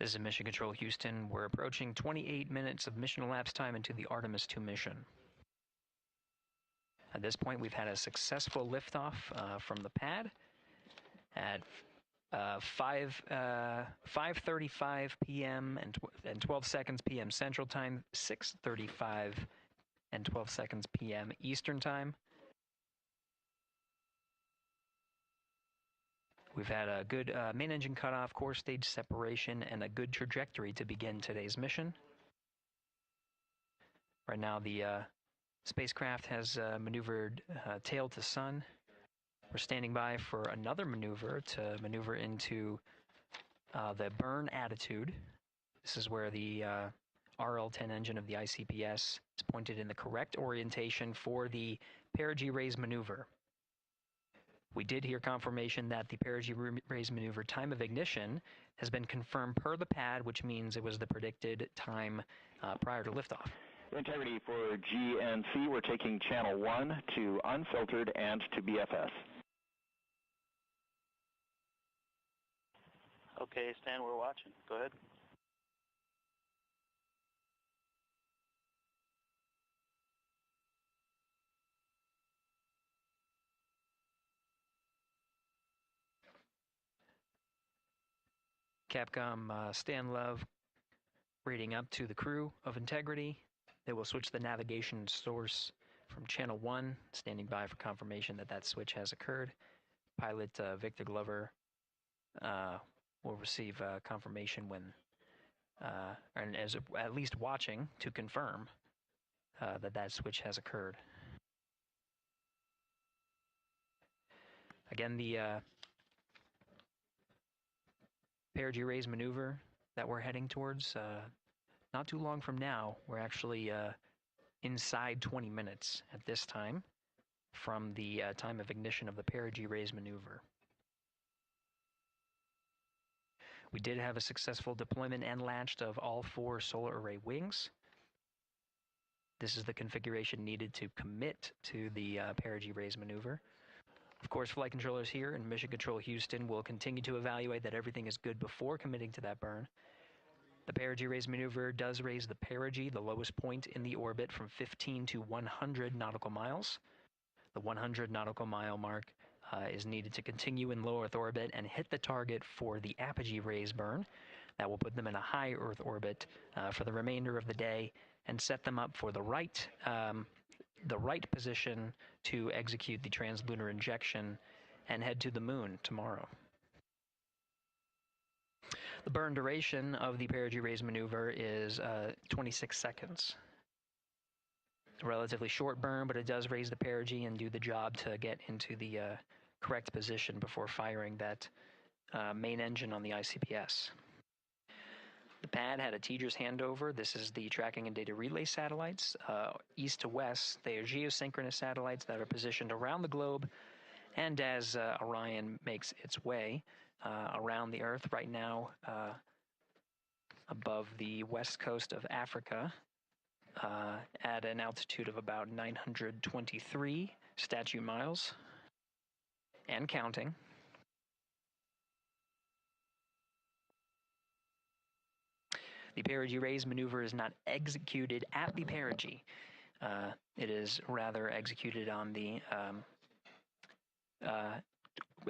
This is Mission Control Houston. We're approaching 28 minutes of mission elapsed time into the Artemis II mission. At this point, we've had a successful liftoff from the pad at 5:35 p.m. and 12 seconds p.m. Central Time, 6:35 and 12 seconds p.m. Eastern Time. We've had a good main engine cutoff, core stage separation, and a good trajectory to begin today's mission. Right now, the spacecraft has maneuvered tail to sun. We're standing by for another maneuver to maneuver into the burn attitude. This is where the RL-10 engine of the ICPS is pointed in the correct orientation for the perigee raise maneuver. We did hear confirmation that the perigee raise maneuver time of ignition has been confirmed per the pad, which means it was the predicted time prior to liftoff. Integrity for GNC, we're taking channel 1 to unfiltered and to BFS. Okay, Stan, we're watching. Go ahead. Capcom Stan Love reading up to the crew of Integrity. They will switch the navigation source from channel 1, standing by for confirmation that that switch has occurred. Pilot Victor Glover will receive confirmation when, and is at least watching to confirm that that switch has occurred. Again, the perigee raise maneuver that we're heading towards, not too long from now, we're actually inside 20 minutes at this time from the time of ignition of the perigee raise maneuver. We did have a successful deployment and launched of all 4 solar array wings. This is the configuration needed to commit to the perigee raise maneuver. Of course, flight controllers here in Mission Control Houston will continue to evaluate that everything is good before committing to that burn. The perigee raise maneuver does raise the perigee, the lowest point in the orbit, from 15 to 100 nautical miles. The 100 nautical mile mark is needed to continue in low Earth orbit and hit the target for the apogee raise burn. That will put them in a high Earth orbit for the remainder of the day and set them up for the right position to execute the translunar injection and head to the moon tomorrow. The burn duration of the perigee raise maneuver is 26 seconds. a relatively short burn, but it does raise the perigee and do the job to get into the correct position before firing that main engine on the ICPS. The pad had a TDRS handover. This is the tracking and data relay satellites. East to west, they are geosynchronous satellites that are positioned around the globe. And as Orion makes its way around the Earth right now, above the west coast of Africa, at an altitude of about 923 statute miles, and counting. The perigee raise maneuver is not executed at the perigee. It is rather executed on the,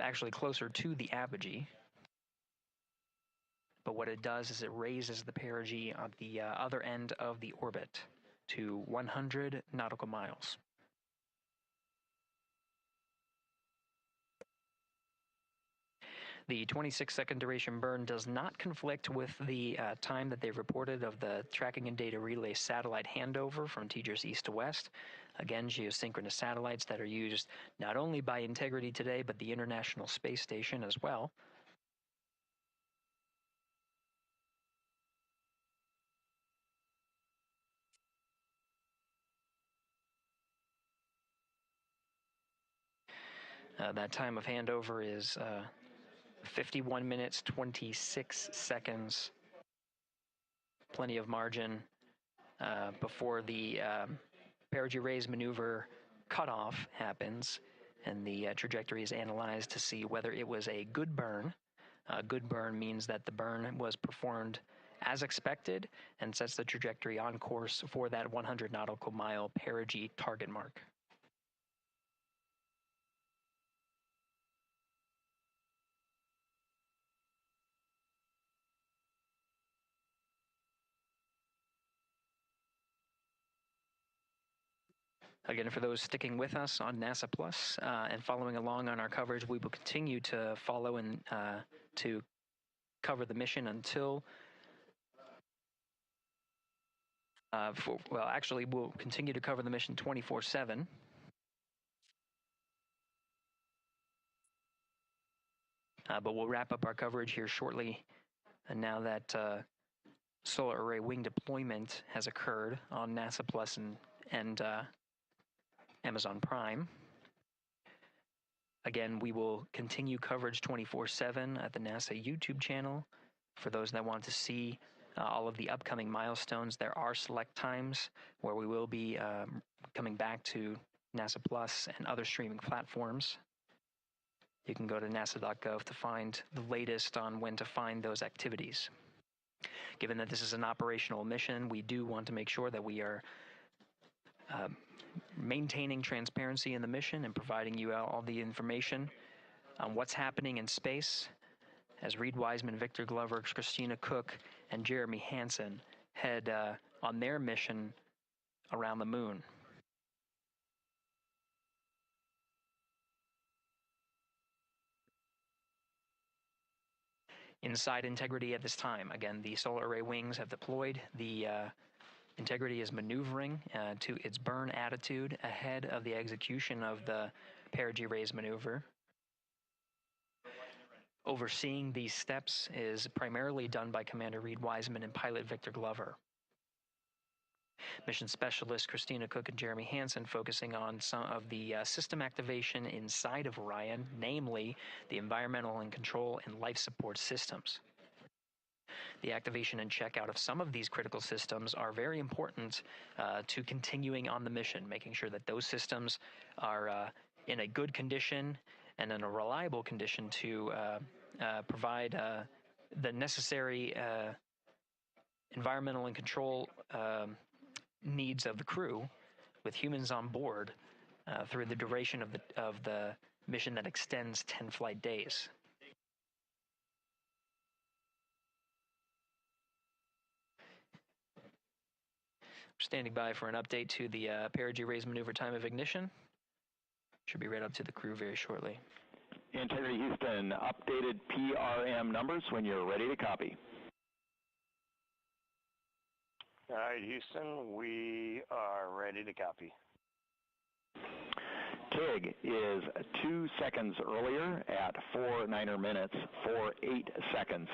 actually closer to the apogee. But what it does is it raises the perigee on the other end of the orbit to 100 nautical miles. The 26-second duration burn does not conflict with the time that they reported of the tracking and data relay satellite handover from TDRS east to west. Again, geosynchronous satellites that are used not only by Integrity today, but the International Space Station as well. That time of handover is 51 minutes, 26 seconds. Plenty of margin before the perigee raise maneuver cutoff happens, and the trajectory is analyzed to see whether it was a good burn. A good burn means that the burn was performed as expected and sets the trajectory on course for that 100 nautical mile perigee target mark. Again, for those sticking with us on NASA Plus and following along on our coverage, we will continue to follow and to cover the mission until, actually, we'll continue to cover the mission 24/7. But we'll wrap up our coverage here shortly. And now that solar array wing deployment has occurred on NASA Plus and Amazon Prime. Again, we will continue coverage 24/7 at the NASA YouTube channel. For those that want to see all of the upcoming milestones, there are select times where we will be coming back to NASA Plus and other streaming platforms. You can go to nasa.gov to find the latest on when to find those activities. Given that this is an operational mission, we do want to make sure that we are maintaining transparency in the mission and providing you all the information on what's happening in space as Reed Wiseman, Victor Glover, Christina Cook, and Jeremy Hansen head on their mission around the moon. Inside Integrity at this time, again, the solar array wings have deployed. The Integrity is maneuvering to its burn attitude ahead of the execution of the perigee raise maneuver. Overseeing these steps is primarily done by Commander Reed Wiseman and pilot Victor Glover. Mission specialists Christina Cook and Jeremy Hansen focusing on some of the system activation inside of Orion, namely the environmental and control and life support systems. The activation and checkout of some of these critical systems are very important to continuing on the mission, making sure that those systems are in a good condition and in a reliable condition to provide the necessary environmental and control needs of the crew with humans on board through the duration of the mission that extends 10 flight days. Standing by for an update to the perigee raise maneuver time of ignition. Should be right up to the crew very shortly. Integrity Houston, updated PRM numbers when you're ready to copy. All right, Houston, we are ready to copy. TIG is 2 seconds earlier at 4 minutes 48 seconds.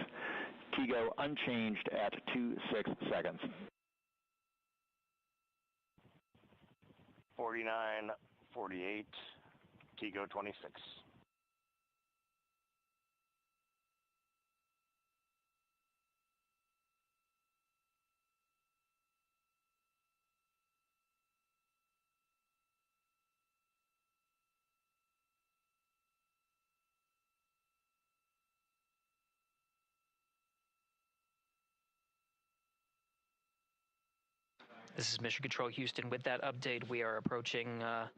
TIGO unchanged at 26 seconds. 49:48, TIGO 26. This is Mission Control Houston. With that update, we are approaching a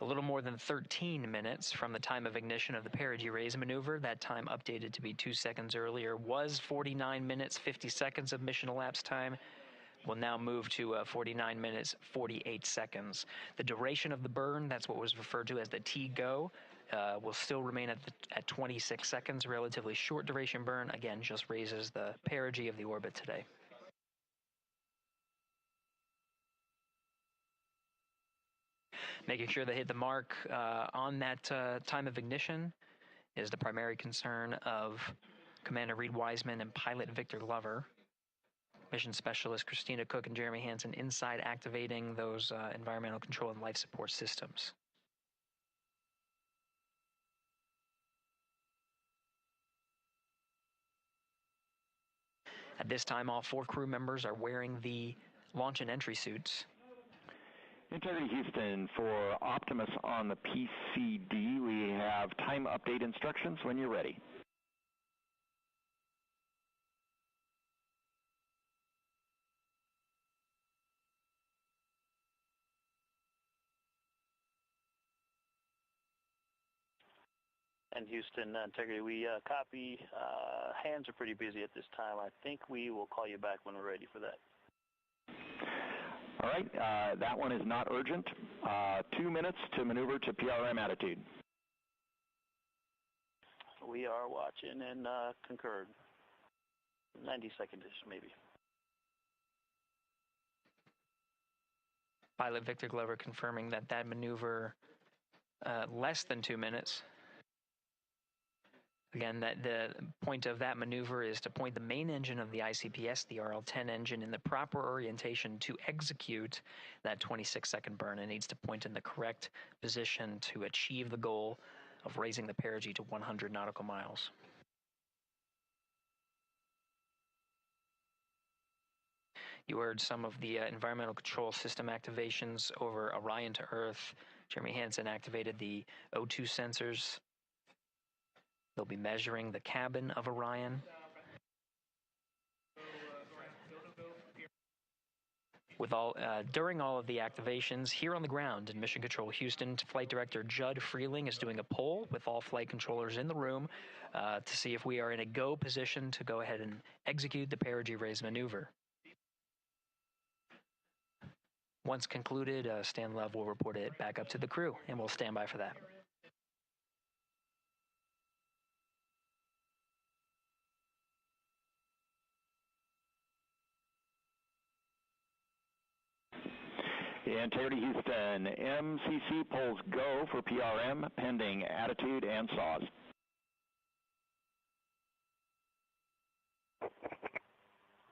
little more than 13 minutes from the time of ignition of the perigee raise maneuver. That time updated to be 2 seconds earlier was 49 minutes 50 seconds of mission elapsed time. We'll now move to 49 minutes 48 seconds. The duration of the burn, that's what was referred to as the TGO, will still remain at 26 seconds. Relatively short duration burn, again, just raises the perigee of the orbit today. Making sure they hit the mark on that time of ignition is the primary concern of Commander Reed Wiseman and pilot Victor Glover. Mission Specialist Christina Cook and Jeremy Hansen inside activating those environmental control and life support systems. At this time, all 4 crew members are wearing the launch and entry suits. Integrity Houston, for Optimus on the PCD, we have time update instructions when you're ready. And Houston, Integrity, we copy. Hands are pretty busy at this time. I think we will call you back when we're ready for that. All right, that one is not urgent. 2 minutes to maneuver to PRM attitude. We are watching and concurred. 90 seconds-ish, maybe. Pilot Victor Glover confirming that that maneuver less than 2 minutes. Again, that the point of that maneuver is to point the main engine of the ICPS, the RL-10 engine, in the proper orientation to execute that 26-second burn. It needs to point in the correct position to achieve the goal of raising the perigee to 100 nautical miles. You heard some of the environmental control system activations over Orion to Earth. Jeremy Hansen activated the O2 sensors. They'll be measuring the cabin of Orion. During all of the activations, here on the ground in Mission Control Houston, Flight Director Judd Freeling is doing a poll with all flight controllers in the room to see if we are in a go position to go ahead and execute the perigee raise maneuver. Once concluded, Stan Love will report it back up to the crew, and we'll stand by for that. Integrity Houston, MCC polls go for PRM pending attitude and saws.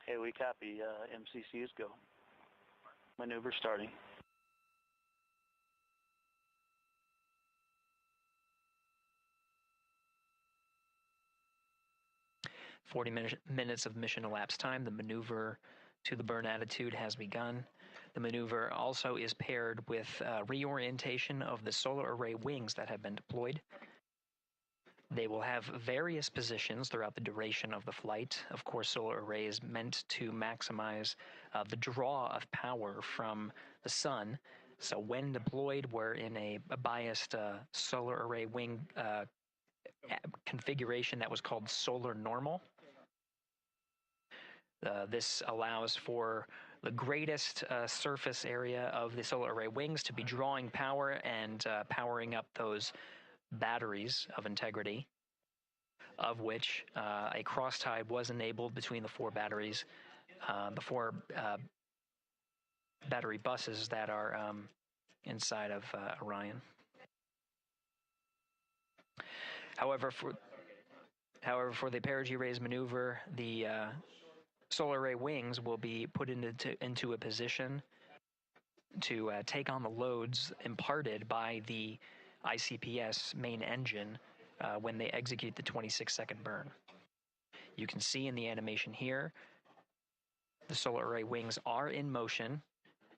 Hey, we copy. MCC is go. Maneuver starting. Minutes of mission elapsed time. The maneuver to the burn attitude has begun. The maneuver also is paired with reorientation of the solar array wings that have been deployed. They will have various positions throughout the duration of the flight. Of course, solar array is meant to maximize the draw of power from the sun. So when deployed, we're in a biased solar array wing configuration that was called solar normal. This allows for the greatest surface area of the solar array wings to be drawing power and powering up those batteries of integrity, of which a cross-tie was enabled between the 4 batteries the four battery buses that are inside of Orion. However, for the perigee raise maneuver, the solar array wings will be put into a position to take on the loads imparted by the ICPS main engine when they execute the 26-second burn. You can see in the animation here, the solar array wings are in motion,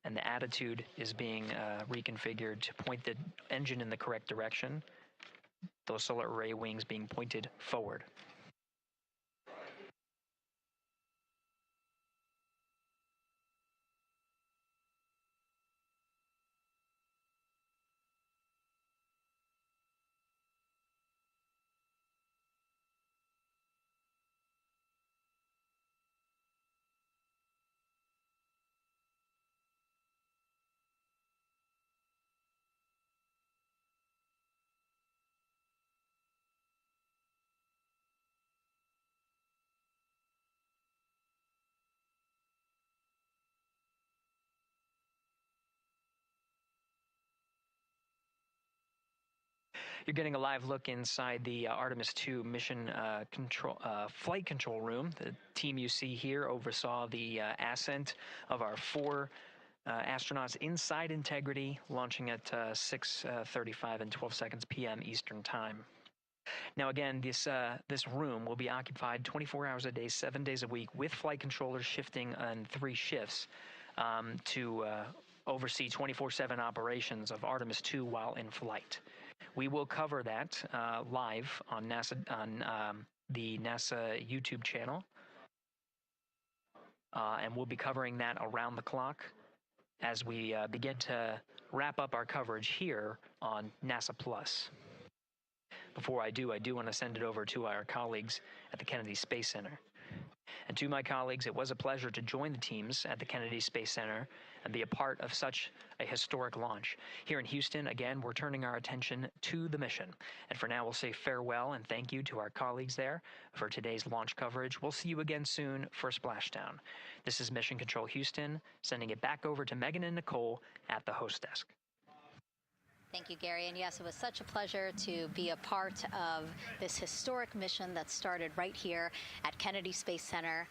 and the attitude is being reconfigured to point the engine in the correct direction, those solar array wings being pointed forward. You're getting a live look inside the Artemis II mission flight control room. The team you see here oversaw the ascent of our 4 astronauts inside Integrity, launching at 6:35 and 12 seconds p.m. Eastern Time. Now again, this room will be occupied 24 hours a day, 7 days a week, with flight controllers shifting on 3 shifts to oversee 24/7 operations of Artemis II while in flight. We will cover that live on the NASA YouTube channel, and we'll be covering that around the clock as we begin to wrap up our coverage here on NASA Plus. Before I do want to send it over to our colleagues at the Kennedy Space Center. And to my colleagues, it was a pleasure to join the teams at the Kennedy Space Center and be a part of such a historic launch. Here in Houston, again, we're turning our attention to the mission. And for now, we'll say farewell and thank you to our colleagues there for today's launch coverage. We'll see you again soon for Splashdown. This is Mission Control Houston, sending it back over to Megan and Nicole at the host desk. Thank you, Gary. And yes, it was such a pleasure to be a part of this historic mission that started right here at Kennedy Space Center.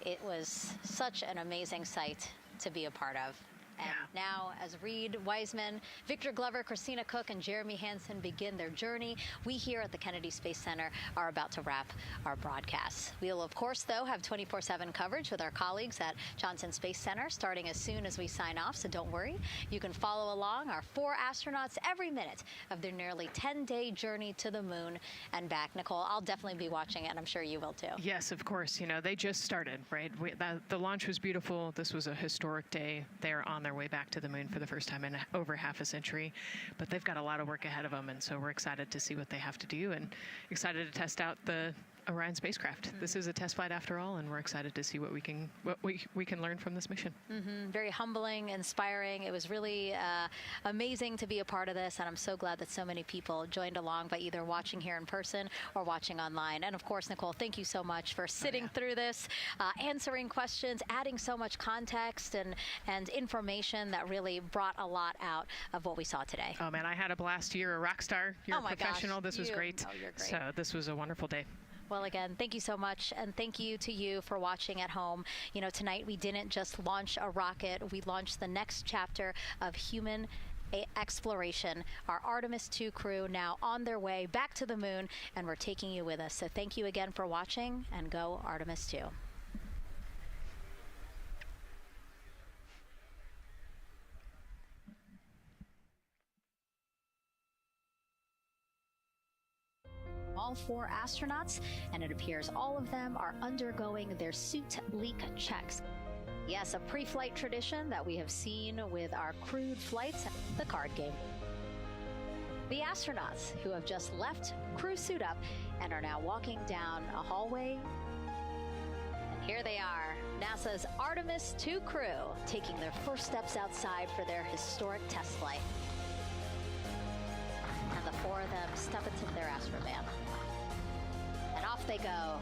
It was such an amazing sight to be a part of. And now, as Reed Wiseman, Victor Glover, Christina Cook, and Jeremy Hansen begin their journey, we here at the Kennedy Space Center are about to wrap our broadcasts. We'll, of course, though, have 24/7 coverage with our colleagues at Johnson Space Center starting as soon as we sign off, so don't worry. You can follow along our 4 astronauts every minute of their nearly 10-day journey to the moon and back. Nicole, I'll definitely be watching it, and I'm sure you will, too. Yes, of course. You know, they just started, right? The launch was beautiful. This was a historic day. They're on their way back to the moon for the first time in over half a century, but they've got a lot of work ahead of them, and so we're excited to see what they have to do and excited to test out the Orion spacecraft. This is a test flight after all, and we're excited to see what we can learn from this mission. Very humbling, inspiring. It was really amazing to be a part of this, and I'm so glad that so many people joined along by either watching here in person or watching online. And of course, Nicole, thank you so much for sitting through this, answering questions, adding so much context and information that really brought a lot out of what we saw today. Oh man, I had a blast. You're a rock star. You're a professional. This was great. You're great. So this was a wonderful day. Well, again, thank you so much, and thank you to you for watching at home. You know, tonight we didn't just launch a rocket, we launched the next chapter of human exploration. Our Artemis II crew now on their way back to the moon, and we're taking you with us. So thank you again for watching, and go Artemis II. All 4 astronauts, and it appears all of them are undergoing their suit leak checks. Yes, a pre-flight tradition that we have seen with our crewed flights, the card game. The astronauts who have just left crew suit up and are now walking down a hallway. And here they are, NASA's Artemis II crew, taking their first steps outside for their historic test flight. And the 4 of them step into their astrovan. And off they go.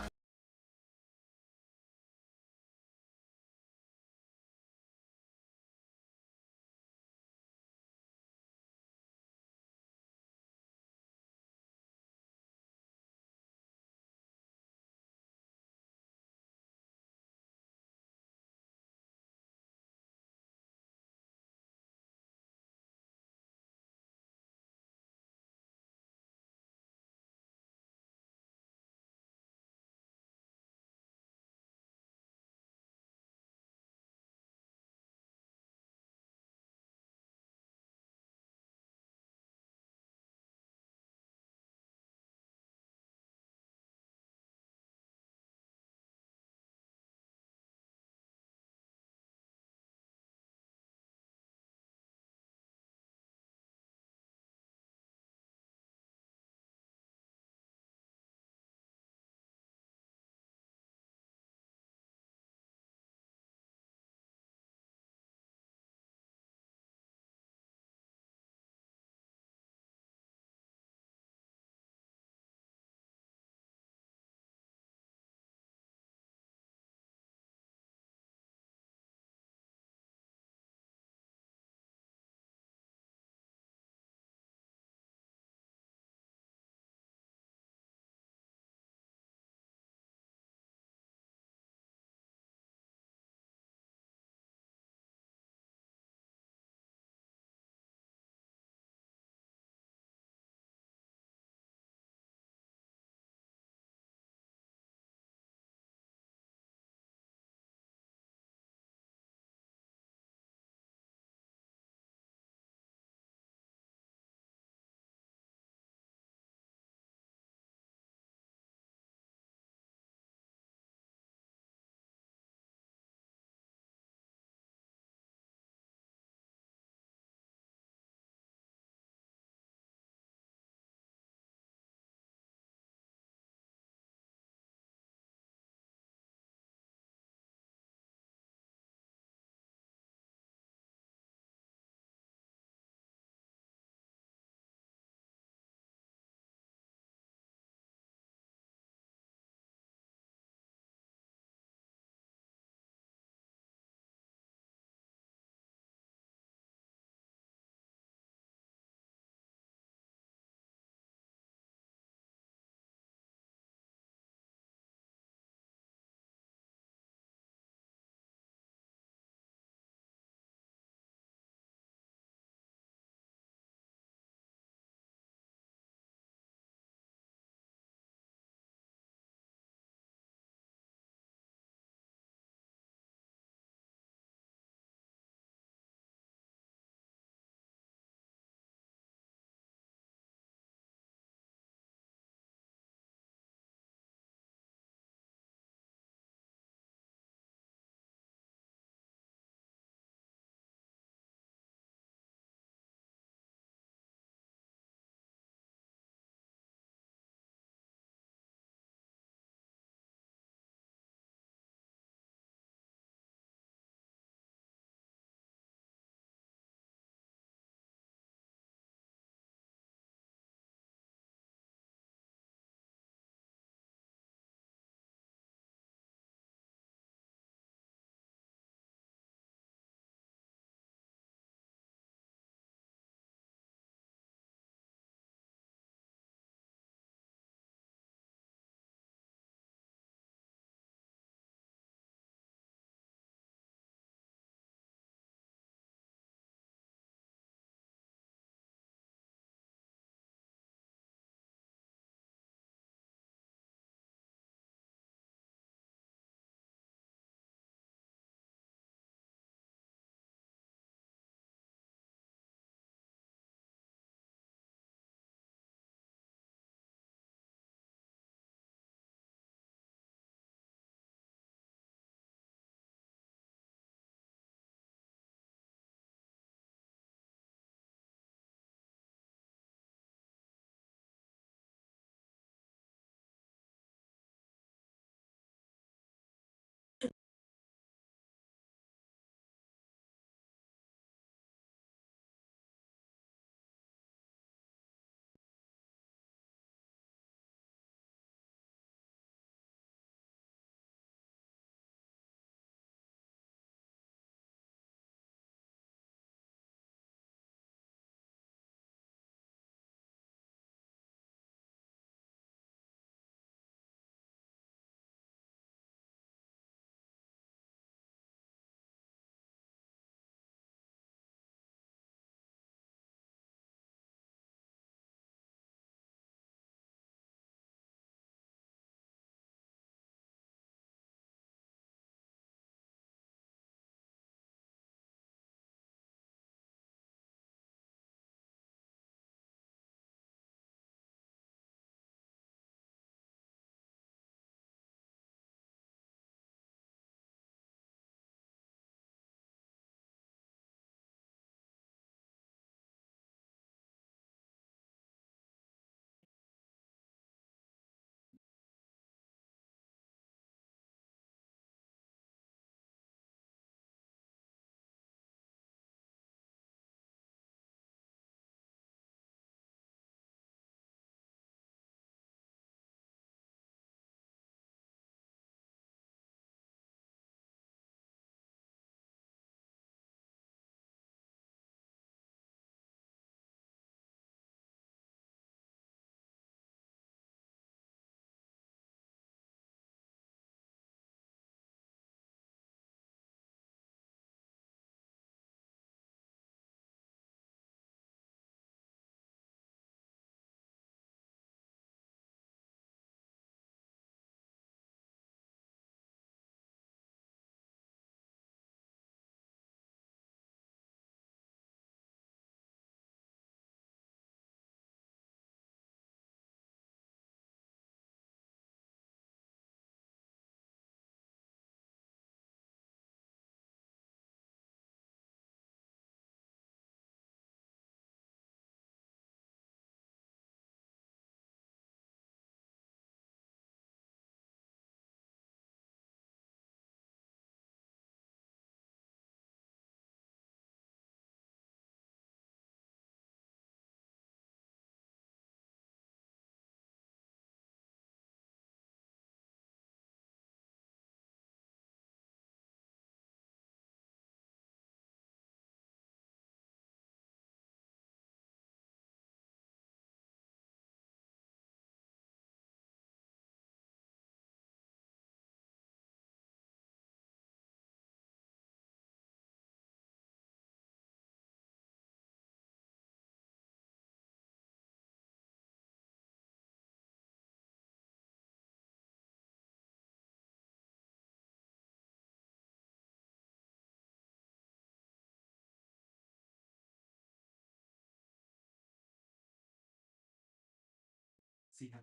see how